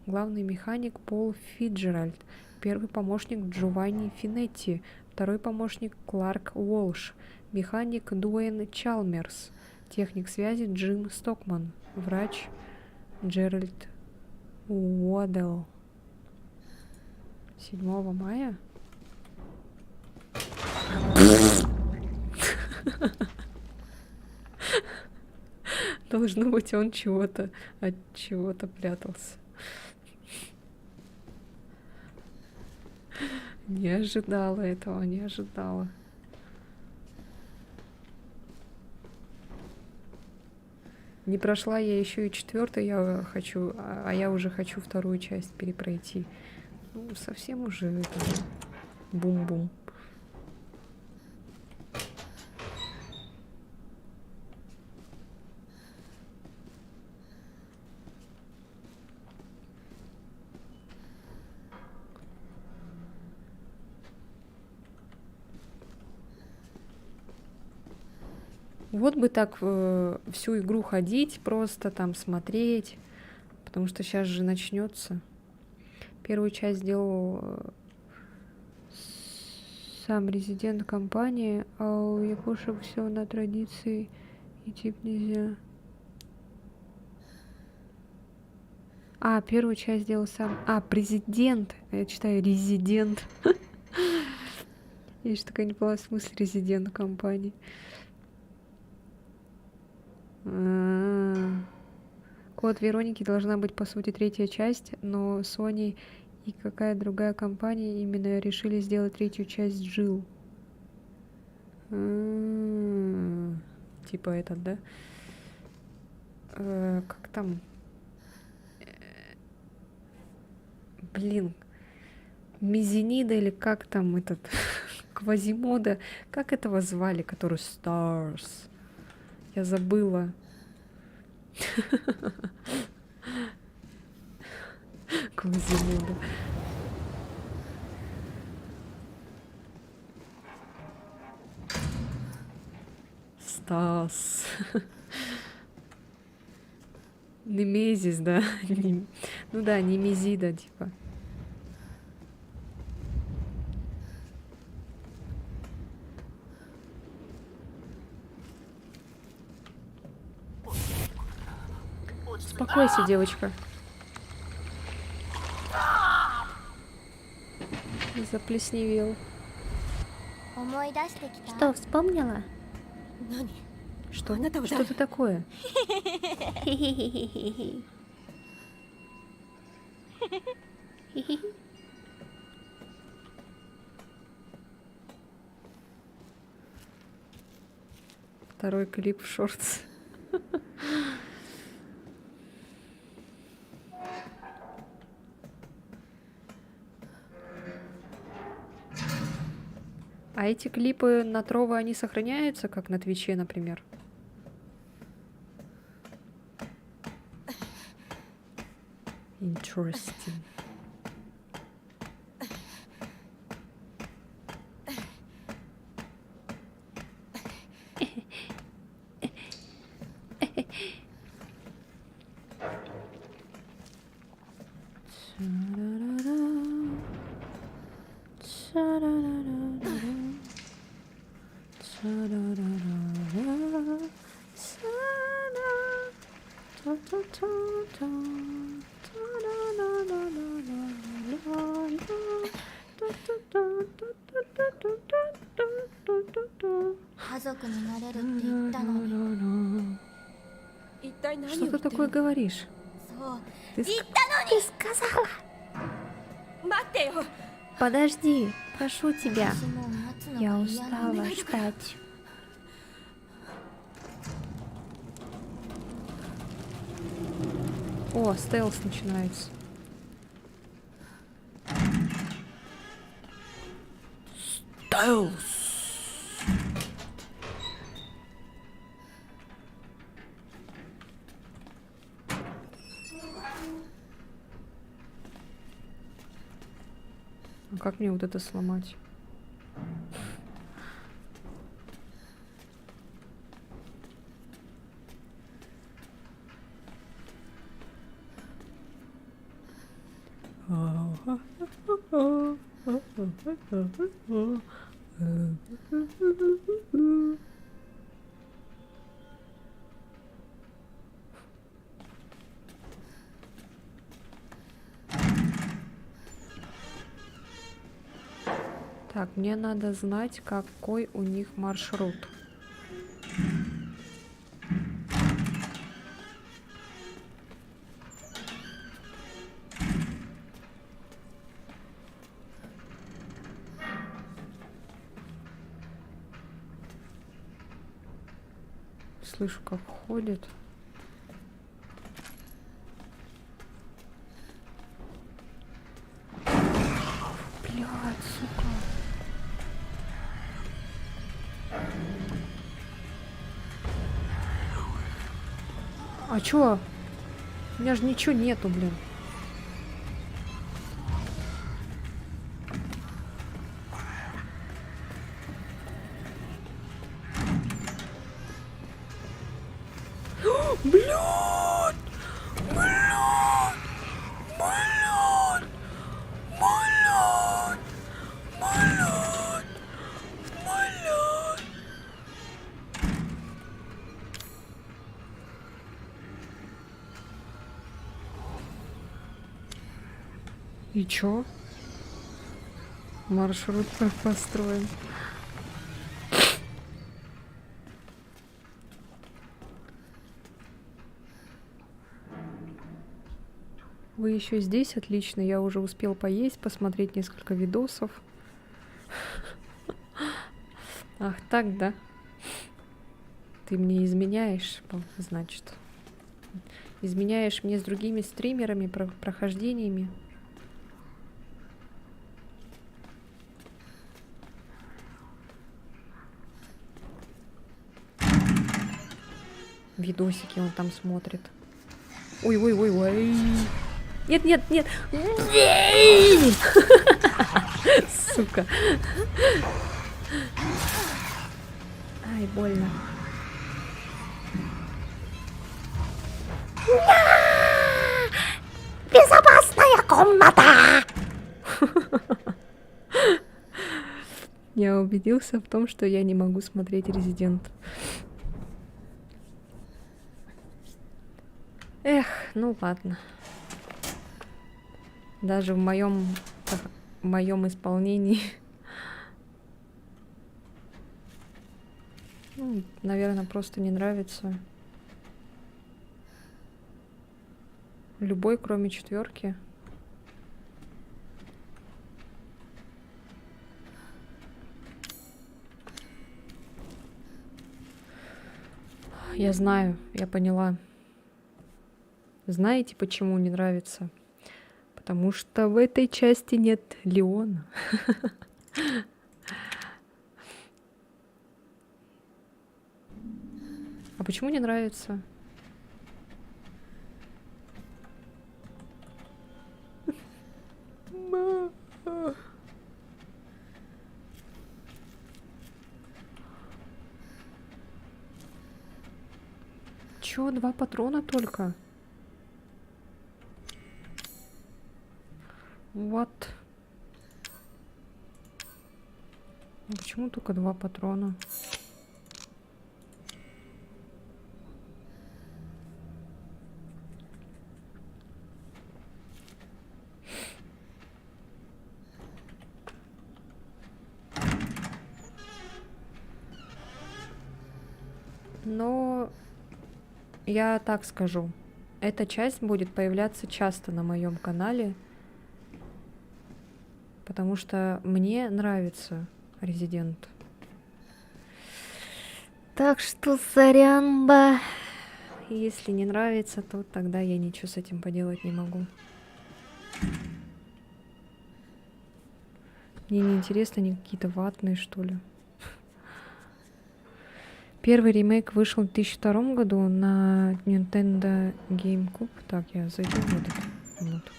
Главный механик Пол Фиджеральд. Первый помощник Джованни Финетти. Второй помощник Кларк Уолш. Механик Дуэйн Чалмерс. Техник связи Джим Стокман. Врач Джеральд Уоддell. 7 мая? Должно быть, он от чего-то прятался. Не ожидала этого, не ожидала. Не прошла я еще и 4-ю, я хочу, а я уже хочу 2-ю часть перепройти. Ну, совсем уже это бум-бум. Вот бы так всю игру ходить, просто там смотреть, потому что сейчас же начнется. Первую часть сделал сам резидент компании, а у япошек все на традиции и тип нельзя. А, первую часть сделал сам. А, президент. Я читаю резидент. Я же такая не поняла смысл резидент компании. Код Вероники должна быть, по сути, 3-я часть, но Sony и какая другая компания именно решили сделать 3-ю часть Jill. Типа этот, да? Как там? Блин. Мизенида или как там этот? Квазимода. Как этого звали, который Stars? Я забыла. Квазимода. Стас. Немезис, да? Ну да, Немезида, типа. Успокойся, девочка. Заплесневел. Что, вспомнила? Что? Что-то такое? Второй клип в шортс. А эти клипы на Трово, они сохраняются, как на Твиче, например? Interesting. Что ты такое говоришь? Ты Сказала. Подожди, прошу тебя. Я устала ждать. О, стелс начинается. Стелс. А как мне вот это сломать? Так, мне надо знать, какой у них маршрут. Слышу, как ходит. Блядь, сука. А чё? У меня же ничего нету, блин. Блядь! Блядь! Блядь! Блядь! Блядь! Блядь! И чё? Маршрут построен. Вы еще здесь? Отлично. Я уже успел поесть, посмотреть несколько видосов. Ах, так, да? Ты мне изменяешь, значит. Изменяешь мне с другими стримерами, прохождениями. Видосики он там смотрит. Ой-ой-ой-ой. Нет, нет, нет. Сука. Ай, больно. Безопасная комната! Я убедился в том, что я не могу смотреть Резидент. Эх, ну ладно. Даже в моем исполнении. Ну, наверное, просто не нравится. Любой, кроме четверки. Я знаю, я поняла. Знаете, почему не нравится? Потому что в этой части нет Леона. А почему не нравится? Чё, 2 патрона только? Вот. Почему только 2 патрона? Но я так скажу, эта часть будет появляться часто на моем канале, потому что мне нравится Резидент. Так что сорянба. Если не нравится, то тогда я ничего с этим поделать не могу. Мне не интересно, они какие-то ватные, что ли. Первый ремейк вышел в 2002 году на Nintendo GameCube. Так, я зайду в эту комнату.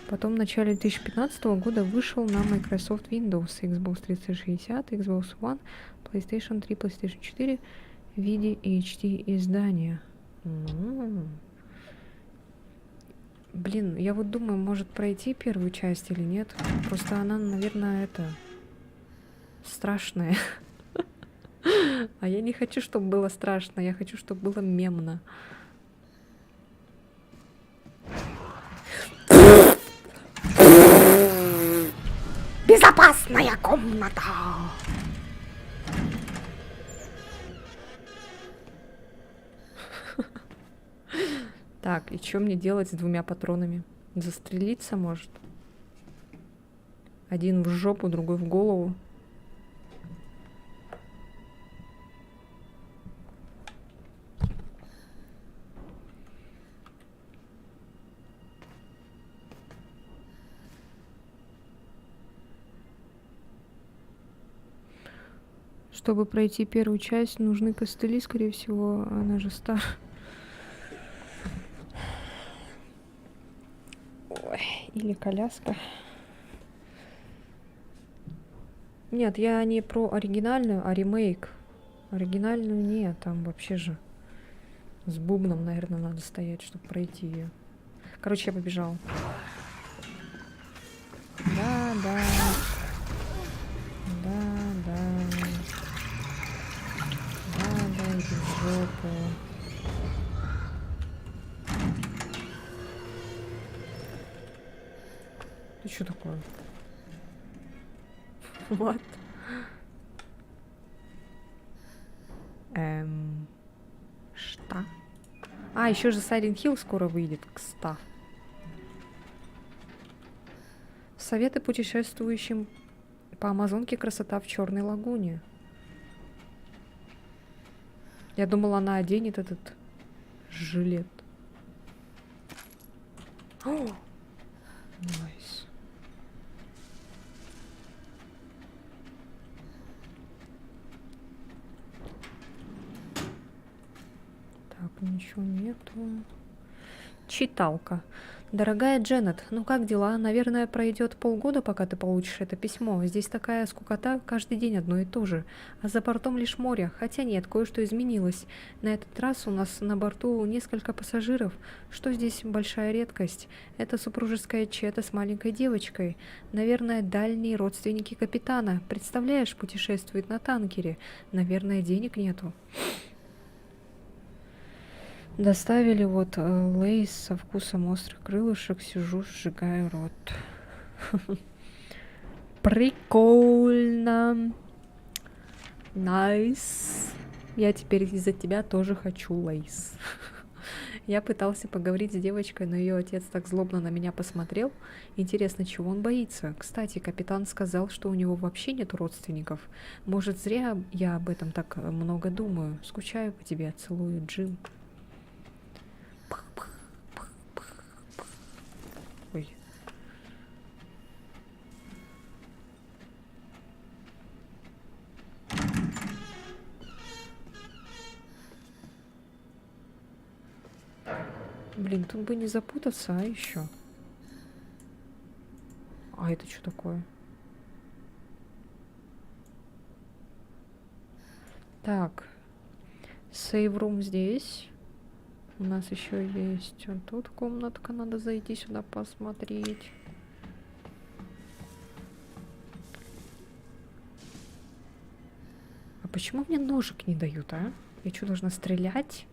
Потом в начале 2015 года вышел на Microsoft Windows, Xbox 360, Xbox One, PlayStation 3, PlayStation 4 в виде HD издания. Блин, я вот думаю, может пройти первую часть или нет. Просто она, наверное, страшная. А я не хочу, чтобы было страшно, я хочу, чтобы было мемно. Безопасная комната. Так, и что мне делать с 2 патронами? Застрелиться, может? Один в жопу, другой в голову. Чтобы пройти первую часть, нужны костыли, скорее всего, она же старая. Ой, или коляска. Нет, я не про оригинальную, а ремейк. Оригинальную нет, там вообще же с бубном, наверное, надо стоять, чтобы пройти ее. Короче, я побежала. Да. Иди в жопу. Ты что такое? What? Что? А, еще же Silent Hill скоро выйдет, кстати. Советы путешествующим по Амазонке. Красота в Черной лагуне. Я думала, она оденет этот жилет. О! Найс. Так, ничего нету. Читалка. Дорогая Дженнет, ну как дела? Наверное, пройдет полгода, пока ты получишь это письмо. Здесь такая скукота, каждый день одно и то же. А за бортом лишь море. Хотя нет, кое-что изменилось. На этот раз у нас на борту несколько пассажиров. Что здесь большая редкость? Это супружеская чета с маленькой девочкой. Наверное, дальние родственники капитана. Представляешь, путешествует на танкере. Наверное, денег нету. Доставили вот лейс со вкусом острых крылышек. Сижу, сжигаю рот. Прикольно. Найс. Я теперь из-за тебя тоже хочу лейс. Я пытался поговорить с девочкой, но ее отец так злобно на меня посмотрел. Интересно, чего он боится? Кстати, капитан сказал, что у него вообще нет родственников. Может, зря я об этом так много думаю. Скучаю по тебе, целую, Джим. Ой. Блин, тут бы не запутаться, а еще. А это что такое? Так. Сейв-рум здесь. У нас еще есть вот тут комнатка. Надо зайти сюда посмотреть. А почему мне ножик не дают, а? Я что, должна стрелять?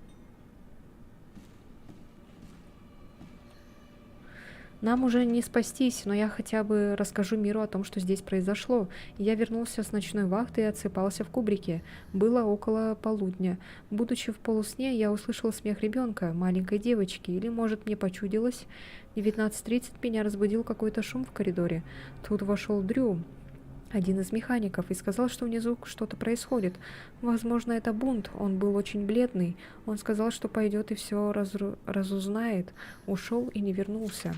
Нам уже не спастись, но я хотя бы расскажу миру о том, что здесь произошло. Я вернулся с ночной вахты и отсыпался в кубрике. Было около полудня. Будучи в полусне, я услышал смех ребенка, маленькой девочки, или, может, мне почудилось. В 19:30 меня разбудил какой-то шум в коридоре. Тут вошел Дрю, один из механиков, и сказал, что внизу что-то происходит. Возможно, это бунт. Он был очень бледный. Он сказал, что пойдет и все разузнает. Ушел и не вернулся.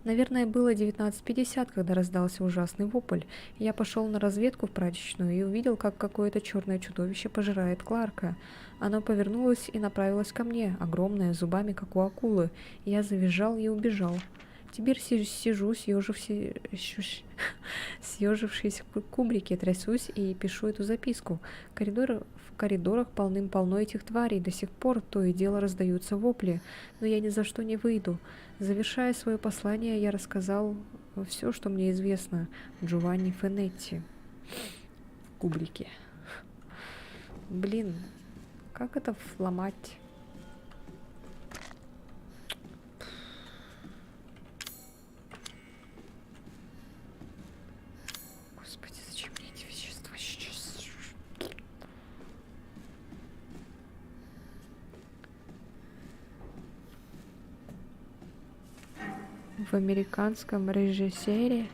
Наверное, было 19:50, когда раздался ужасный вопль. Я пошел на разведку в прачечную и увидел, как какое-то черное чудовище пожирает Кларка. Оно повернулось и направилось ко мне, огромное, зубами, как у акулы. Я завизжал и убежал. Теперь сижу, съежившись в кубрике, трясусь и пишу эту записку. В коридорах полным-полно этих тварей. До сих пор то и дело раздаются вопли, но я ни за что не выйду. Завершая свое послание, я рассказал все, что мне известно Джованни Фенетти в кубрике. Блин, как это вломать? Господи, зачем мне эти вещества сейчас? В американском режиссере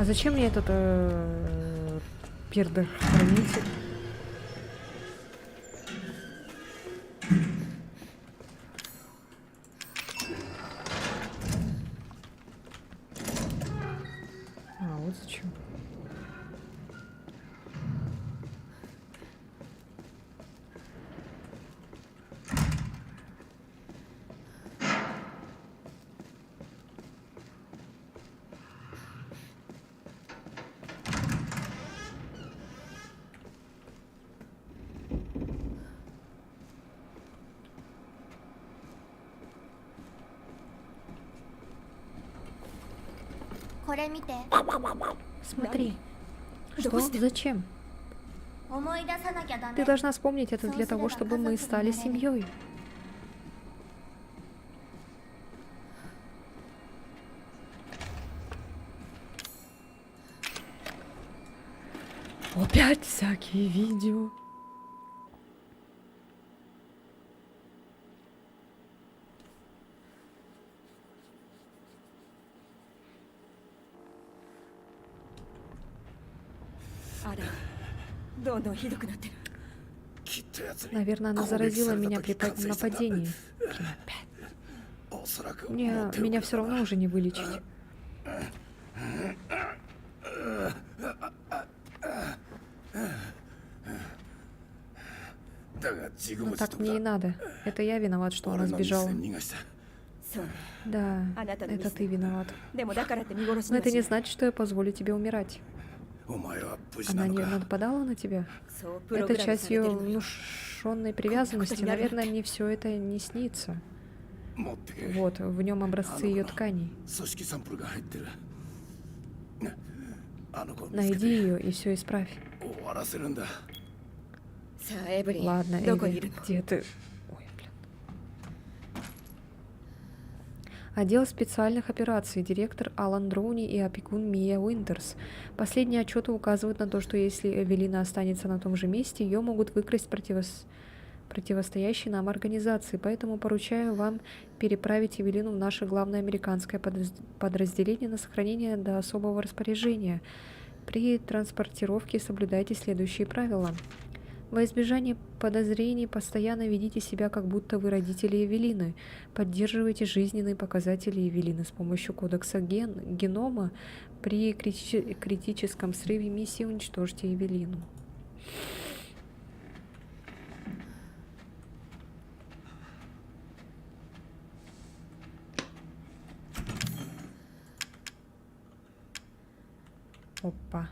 А зачем мне этот пердер-хранитель? А, вот зачем. Смотри. Что? Зачем? Ты должна вспомнить это для того, чтобы мы стали семьей. Опять всякие видео. Наверное, она заразила меня при нападении. Меня все равно уже не вылечить. Но так мне и надо. Это я виноват, что она сбежала. Да, это ты виноват. Но это не значит, что я позволю тебе умирать. お前は無事 Она なの не か。 нападала на тебя? そうプロ Это グラム часть されて ее るのよ。 внушенной привязанности. Наверное, мне все это не снится. 持ってけ。 Вот, в нем образцы ее тканей. 組織サンプルが入ってる。あの子を見つけ Найди て ее и все исправь. 終わらせるんだ。 さあエブリン Ладно, どこにい Эви, るの？ где ты? Ой, блин. Отдел специальных операций, директор Алан Дроуни и опекун Мия Уинтерс. Последние отчеты указывают на то, что если Эвелина останется на том же месте, ее могут выкрасть противостоящие нам организации, поэтому поручаю вам переправить Эвелину в наше главное американское подразделение на сохранение до особого распоряжения. При транспортировке соблюдайте следующие правила. Во избежание подозрений постоянно ведите себя, как будто вы родители Эвелины. Поддерживайте жизненные показатели Эвелины с помощью кодекса генома. При критическом срыве миссии уничтожьте Эвелину. Опа.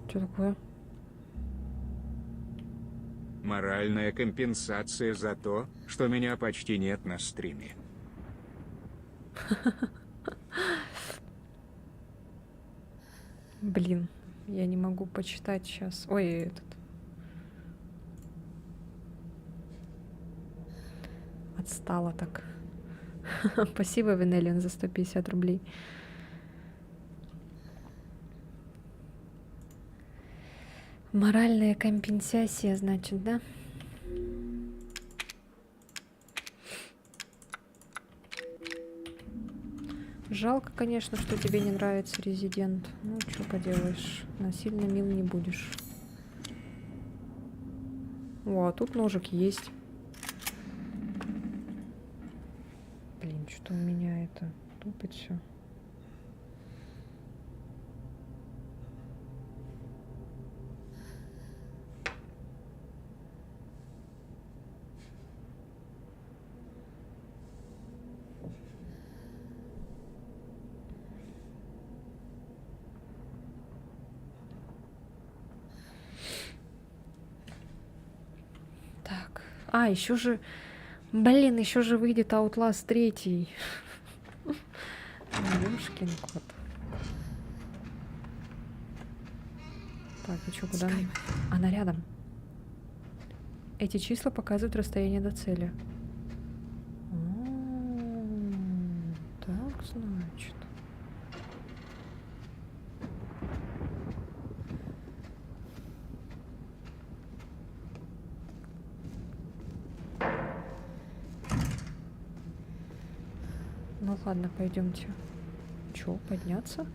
Что такое? Моральная компенсация за то, что меня почти нет на стриме. Блин, я не могу почитать сейчас. Ой, этот. Отстала так. Спасибо, Венелиан, за 150 рублей. Моральная компенсация, значит, да? Жалко, конечно, что тебе не нравится Резидент. Ну, что поделаешь, насильно мил не будешь. О, а тут ножик есть. Блин, что у меня это тупит все. Так. А, еще же... Блин, еще же выйдет Outlast 3. Ёшкин кот. Так, и что, куда мне? Она рядом. Эти числа показывают расстояние до цели. Так, значит. Ну ладно, пойдемте. Чё, подняться?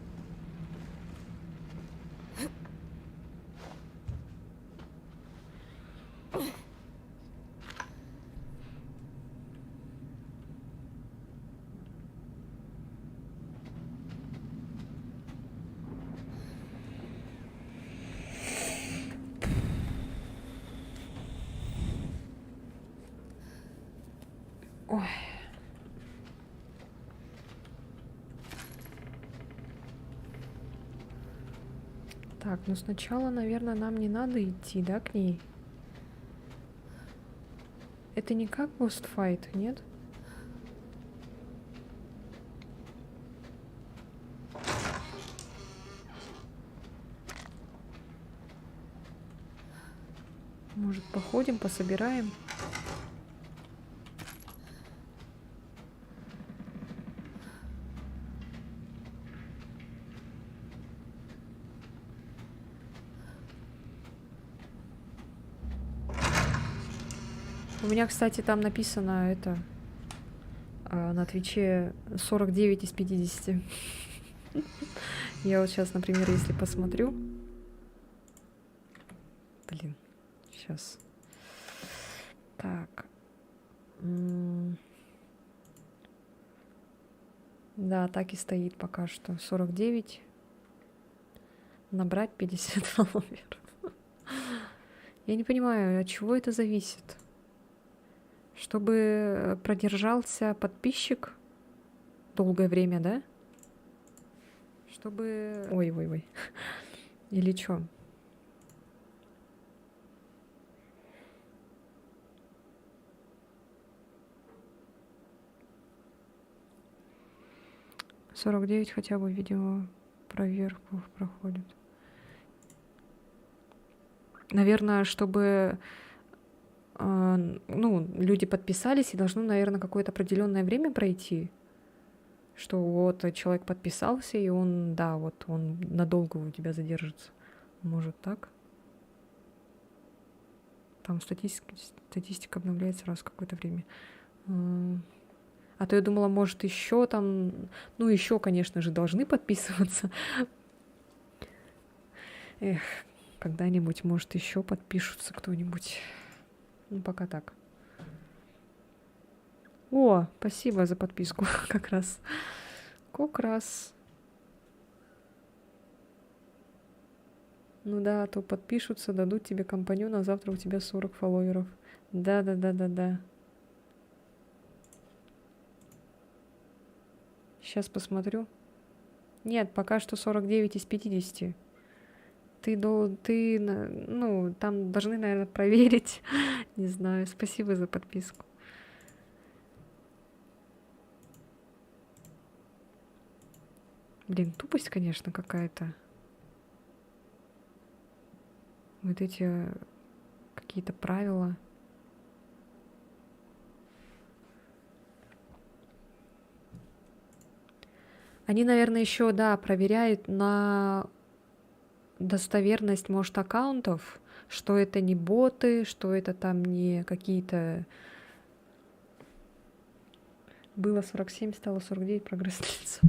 Ой. Так, ну сначала, наверное, нам не надо идти, да, к ней? Это не как Ghost Fight, нет? Может, походим, пособираем? У меня, кстати, там написано это на Твиче 49 из 50. Я вот сейчас, например, если посмотрю. Блин, сейчас. Так. Да, так и стоит пока что. 49. Набрать 50 фолловеров. Я не понимаю, от чего это зависит. Чтобы продержался подписчик долгое время, да? Чтобы... Ой-ой-ой. Или чё? «49 хотя бы видео проверку проходит». Наверное, чтобы ну, люди подписались, и должно, наверное, какое-то определенное время пройти, что вот человек подписался, и он, да, вот он надолго у тебя задержится. Может так? Там статистика обновляется раз в какое-то время. А то я думала, может, еще там... Ну, еще, конечно же, должны подписываться. Эх, когда-нибудь, может, еще подпишутся кто-нибудь. Ну, пока так. О, спасибо за подписку. Как раз. Как раз. Ну да, а то подпишутся, дадут тебе компаньона, а завтра у тебя 40 фолловеров. Да. Сейчас посмотрю. Нет, пока что 49 из 50. Ну, там должны, наверное, проверить. Не знаю. Спасибо за подписку. Блин, тупость, конечно, какая-то. Вот эти какие-то правила. Они, наверное, еще, да, проверяют на достоверность, может, аккаунтов, что это не боты, что это там не какие-то... Было 47, стало 49, прогресс длится.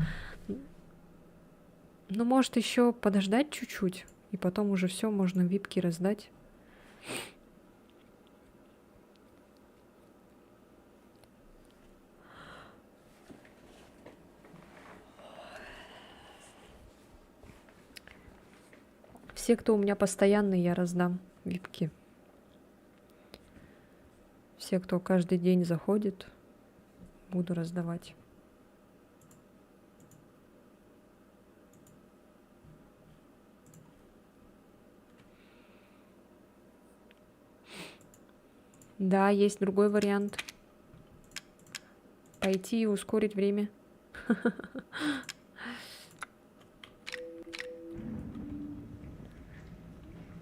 Ну, может, еще подождать чуть-чуть, и потом уже все можно випки раздать. Все, кто у меня постоянный, я раздам випки. Все, кто каждый день заходит, буду раздавать. Да, есть другой вариант. Пойти и ускорить время.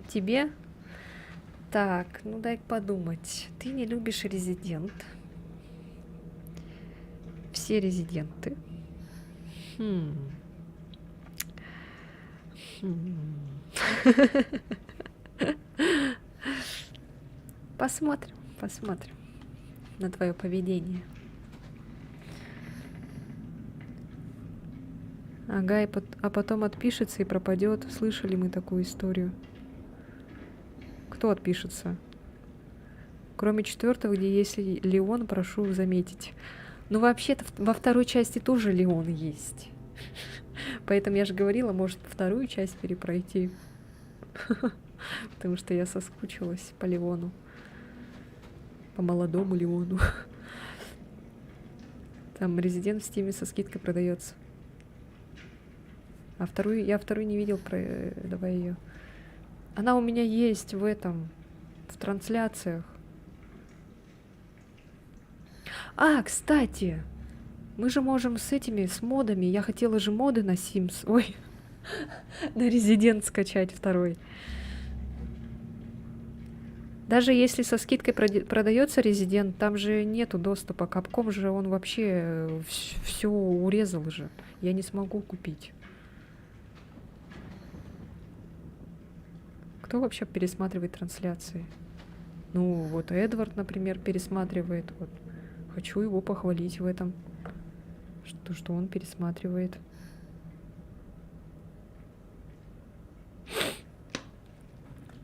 Тебе? Так, ну дай подумать. Ты не любишь Резидент. Все Резиденты. Посмотрим на твое поведение. Ага, а потом отпишется и пропадет. Слышали мы такую историю. Кто отпишется? Кроме 4-го, где есть Леон, прошу заметить. Ну, вообще-то во второй части тоже Леон есть. Поэтому я же говорила, может, вторую часть перепройти. Потому что я соскучилась по Леону. По молодому Леону. Там Резидент в Стиме со скидкой продается. А я вторую не видел. Давай ее. Она у меня есть в трансляциях. А, кстати, мы же можем с модами. Я хотела же моды на Sims. Ой, на Резидент скачать второй. Даже если со скидкой продается Резидент, там же нету доступа. Капком же он вообще все урезал же. Я не смогу купить. Кто вообще пересматривает трансляции? Ну, вот Эдвард, например, пересматривает. Вот. Хочу его похвалить в этом. Что он пересматривает.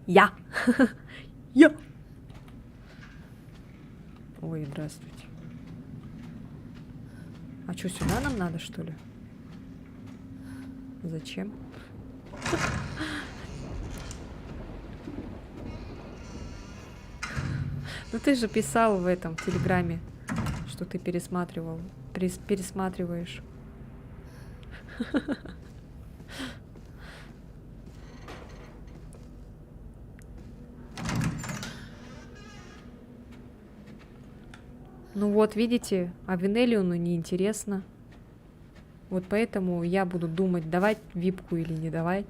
Я! Я! Ой, здравствуйте. А что, сюда нам надо, что ли? Зачем? Ну ты же писал в Телеграме, что ты пересматриваешь. Ну вот, видите, а Винелиону неинтересно. Вот поэтому я буду думать, давать випку или не давать.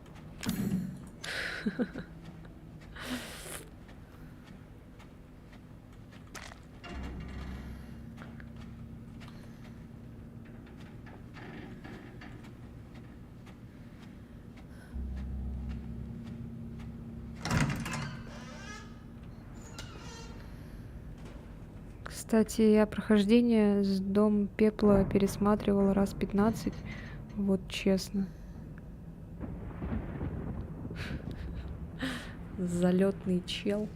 Кстати, я прохождение с Дом Пепла пересматривала раз 15. Вот честно. Залетный чел.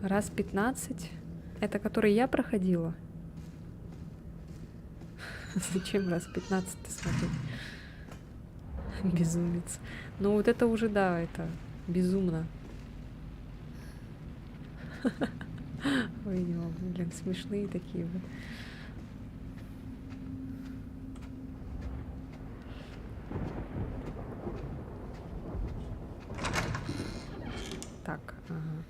Раз 15? Это который я проходила? Зачем раз 15 смотреть? Безумец. Ну вот это уже, да, это безумно. Ой, не могу, блин, смешные такие вот. Так, ага.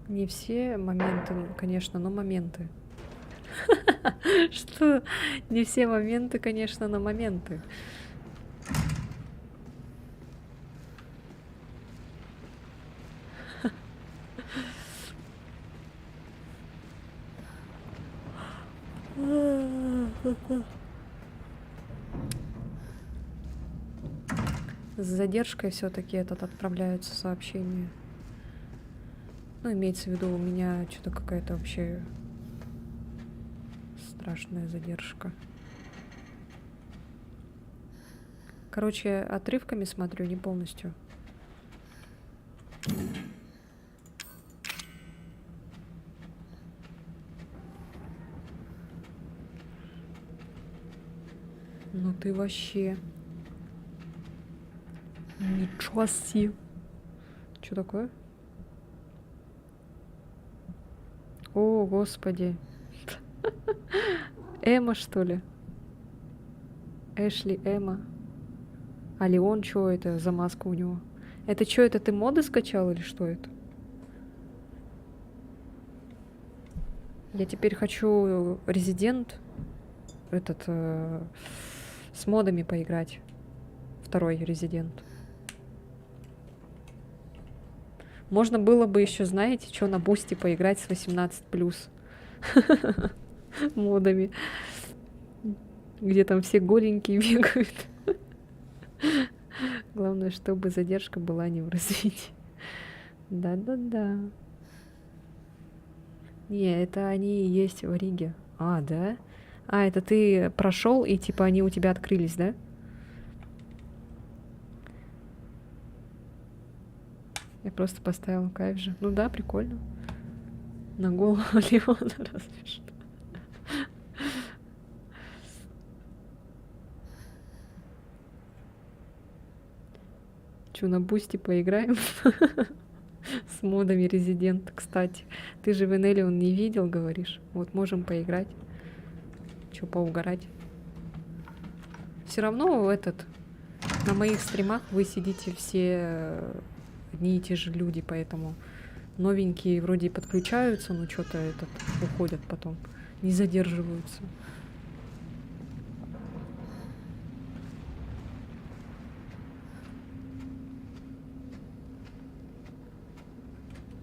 Не все моменты, конечно, но моменты. Что? Не все моменты, конечно, но моменты. С задержкой все-таки этот отправляются сообщения. Ну, имеется в виду, у меня что-то какая-то вообще страшная задержка. Короче, отрывками смотрю, не полностью. Ну ты вообще... Ничего себе. Что такое? О, господи. Эмма, что ли? Эшли, Эмма. А Леон, что это за маска у него? Это что, это ты моды скачал или что это? Я теперь хочу Резидент этот с модами поиграть. Второй Резидент. Можно было бы еще, знаете, что на бусте поиграть с 18+. Модами. Где там все голенькие бегают. Главное, чтобы задержка была не в развитии. Да-да-да. Не, это они и есть в Риге. А, да? А, это ты прошел, и типа они у тебя открылись, да? Я просто поставила кайф же. Ну да, прикольно. На голову Леона разве что. Чё, на бусте поиграем? С модами Резидент, кстати. Ты же Венелион не видел, говоришь? Вот можем поиграть. Чё, поугарать? Все равно на моих стримах вы сидите все одни и те же люди, поэтому новенькие вроде подключаются, но что-то уходят потом, не задерживаются.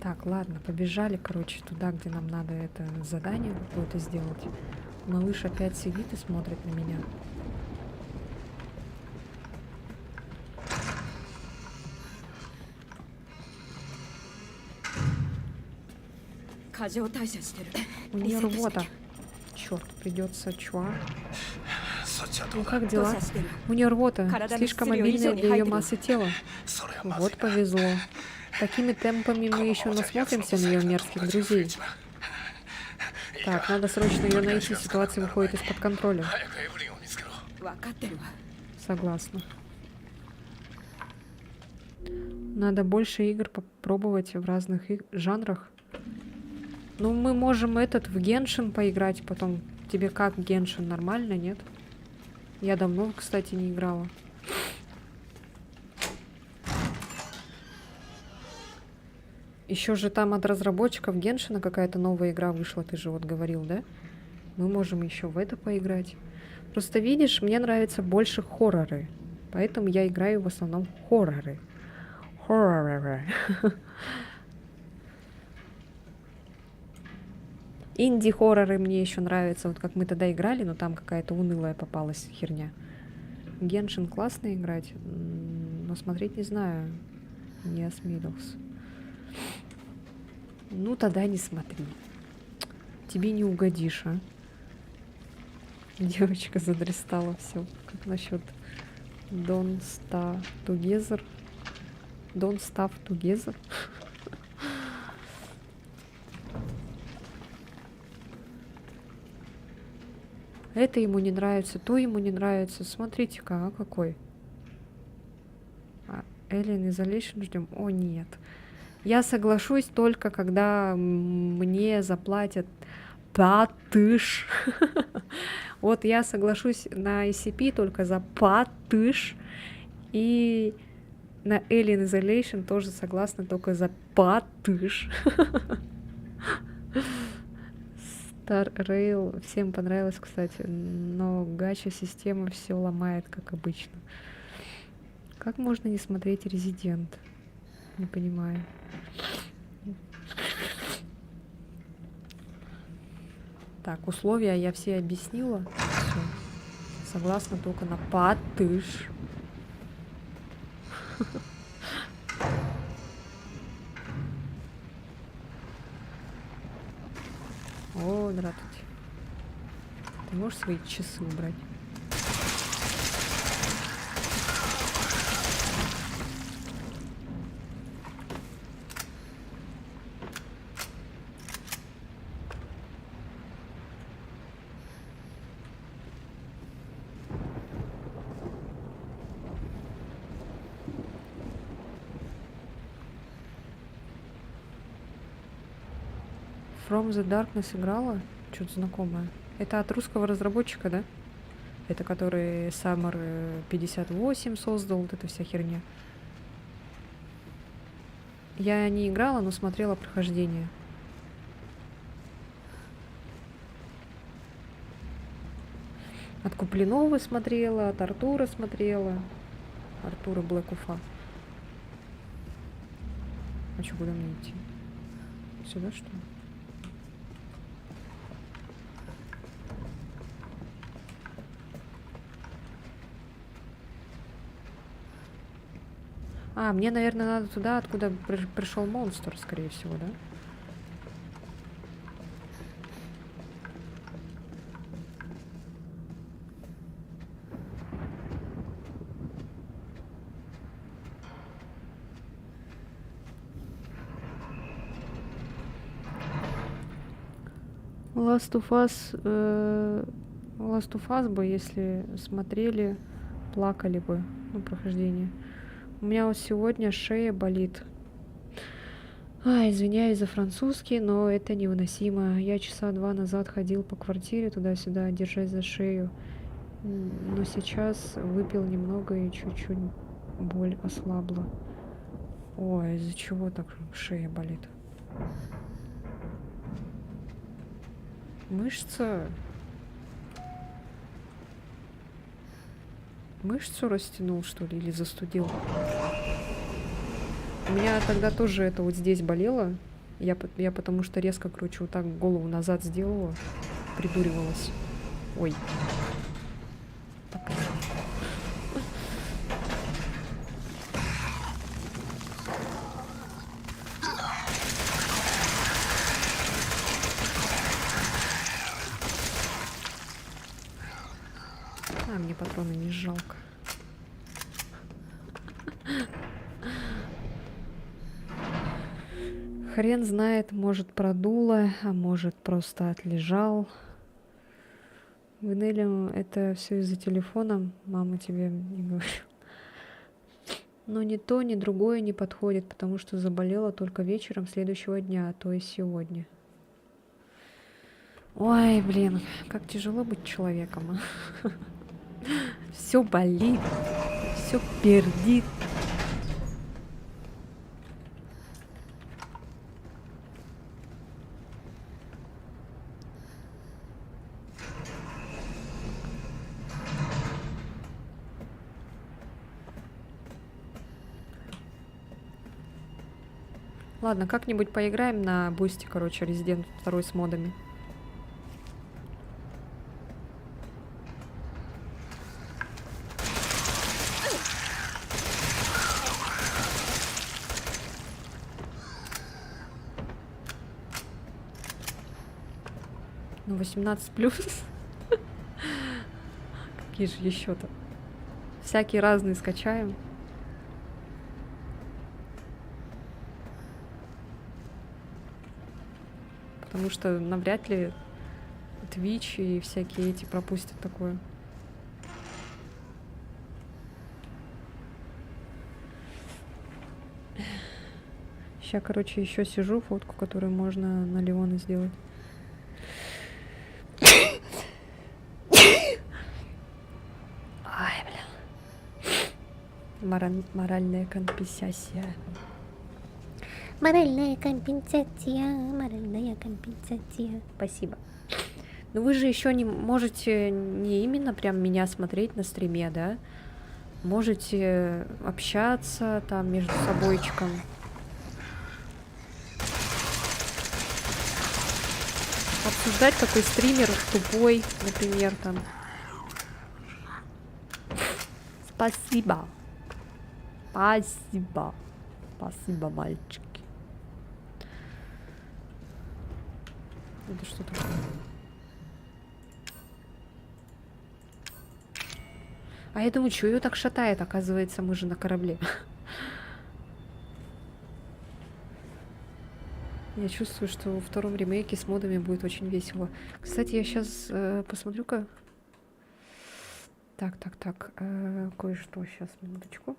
Так, ладно, побежали, короче, туда, где нам надо это задание какое-то сделать. Малыш опять сидит и смотрит на меня. У нее рвота. Черт, придется чуа. Ну как дела? У нее рвота. Слишком мобильная для ее массы тела. Вот повезло. Такими темпами мы еще насмотримся на ее мерзких друзей. Так, надо срочно ее найти. Ситуация выходит из-под контроля. Согласна. Надо больше игр попробовать в разных жанрах. Ну, мы можем в Геншин поиграть потом. Тебе как Геншин? Нормально, нет? Я давно, кстати, не играла. Еще же там от разработчиков Геншина какая-то новая игра вышла, ты же вот говорил, да? Мы можем еще в это поиграть. Просто видишь, мне нравятся больше хорроры. Поэтому я играю в основном в хорроры. Хорроры. Инди-хорроры мне еще нравятся. Вот как мы тогда играли, но там какая-то унылая попалась херня. Геншин классно играть, но смотреть не знаю. Не осмелился. Ну, тогда не смотри. Тебе не угодишь, а? Девочка задрестала все. Как насчет Don't Starve Together? Don't Starve Together? Это ему не нравится, то ему не нравится. Смотрите-ка, а какой? Alien Isolation ждем. О, нет. Я соглашусь только, когда мне заплатят 5000. Вот я соглашусь на SCP только за 5000. И на Alien Isolation тоже согласна только за 5000. Star Rail всем понравилось, кстати, но гача-система все ломает, как обычно. Как можно не смотреть Резидент? Не понимаю. Так, условия я все объяснила. Всё. Согласна только на 5000. О, здравствуйте. Ты можешь свои часы убрать? From the Darkness играла? Что-то знакомое. Это от русского разработчика, да? Это который Summer 58 создал, вот эта вся херня. Я не играла, но смотрела прохождение. От Куплинова смотрела, от Артура смотрела. Артура Black Ufa. А что, куда мне идти? Сюда, что ли? А, мне, наверное, надо туда, откуда пришел монстр, скорее всего, да? Last of Us бы, если смотрели, плакали бы, ну, прохождение. У меня вот сегодня шея болит. Извиняюсь за французский, но это невыносимо. Я часа 2 назад ходил по квартире туда-сюда, держась за шею. Но сейчас выпил немного и чуть-чуть боль ослабла. Ой, из-за чего так шея болит? Мышца. Мышцу растянул, что ли, или застудил? У меня тогда тоже это вот здесь болело. Я потому что резко, короче, вот так голову назад сделала. Придуривалась. Ой. Так. Мне патроны не жалко. Хрен знает, может продуло, а может просто отлежал. Венелиум, это все из-за телефона, мама тебе не говорит. Но ни то, ни другое не подходит, потому что заболела только вечером следующего дня, то есть сегодня. Ой, блин, как тяжело быть человеком. Все болит, все пердит. Ладно, как-нибудь поиграем на бусте, короче, Resident 2 с модами. Ну, 18+. Какие же еще-то? Всякие разные скачаем. Потому что навряд ли Twitch и всякие эти пропустят такое. Сейчас, короче, еще сижу, фотку, которую можно на Леона сделать. Ай, блин. Моральная компенсация. Моральная компенсация. Спасибо. Но вы же еще не можете не именно прям меня смотреть на стриме, да? Можете общаться там между собойчиком. Обсуждать, какой стример тупой, например, там. Спасибо. Спасибо. Спасибо, мальчики. Это что такое? А я думаю, что ее так шатает? Оказывается, мы же на корабле. Я чувствую, что во втором ремейке с модами будет очень весело. Кстати, я сейчас посмотрю-ка. Так. Кое-что сейчас, минуточку.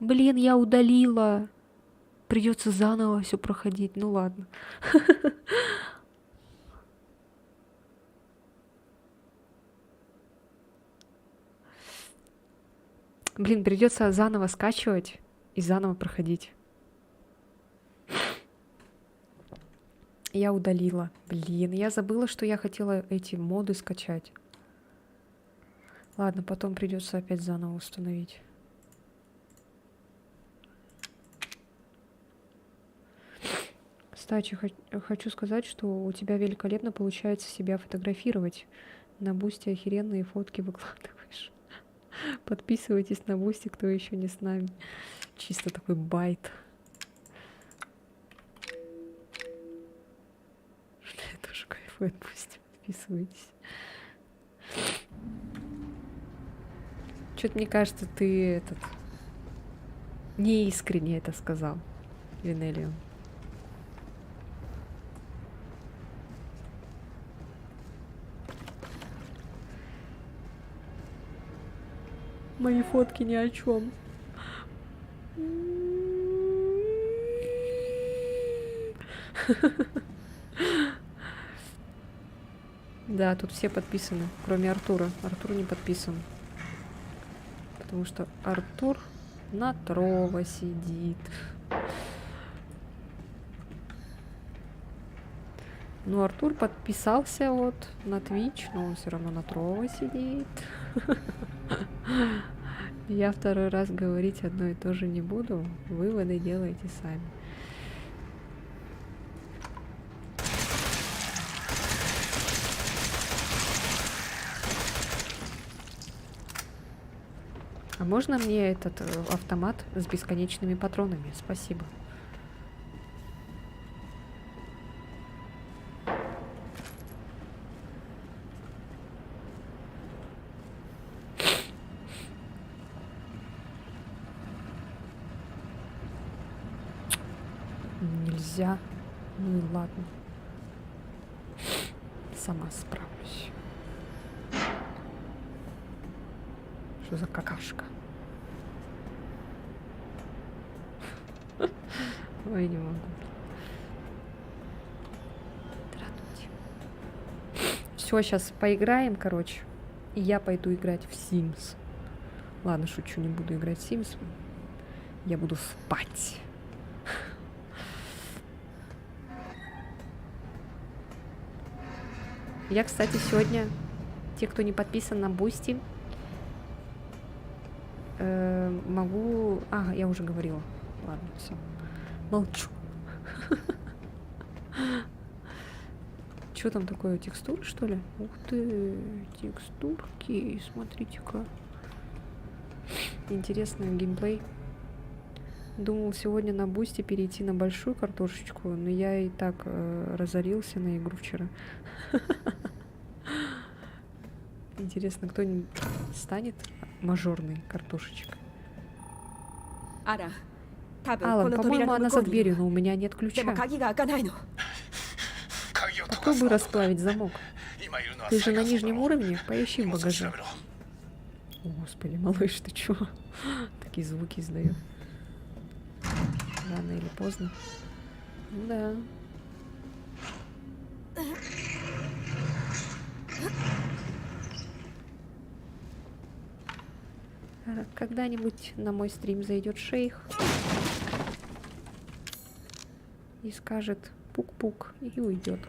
Блин, я удалила. Придется заново все проходить. Ну ладно. Блин, придется заново скачивать и заново проходить. Я удалила. Блин, я забыла, что я хотела эти моды скачать. Ладно, потом придется опять заново установить. Кстати, хочу сказать, что у тебя великолепно получается себя фотографировать. На Бусти охеренные фотки выкладываешь. Подписывайтесь на Бусти, кто еще не с нами. Чисто такой байт. Я тоже кайфую от Бусти. Подписывайтесь. Что-то мне кажется, ты неискренне это сказал, Винелио. Мои фотки ни о чем. Да, тут все подписаны, кроме Артура. Артур не подписан. Потому что Артур на Трово сидит. Ну, Артур подписался вот на Twitch, но он все равно на Трово сидит. Я второй раз говорить одно и то же не буду. Выводы делайте сами. А можно мне этот автомат с бесконечными патронами? Спасибо. Нельзя. Ну и ладно. Сама справлюсь. Что за какашка? Ой, не могу. Все, сейчас поиграем, короче. И я пойду играть в Sims. Ладно, шучу, не буду играть в Sims. Я буду спать. Я, кстати, сегодня, те, кто не подписан на Boosty, могу... А, я уже говорила. Ладно, все. Молчу. Что там такое? Текстуры, что ли? Ух ты, текстурки. Смотрите-ка. Интересный геймплей. Думал сегодня на Бусти перейти на большую картошечку, но я и так разорился на игру вчера. Интересно, кто-нибудь станет мажорной картошечкой? Алан, по-моему, она за дверью, но у меня нет ключа. Попробуй расплавить замок. Ты же на нижнем уровне? Поищи в багаже. О, господи, малыш, ты чё? Такие звуки издает. Рано или поздно. Ну да. Когда-нибудь на мой стрим зайдет шейх и скажет пук-пук и уйдет.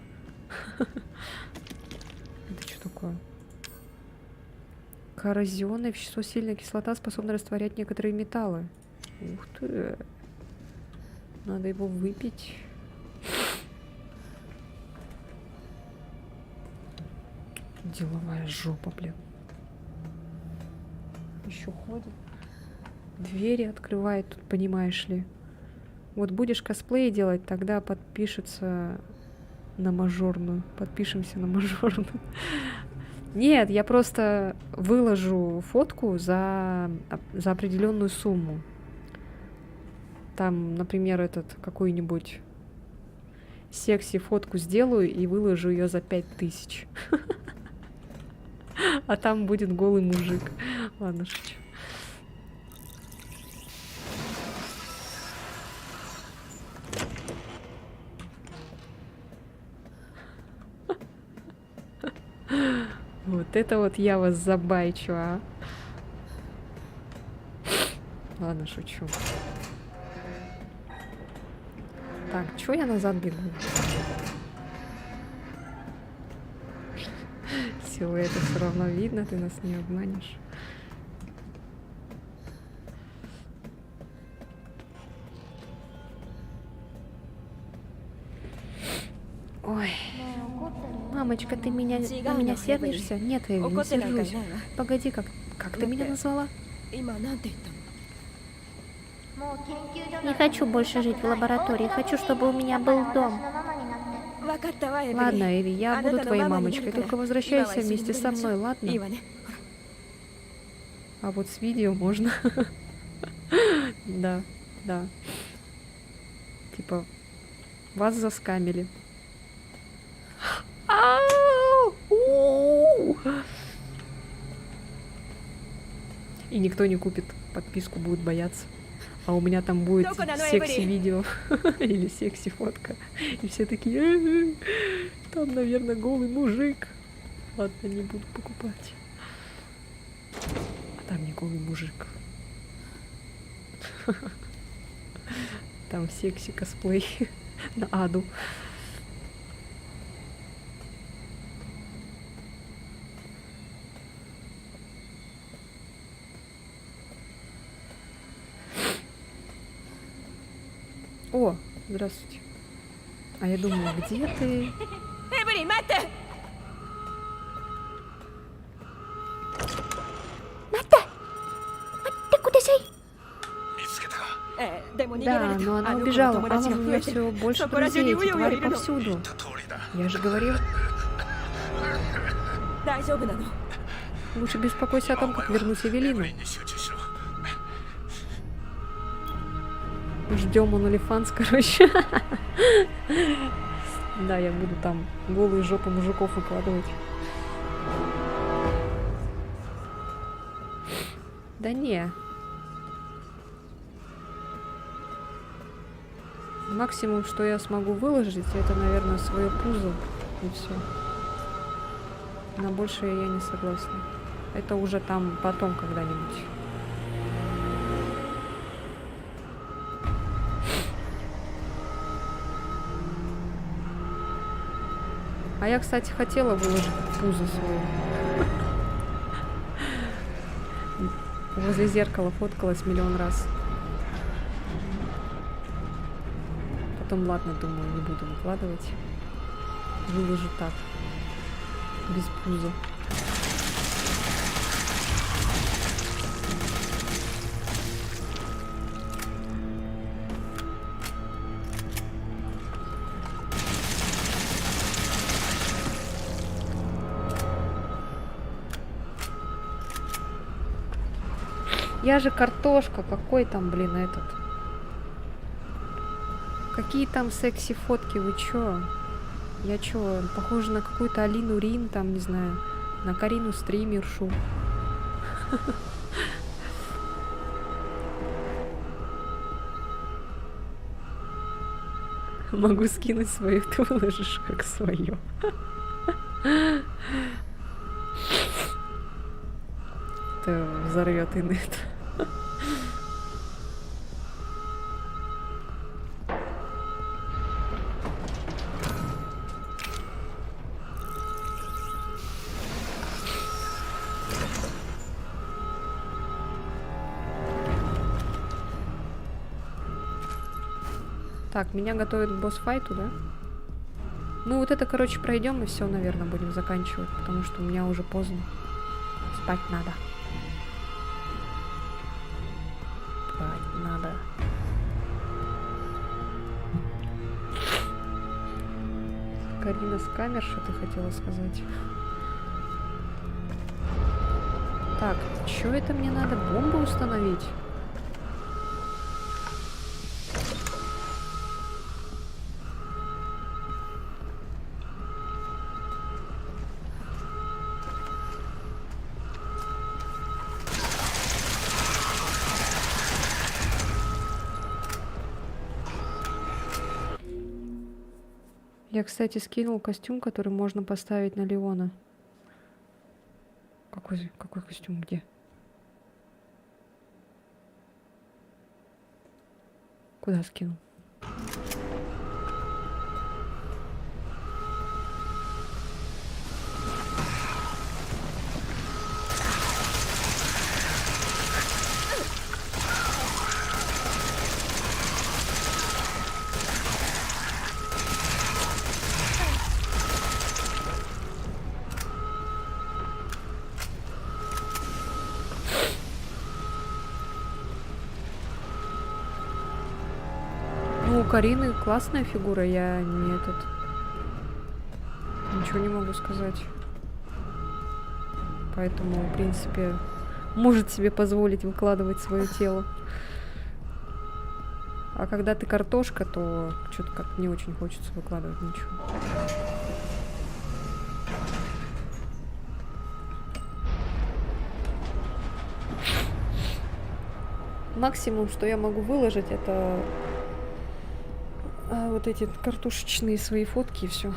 Это что такое? Коррозионная вещество, сильная кислота способна растворять некоторые металлы. Ух ты. Надо его выпить. Деловая жопа, блин. Еще ходит. Двери открывает тут, понимаешь ли. Вот будешь косплей делать, тогда подпишется на мажорную. Подпишемся на мажорную. Нет, я просто выложу фотку за определенную сумму. Там, например, этот какую-нибудь секси фотку сделаю и выложу ее за 5000. А там будет голый мужик. Ладно, шучу. Вот это вот я вас забайчу, а. Ладно, шучу. Так, чё я назад бегу? Силуэты все равно видно, ты нас не обманешь. Ой. Мамочка, ты на меня сердишься? Нет, Эви, не сержусь. Погоди, как ты меня назвала? Не хочу больше жить в лаборатории. Хочу, чтобы у меня был дом. Ладно, Эви, я буду твоей мамочкой. Только возвращайся вместе со мной, ладно? А вот с видео можно. Да, да. Типа, вас заскамили. И никто не купит подписку, будет бояться. А у меня там будет секси-видео или секси-фотка. И все такие, там, наверное, голый мужик. Ладно, не буду покупать. А там не голый мужик. Там секси-косплей на аду. О, здравствуйте. А я думаю, где ты? Да, но она убежала. Алан, у меня все больше друзей, эти твари повсюду. Я же говорил. Лучше беспокойся о том, как вернуть Эвелину. Ждем OnlyFans, короче. Да, я буду там голые жопы мужиков выкладывать. Да не. Максимум, что я смогу выложить, это, наверное, свое пузо. И все. На большее я не согласна. Это уже там потом когда-нибудь. А я, кстати, хотела выложить пузо свое. Возле зеркала фоткалась миллион раз. Потом, ладно, думаю, не буду выкладывать. Выложу так. Без пуза. Я же картошка, какой там, блин, этот? Какие там секси-фотки, вы чё? Я чё, похожа на какую-то Алину Рин, там, не знаю, на Карину стримершу. Могу скинуть свою, ты выложишь как свою. Это взорвет инет. Так, меня готовят к босс-файту, да? Мы вот это, короче, пройдем и все, наверное, будем заканчивать, потому что у меня уже поздно. Спать надо. Спать надо. Карина Скамерша, ты хотела сказать? Так, что это мне надо? Бомбу установить? Я, кстати, скинул костюм, который можно поставить на Леона. Какой костюм? Где? Куда скинул? У Карины классная фигура, я не этот... Ничего не могу сказать. Поэтому, в принципе, может себе позволить выкладывать свое тело. А когда ты картошка, то что-то как-то не очень хочется выкладывать ничего. Максимум, что я могу выложить, это вот эти картошечные свои фотки и все.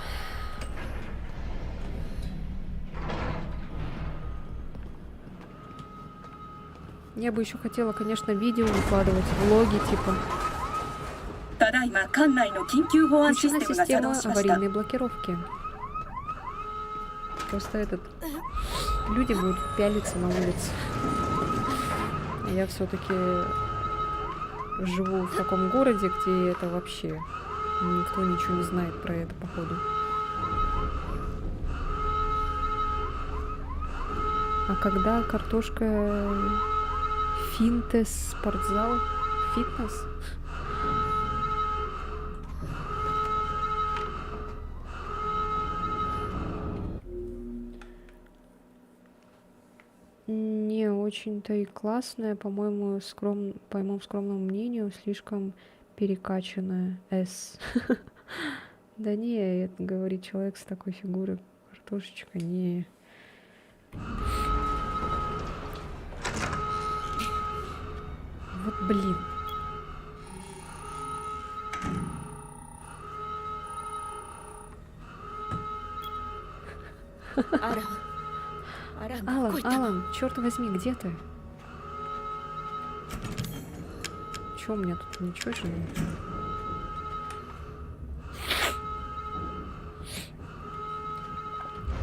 Я бы еще хотела, конечно, видео выкладывать, влоги типа. Включена система аварийной блокировки. Просто люди будут пялиться на улице. А я все-таки живу в таком городе, где это вообще никто ничего не знает про это, походу. А когда картошка финтес спортзал? Фитнес? Не очень-то и классная, по-моему, по моему скромному мнению, слишком перекачанная. С. Да не, это говорит человек с такой фигурой. Картошечка, не. Вот блин. Алан, черт возьми, где ты? Чё у меня тут ничего же нет?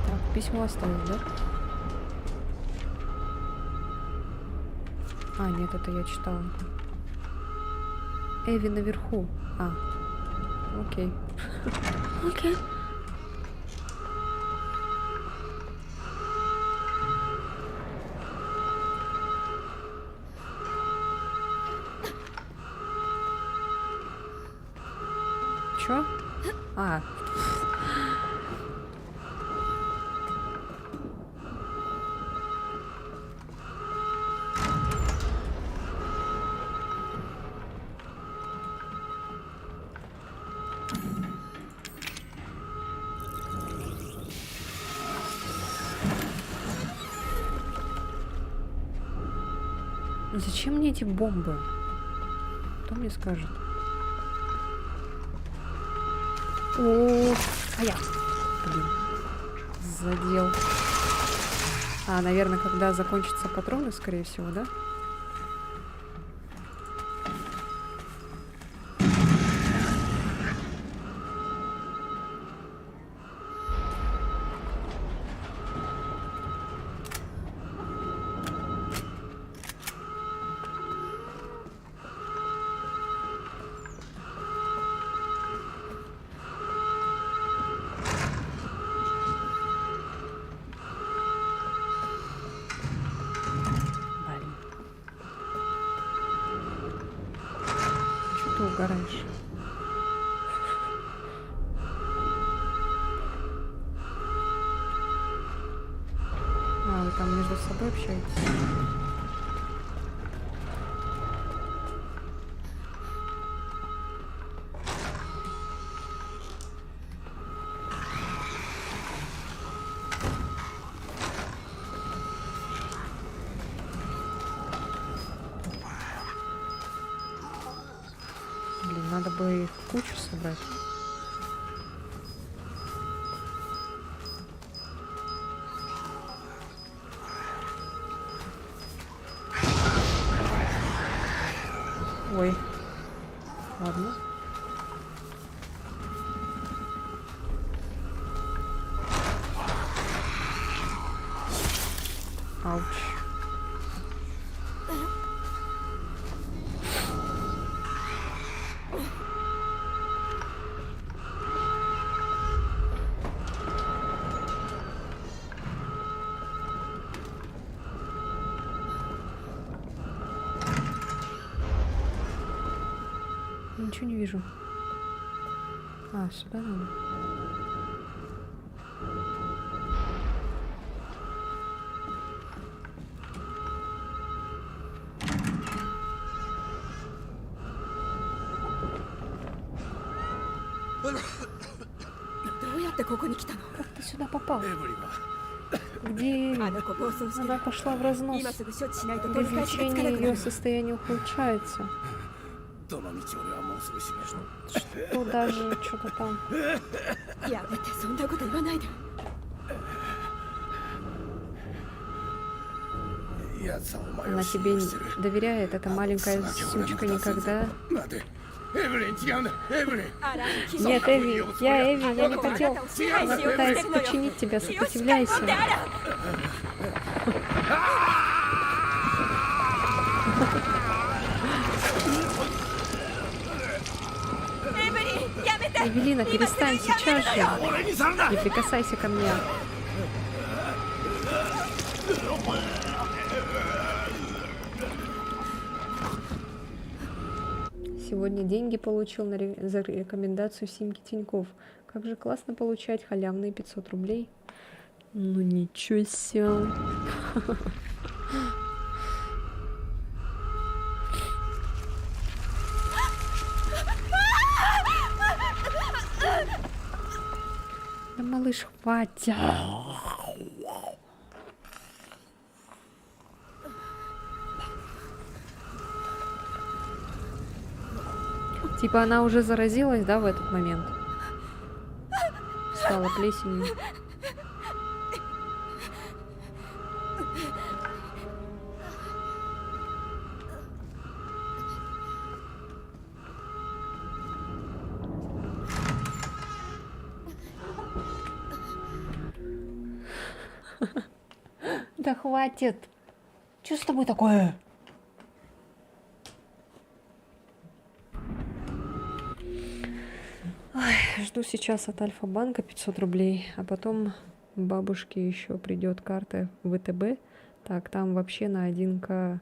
Так, письмо оставил, да? А, нет, это я читала. Эви наверху. А, окей. Окей. Чё? А. Ну зачем мне эти бомбы? Кто мне скажет? О, а я. Блин. Задел. А, наверное, когда закончатся патроны, скорее всего, да? Ты угораешь. А, вы там между собой общаетесь? Блин, надо бы их в кучу собрать. Ой. Ладно. Ауч. Ничего не вижу. А, сюда надо. Как ты сюда попал? Где Эви? Она пошла в разнос. Без лечения ее состояние ухудшается. Что даже что-то там. Она тебе доверяет, эта маленькая сучка никогда. Нет, Эви, я не хотел. Она пытается починить тебя, сопротивляйся. Эвелина, перестань сейчас же. Не прикасайся ко мне. Сегодня деньги получил за рекомендацию Симки Тинькофф. Как же классно получать халявные 500 рублей. Ну ничего себе. Да, малыш, хватит. Типа она уже заразилась, да, в этот момент? Стала плесенью. Да хватит. Что с тобой такое? Ой, жду сейчас от Альфа-банка 500 рублей, а потом бабушке еще придет карта ВТБ. Так, там вообще на 1К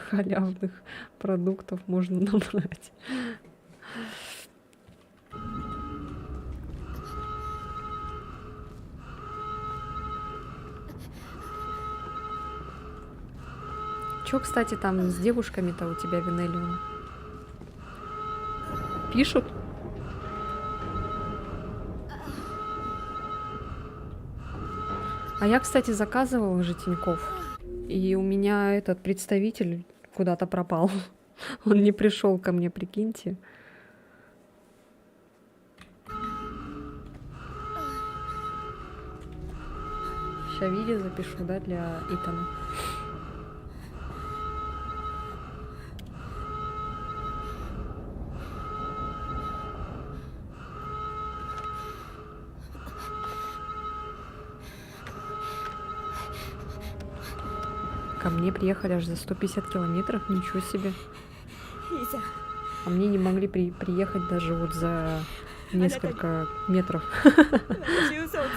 халявных продуктов можно набрать. Чё, кстати, там с девушками-то у тебя, Винелиум? Пишут? А я, кстати, заказывала же Тинькофф. И у меня этот представитель куда-то пропал. Он не пришел ко мне, прикиньте. Сейчас видео запишу, да, для Итана. Ко мне приехали аж за 150 километров, ничего себе. いざ А мне не могли приехать даже вот за несколько метров. 私嘘をつい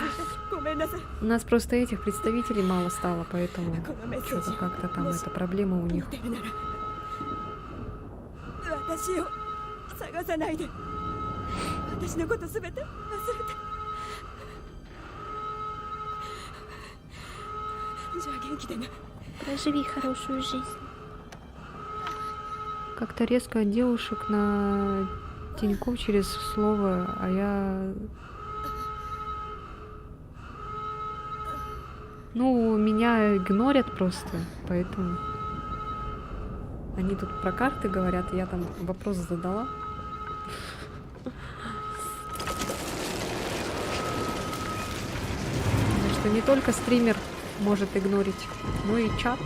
てごめんなさい У нас просто этих представителей мало стало, поэтому このメッセー что-то ジ как-то там もし это проблема у 持っ них. てるなら私を探さないで私のことすべて忘れてじゃあ元気でね Проживи хорошую жизнь. Как-то резко от девушек на Тинькофф через слово, а я... Ну, меня игнорят просто, поэтому... Они тут про карты говорят, и я там вопрос задала. Потому что не только стример может игнорить, но и чат.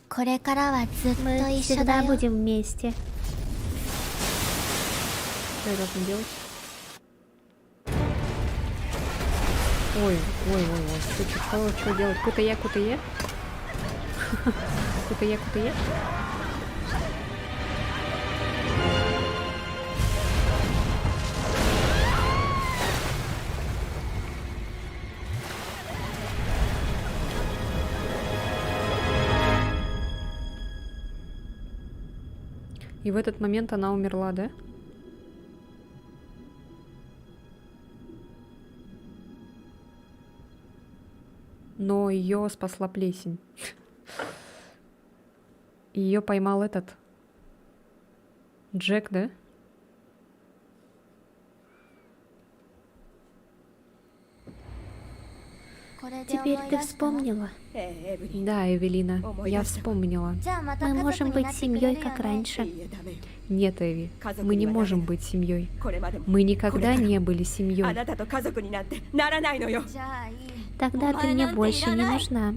これからはずっと一緒だよ。Мы всегда будем вместе. Что я должна делать? Ой, ой, ой, ой. Что делать? Кутае, кутае? Кутае, кутае? И в этот момент она умерла, да? Но ее спасла плесень. Ее поймал этот Джек, да? Теперь ты вспомнила. Да, Эвелина, я вспомнила. Мы можем быть семьей, как раньше. いいえダメ Нет, Эви, мы не можем быть семьей. これまでも Мы никогда не были あ семьей. なたと家族になんてならないのよ Тогда ты мне больше не нужна.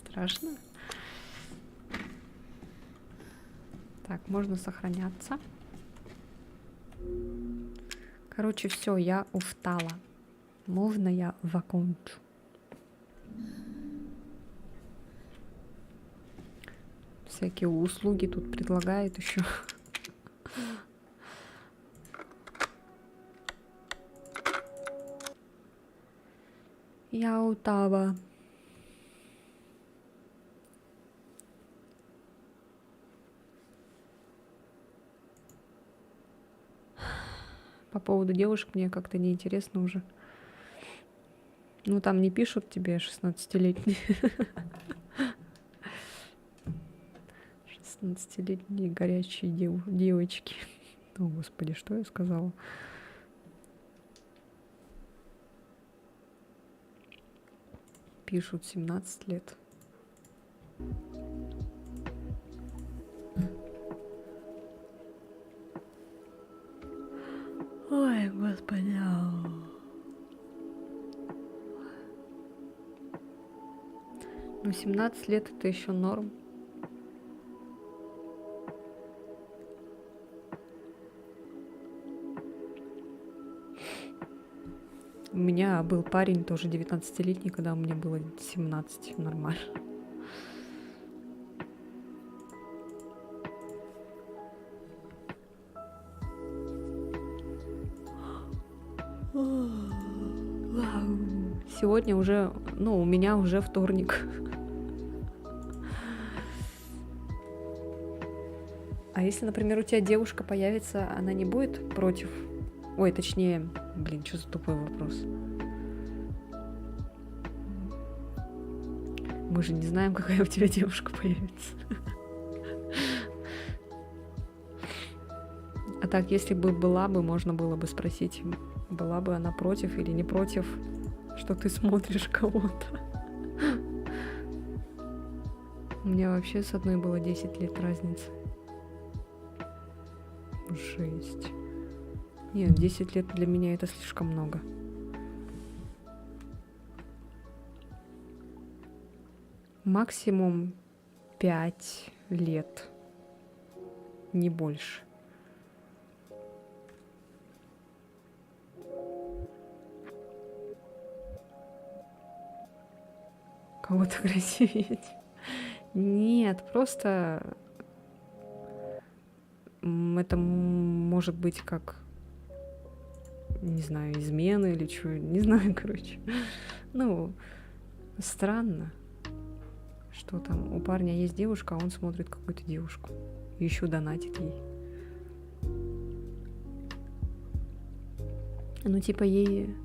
Страшно. Так, можно сохраняться. Короче, все, я устала. Можно я закончу? Всякие услуги тут предлагают еще. Я устала. По поводу девушек мне как-то неинтересно уже. Ну, там не пишут тебе 16-летние. 16-летние горячие девочки. О, господи, что я сказала? Пишут 17 лет. Ой, господи. Ну, 17 лет это еще норм. У меня был парень, тоже 19-летний, когда мне было 17, нормально. Сегодня уже, ну, у меня уже вторник. А если, например, у тебя девушка появится, она не будет против? Ой, точнее, блин, что за тупой вопрос? Мы же не знаем, какая у тебя девушка появится. А так, если бы была бы, можно было бы спросить, была бы она против или не против, что ты смотришь кого-то. У меня вообще с одной было 10 лет разницы. Жесть. Нет, 10 лет для меня это слишком много. Максимум 5 лет. Не больше. Кого-то красивее. Нет, просто это может быть как, не знаю, измена или что, не знаю, короче. Ну, странно, что там у парня есть девушка, а он смотрит какую-то девушку. И еще донатит ей. Ну, типа, ей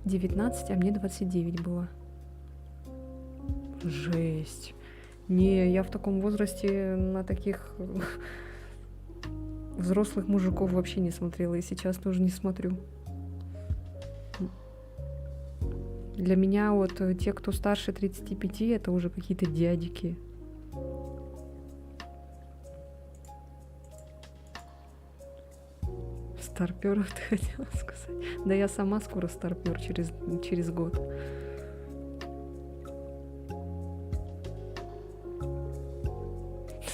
19, а мне 29 было. Жесть. Не, я в таком возрасте на таких взрослых мужиков вообще не смотрела, и сейчас тоже не смотрю. Для меня вот те, кто старше 35, это уже какие-то дядики. Старпёров ты хотела сказать? Да я сама скоро старпёр через год.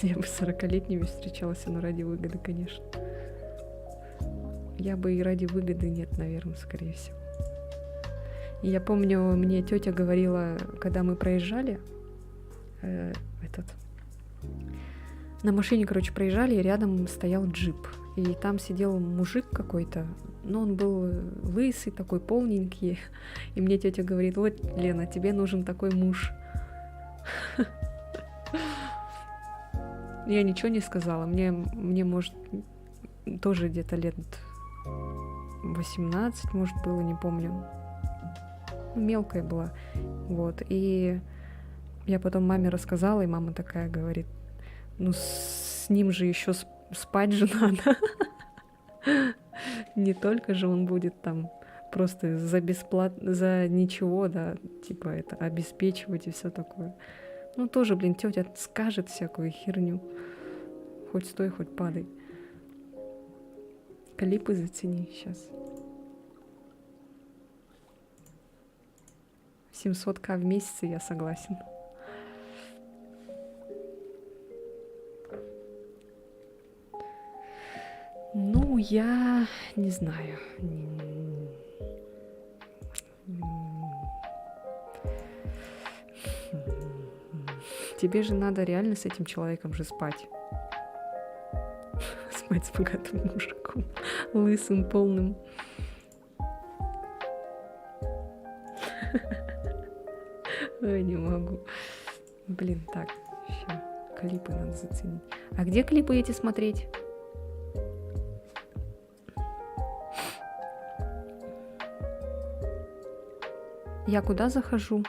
Я бы с 40-летними встречалась, но ради выгоды, конечно. Я бы и ради выгоды нет, наверное, скорее всего. И я помню, мне тетя говорила, когда мы проезжали, на машине, короче, проезжали, и рядом стоял джип. И там сидел мужик какой-то, но он был лысый, такой полненький. И мне тетя говорит: вот, Лена, тебе нужен такой муж. Я ничего не сказала. Мне может, тоже где-то лет 18, может, было, не помню. Мелкая была. Вот. И я потом маме рассказала, и мама такая говорит: ну, с ним же еще спать же надо. Не только же он будет там просто за бесплатно, за ничего, да, типа это обеспечивать и все такое. Ну, тоже, блин, тетя скажет всякую херню. Хоть стой, хоть падай. Клипы зацени сейчас. 700к в месяц, я согласен. Ну, я не знаю. Тебе же надо реально с этим человеком же спать. Спать с богатым мужиком. Лысым, полным. Ой, не могу. Блин, так, сейчас. Клипы надо заценить. А где клипы эти смотреть? Я куда захожу?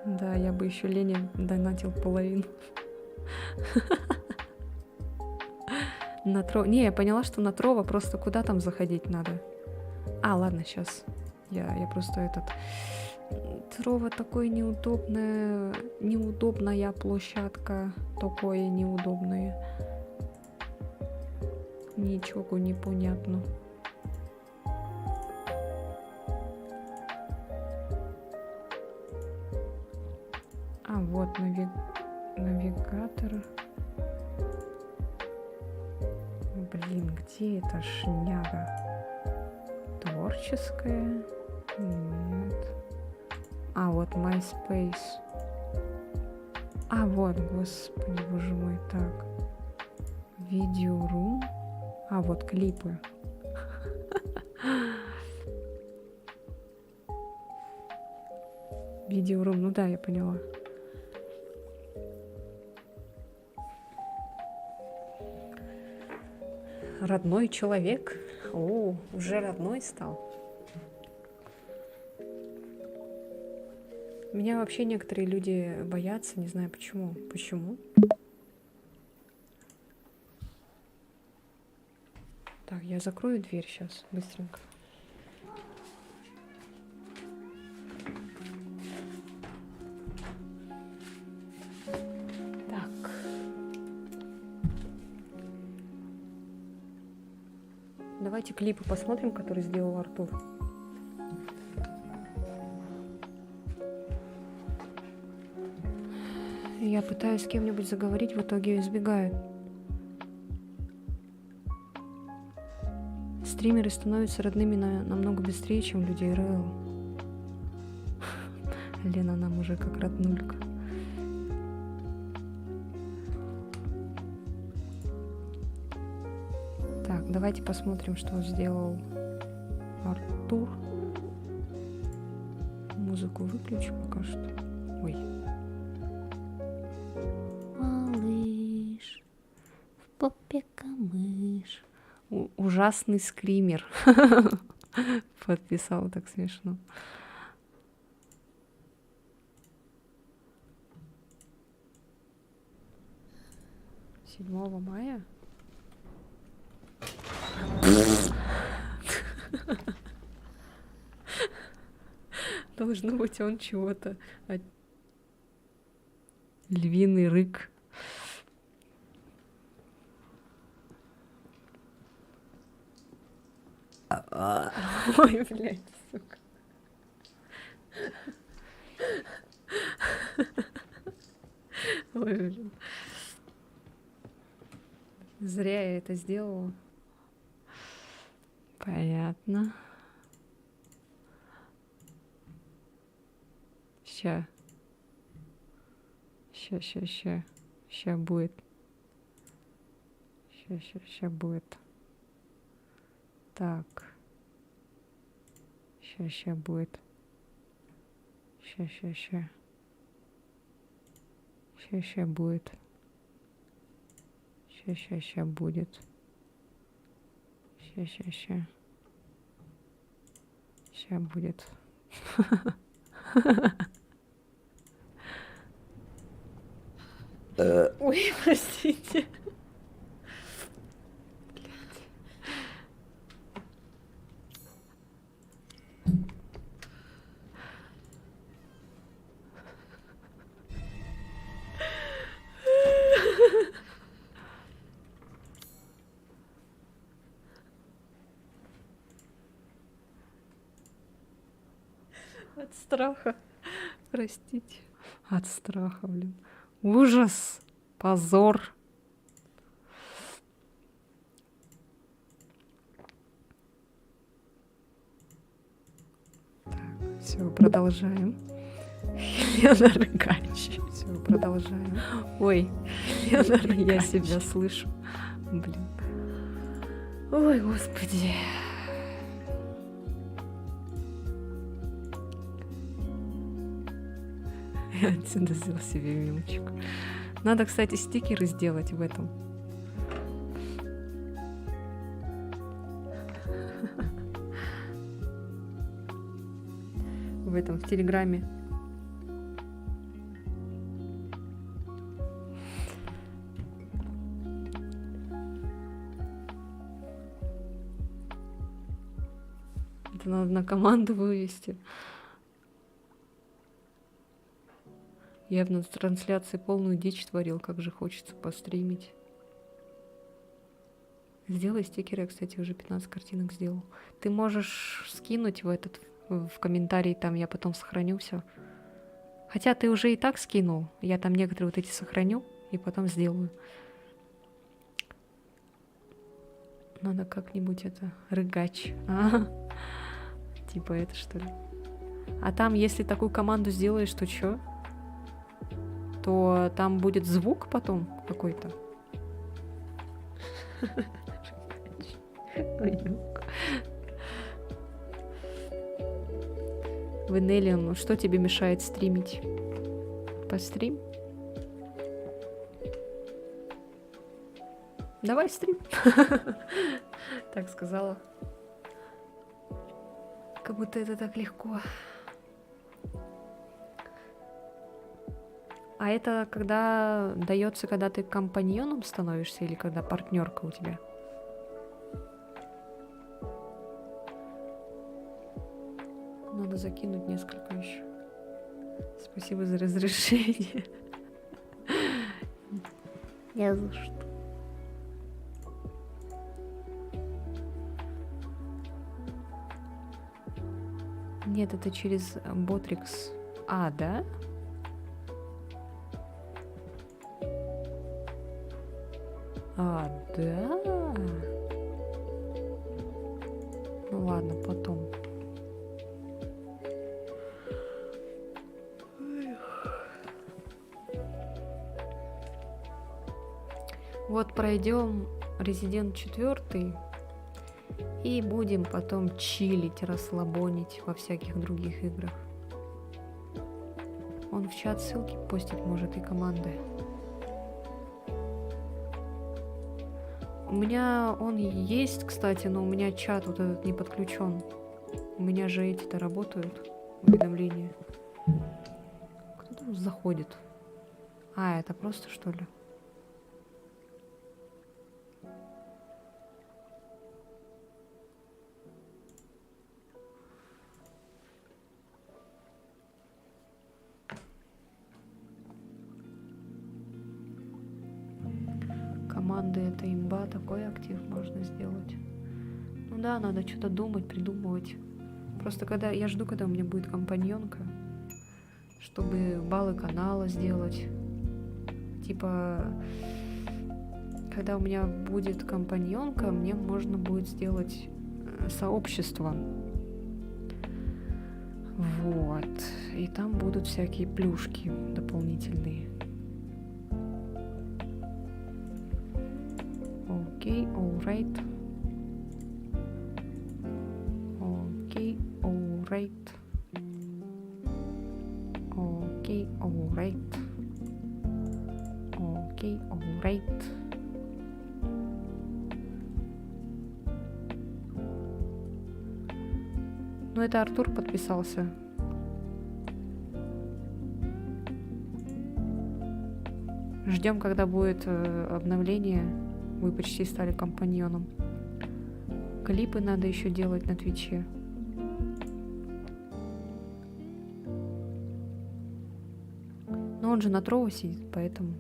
Да, я бы еще Лене донатил половину. На Тро... Не, я поняла, что на Трово, просто куда там заходить надо? А, ладно, сейчас. Я просто этот... Трово такой неудобная площадка. Такое неудобное. Ничего не понятно. А, вот навигатор. Блин, где эта шняга? Творческая? Нет. А, вот MySpace. А, вот, господи, боже мой, так. Видеорум. А, вот клипы. Видеорум, ну да, я поняла. Родной человек. О, уже родной стал. Меня вообще некоторые люди боятся, не знаю почему. Почему? Так, я закрою дверь сейчас, быстренько. Так. Давайте клипы посмотрим, которые сделал Артур. Я пытаюсь с кем-нибудь заговорить, в итоге избегают. Стримеры становятся родными намного быстрее, чем люди ИРЛ. Лена нам уже как роднулька. Так, давайте посмотрим, что сделал Артур. Музыку выключу пока что. Ой. Малыш, в попе камыш. Ужасный скример. Подписал, так смешно. Седьмого мая? Должно быть он чего-то. Львиный рык. Ой, блядь, сука. Ой, блин. Зря я это сделала. Понятно. Ща будет. Ща будет. Так. Ща будет. Ща будет. Ща будет. Ща будет. Ой, простите. От страха. Простите. От страха, блин. Ужас. Позор. Так, все, продолжаем. Елена Рыгач. Все, продолжаем. Ой, Елена, я себя слышу. Блин. Ой, господи. Я отсюда сделал себе мемчик. Надо, кстати, стикеры сделать в этом. В Телеграме. Это надо на команду вывести. Я в трансляции полную дичь творил, как же хочется постримить. Сделай стикеры, я, кстати, уже 15 картинок сделал. Ты можешь скинуть в комментарии, там я потом сохраню все. Хотя ты уже и так скинул. Я там некоторые вот эти сохраню и потом сделаю. Надо как-нибудь это... Рыгач. А, типа это что ли? А там, если такую команду сделаешь, то чё? То там будет звук потом какой-то. Венелиан, ну что тебе мешает стримить? Пострим? Давай стрим. Так сказала. Как будто это так легко. А это когда дается, когда ты компаньоном становишься или когда партнерка у тебя? Надо закинуть несколько еще. Спасибо за разрешение. Не за что. Нет, это через Ботрикс. А, да? А, да? Ну ладно, потом. Вот пройдем Резидент 4 и будем потом чилить, расслабонить во всяких других играх. Он в чат ссылки постить может и команды. У меня он есть, кстати, но у меня чат вот этот не подключен. У меня же эти-то работают, уведомления. Кто там заходит? А, это просто что ли? Команды это имба, такой актив можно сделать. Ну да, надо что-то думать, придумывать. Просто когда я жду, когда у меня будет компаньонка, чтобы баллы канала сделать. Типа, когда у меня будет компаньонка, мне можно будет сделать сообщество. Вот. И там будут всякие плюшки дополнительные. Окей, alright. Окей, alright. Окей, alright. Окей, alright. Ну, это Артур подписался. Ждем, когда будет обновление. Вы почти стали компаньоном. Клипы надо еще делать на Твиче. Но он же на Трово сидит, поэтому...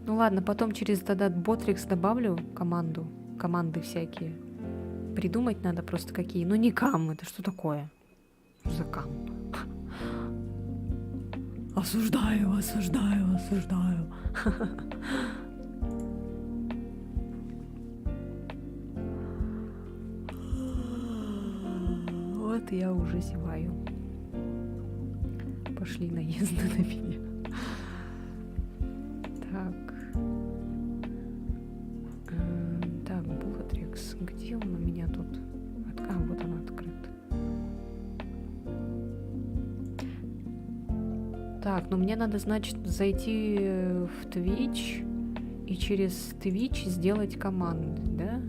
Ну ладно, потом через тогда Ботрикс добавлю команды всякие. Придумать надо просто какие. Ну не кам, это что такое? Что за кам? Осуждаю, осуждаю, осуждаю. Вот я уже зеваю. Пошли наезды на меня. Так, Ботрикс, где он у меня тут? А, вот он открыт. Так, ну мне надо, значит, зайти в Twitch и через Twitch сделать команды, да?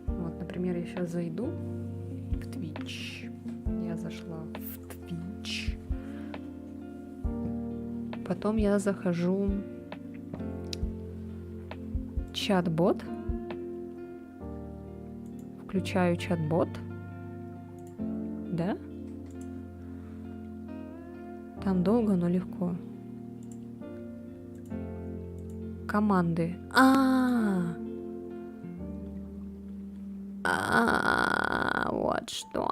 Вот, например, я сейчас зайду в Twitch. Я зашла в Twitch. Потом я захожу чат-бот. Включаю чат-бот. Да? Там долго, но легко. Команды. Вот что.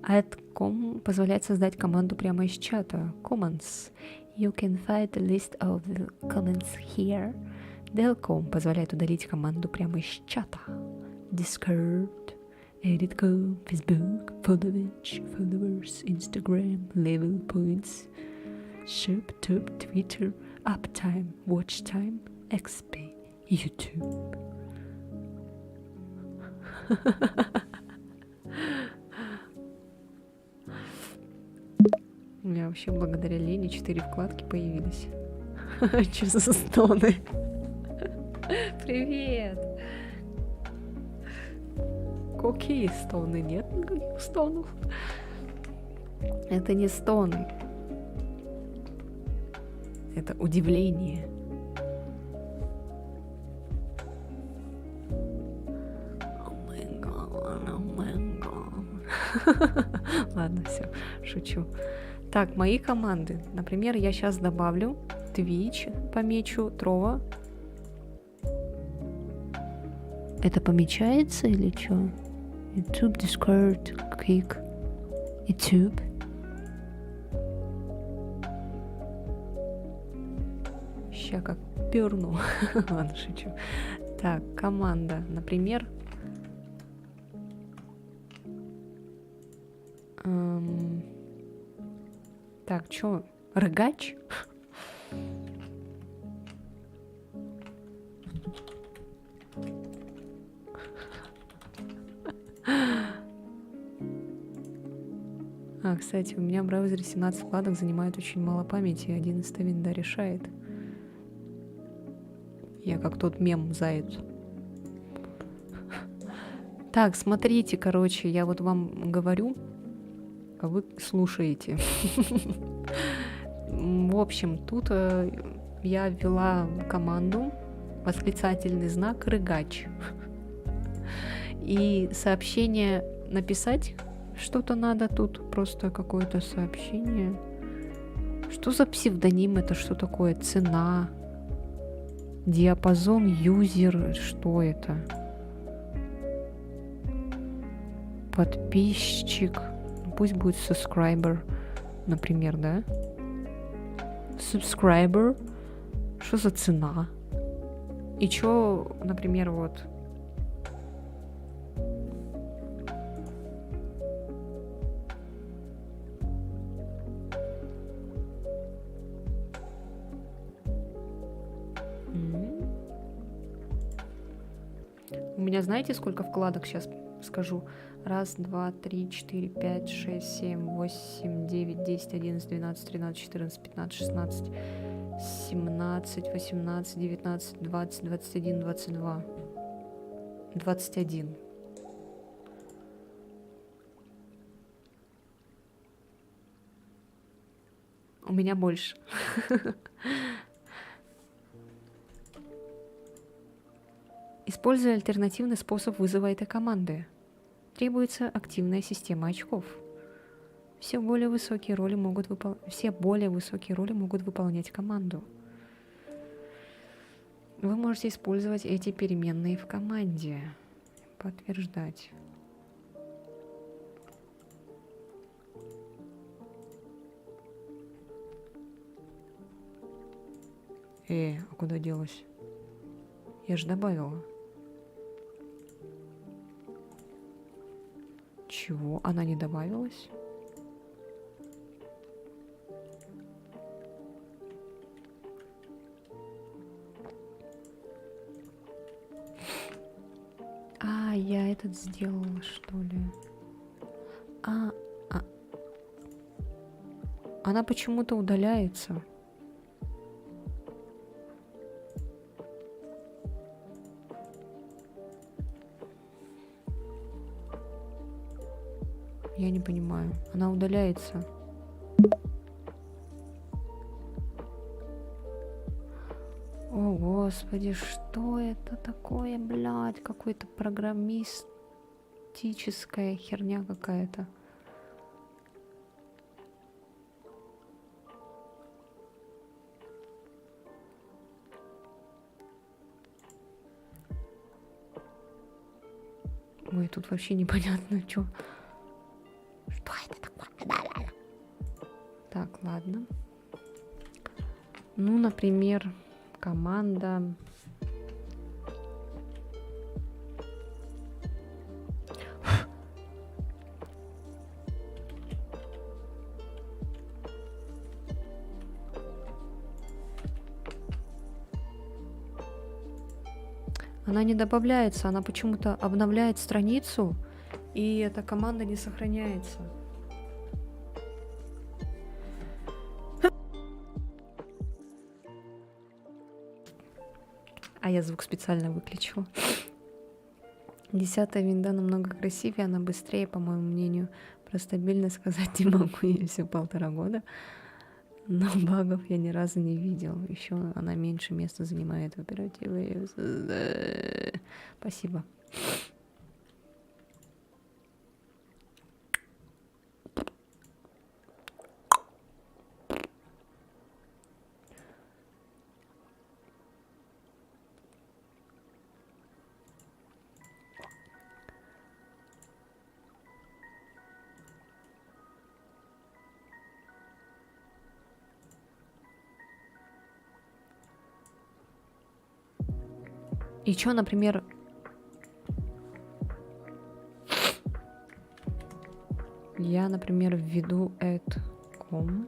Add.com позволяет создать команду прямо из чата. Commands. You can find a list of the comments here. Del.com позволяет удалить команду прямо из чата. Discord. Edit.com. Facebook. Followers. Instagram. Level points. Shop. Top. Twitter. Uptime. Watch time. XP. YouTube. У меня вообще благодаря Лене 4 вкладки появились. Че за стоны? Привет! Какие стоны? Нет никаких стонов. Это не стоны. Это удивление. Ладно, все, шучу. Так, мои команды. Например, я сейчас добавлю Twitch, помечу Трова. Это помечается или что? YouTube, Discord, Kik, YouTube. Ща как перну. Ладно, шучу. Так, команда. Например, так, чё? Рыгач? Кстати, у меня в браузере 17 вкладок занимает очень мало памяти, 11 винда решает. Я как тот мем заяц. Так, смотрите, короче, я вот вам говорю, а вы слушаете. В общем, тут я ввела команду восклицательный знак «Рыгач». И сообщение написать что-то надо тут, просто какое-то сообщение. Что за псевдоним? Это что такое? Цена, диапазон, юзер, что это? Подписчик. Пусть будет subscriber, например, да? Subscriber. Что за цена? И чё, например, вот. У меня знаете, сколько вкладок сейчас скажу? 1, 2, 3, 4, 5, 6, 7, 8, 9, 10, 11, 12, 13, 14, 15, 16, 17, 18, 19, 20, 21, 22. 21. У меня больше. Используя альтернативный способ вызова этой команды. Требуется активная система очков. Все более высокие роли могут выполнять команду. Вы можете использовать эти переменные в команде. Подтверждать. А куда делась? Я же добавила. Чего? Она не добавилась? Я этот сделала, что ли? Она почему-то удаляется. Я не понимаю. Она удаляется. О, Господи, что это такое, блядь? Какой-то программист тактическая херня какая-то. Ой, тут вообще непонятно, что. Что это такое? Так, ладно. Ну, например, команда. Она не добавляется, она почему-то обновляет страницу, и эта команда не сохраняется. А я звук специально выключила. 10-я винда намного красивее, она быстрее, по моему мнению. Про стабильность сказать не могу, ей всего 1,5 года. Но багов я ни разу не видел. Еще она меньше места занимает в оперативе. Спасибо. И чё, например, я, например, введу add.com.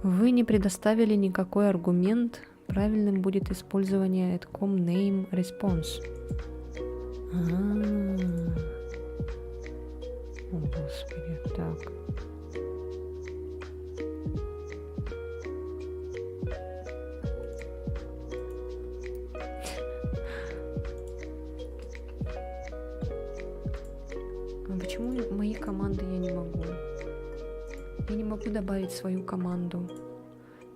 Вы не предоставили никакой аргумент. Правильным будет использование add.com name response. О, господи, так. А почему мои команды я не могу? Я не могу добавить свою команду.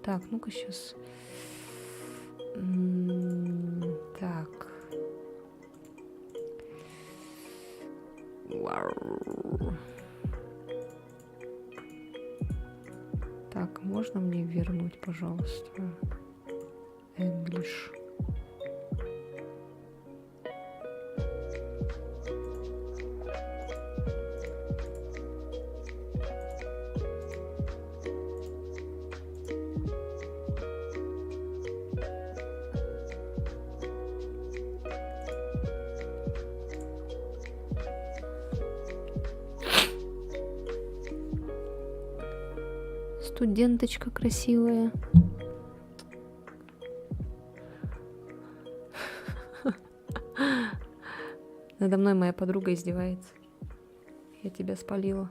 Так, ну-ка сейчас. Так. Вау. Так, можно мне вернуть, пожалуйста? English. Студенточка красивая. Надо мной моя подруга издевается. Я тебя спалила.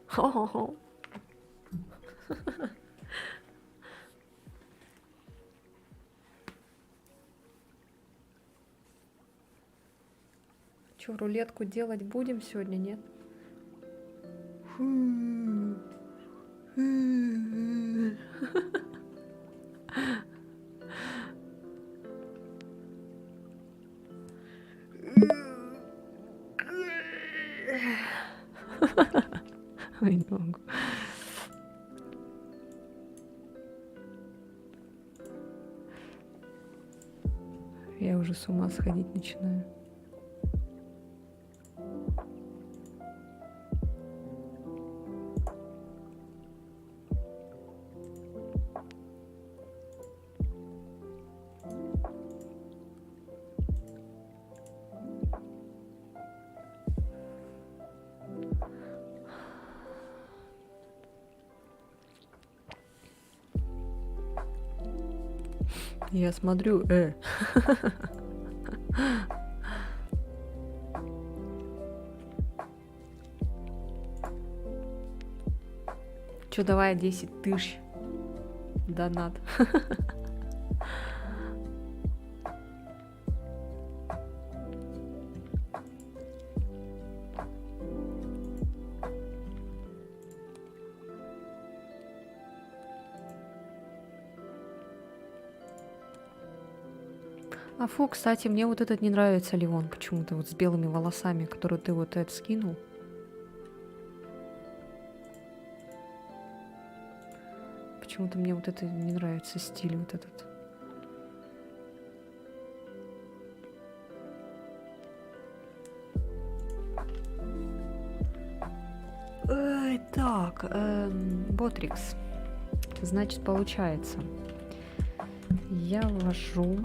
Хо-хо-хо. Че, рулетку делать будем сегодня, нет? Ой, не могу. Я уже с ума сходить начинаю. Я смотрю, Чё, давай 10 тысяч донат. А фу, кстати, мне вот этот не нравится, Леон, почему-то вот с белыми волосами, который ты вот этот скинул. Почему-то мне вот это не нравится, стиль вот этот. Так, Ботрикс. Значит, получается, я ввожу,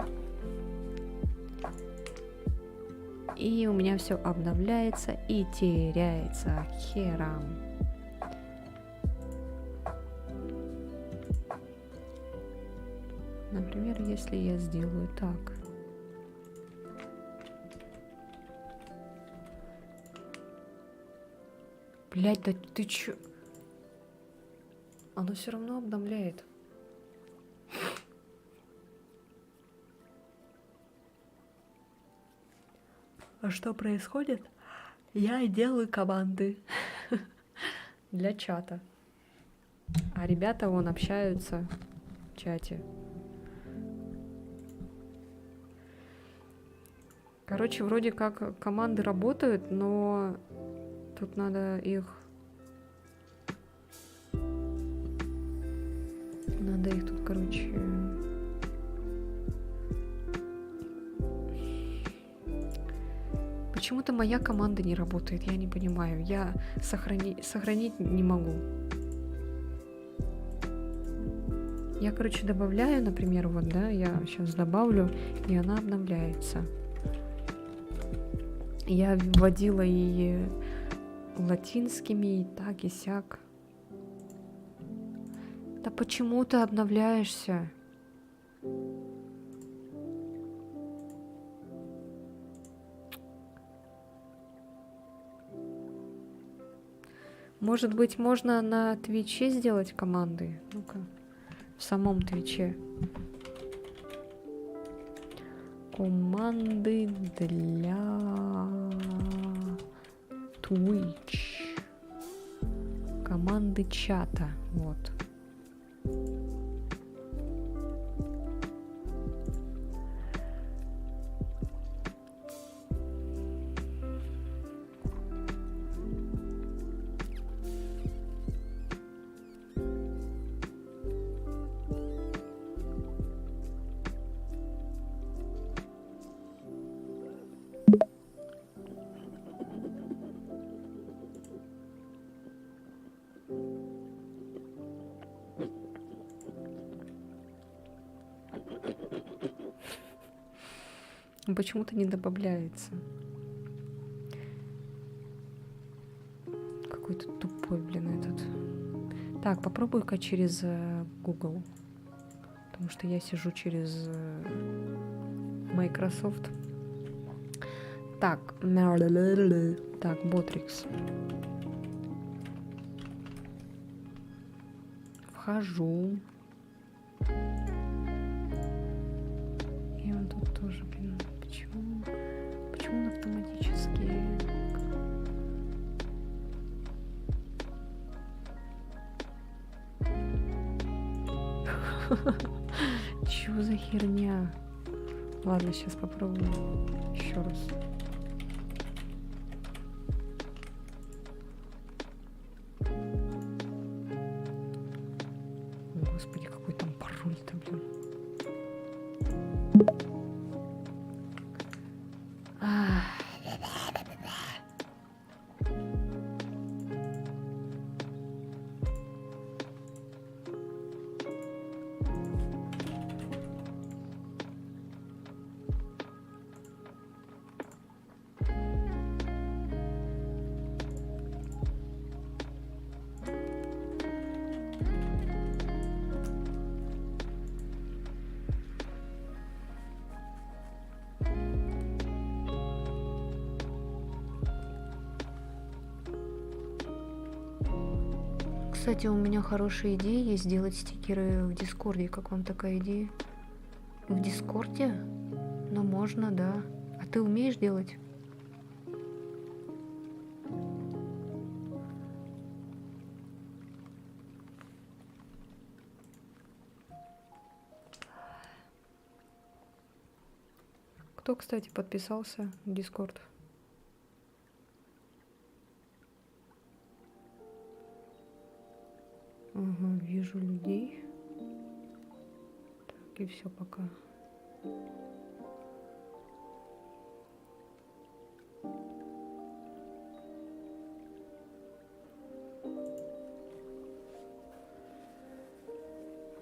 и у меня все обновляется и теряется херам. Например, если я сделаю так. Блять, да ты чё? Оно все равно обновляет. А что происходит? Я делаю команды для чата. А ребята вон общаются в чате. Короче, вроде как команды работают, но тут надо их... Надо их тут, короче... Почему-то моя команда не работает, я не понимаю. Я сохранить не могу. Я, короче, добавляю, например, вот, да, я сейчас добавлю, и она обновляется. Я вводила и латинскими, и так, и сяк. Да почему ты обновляешься? Может быть, можно на Твиче сделать команды? Ну-ка, в самом Твиче. Команды для Twitch. Команды чата. Вот. Почему-то не добавляется. Какой-то тупой, блин, этот. Так, попробуй-ка через Google. Потому что я сижу через Microsoft. Так. Так, Ботрикс. Вхожу. И он тут тоже, блин. Почему он автоматически? Чё за херня? Ладно, сейчас попробую еще раз. Господи, какой там пароль-то, блин. Кстати, у меня хорошая идея есть сделать стикеры в Дискорде. Как вам такая идея? В Дискорде? Ну, можно, да. А ты умеешь делать? Кто, кстати, подписался в Discord? Ага, вижу людей. Так, и все пока.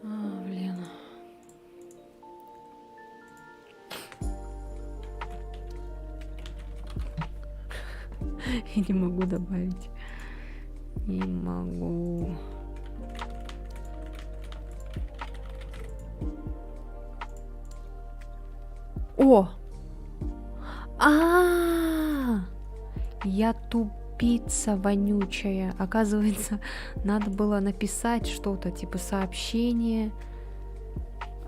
Блин. Я не могу добавить. Не могу. О! Я тупица вонючая. Оказывается, надо было написать что-то, типа сообщение.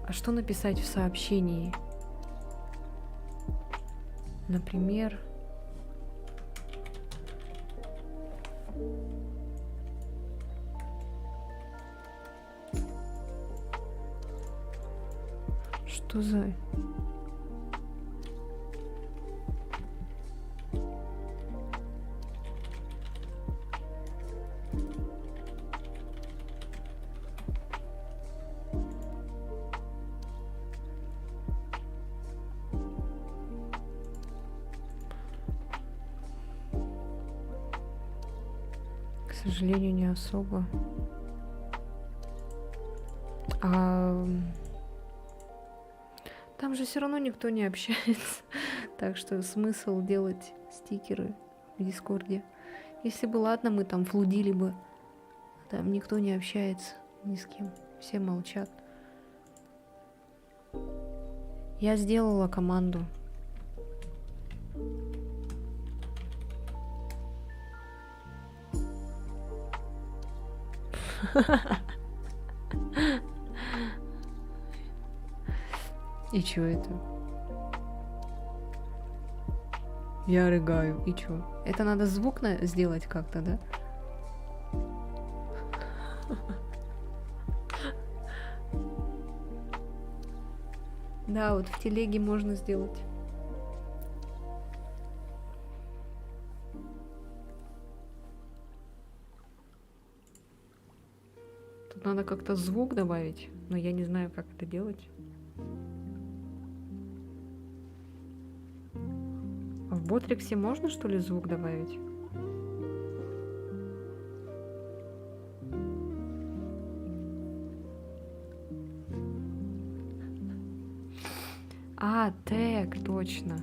А что написать в сообщении? Например... Что за... К сожалению, не особо. Там же все равно никто не общается. Так что смысл делать стикеры в Дискорде. Если бы, ладно, мы там флудили бы. Там никто не общается ни с кем. Все молчат. Я сделала команду. И чё это? Я рыгаю. И чё? Это надо звук сделать как-то, да? Да, вот в телеге можно сделать. Тут надо как-то звук добавить, но я не знаю, как это делать. А в Ботриксе можно, что ли, звук добавить? А, тег, точно.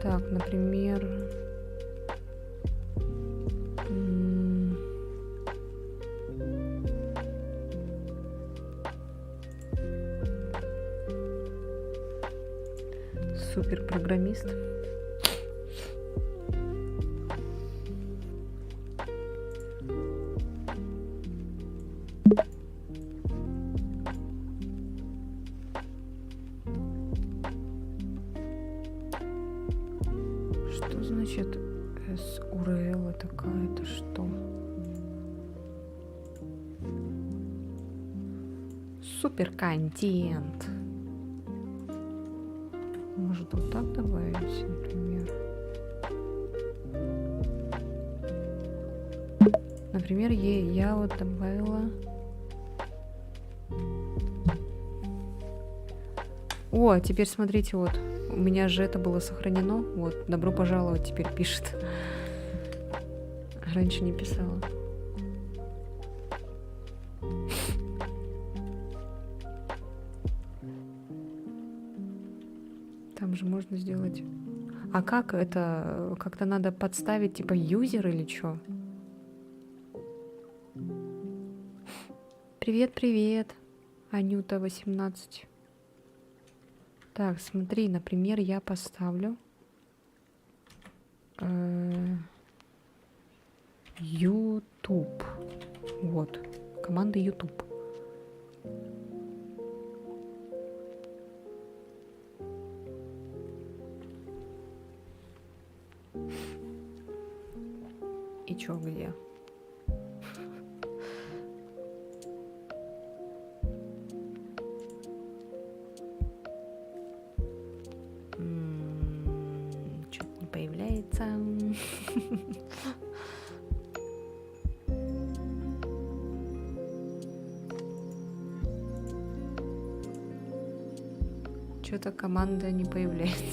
Так, например... Суперпрограммист. Что значит SURL? Это какая-то что? Суперконтент. Может, вот так добавить, например? Например, я вот добавила... О, теперь смотрите, вот. У меня же это было сохранено. Вот, добро пожаловать теперь пишет. Раньше не писала. Там же можно сделать... А как это? Как-то надо подставить, типа, юзер или что? Привет, привет. Анюта, 18. Так, смотри, например, я поставлю... YouTube. Вот. Команда YouTube. чё, где? Что-то не появляется. Что-то команда не появляется.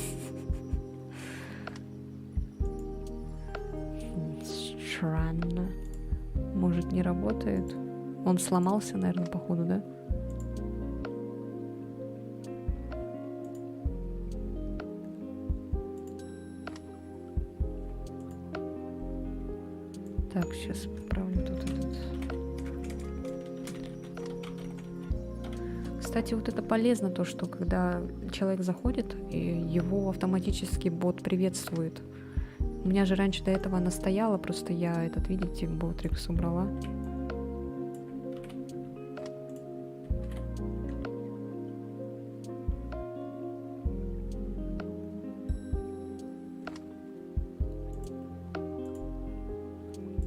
Странно. Может, не работает? Он сломался, наверное, походу, да? Так, сейчас поправлю тут этот. Кстати, вот это полезно, то, что когда человек заходит, и его автоматически бот приветствует. У меня же раньше до этого она стояла, просто я этот, видите, ботрикс убрала.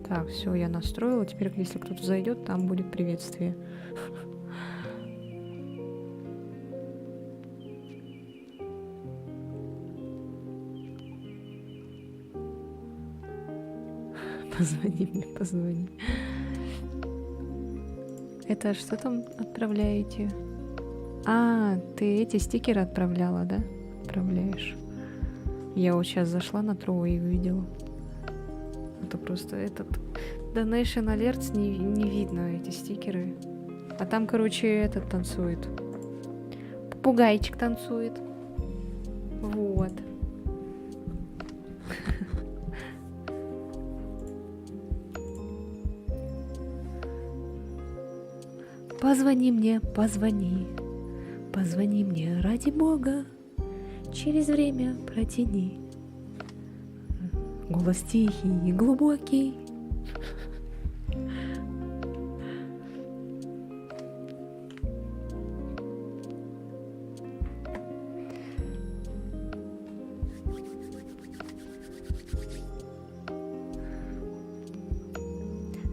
Так, все, я настроила. Теперь, если кто-то зайдет, там будет приветствие. Позвони мне, позвони. Это что там отправляете? А, ты эти стикеры отправляла, да? Отправляешь. Я вот сейчас зашла на Троу и увидела. Это просто этот Donation Alerts не видно, эти стикеры. А там, короче, этот танцует. Попугайчик танцует. Вот. Позвони мне, позвони. Позвони мне, ради Бога. Через время протяни. Голос тихий и глубокий.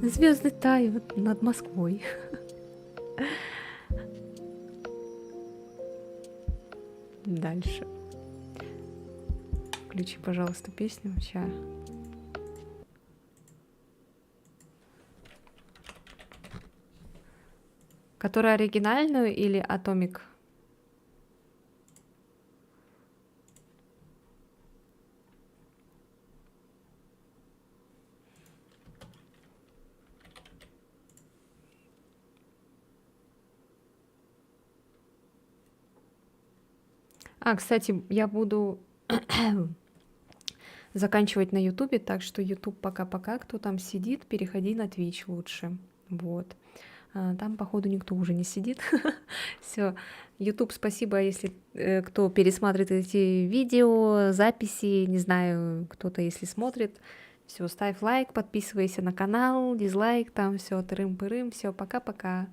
Звезды тают над Москвой. Дальше. Включи, пожалуйста, песню. Сейчас. Которую оригинальную или Атомик? А, кстати, я буду заканчивать на Ютубе, так что Ютуб пока-пока, кто там сидит, переходи на Твич лучше. Вот. Там, походу, никто уже не сидит. Все. Ютуб, спасибо, если кто пересматривает эти видео, записи, не знаю, кто-то, если смотрит. Все, ставь лайк, подписывайся на канал, дизлайк, там все, тырым-пырым, все, пока-пока.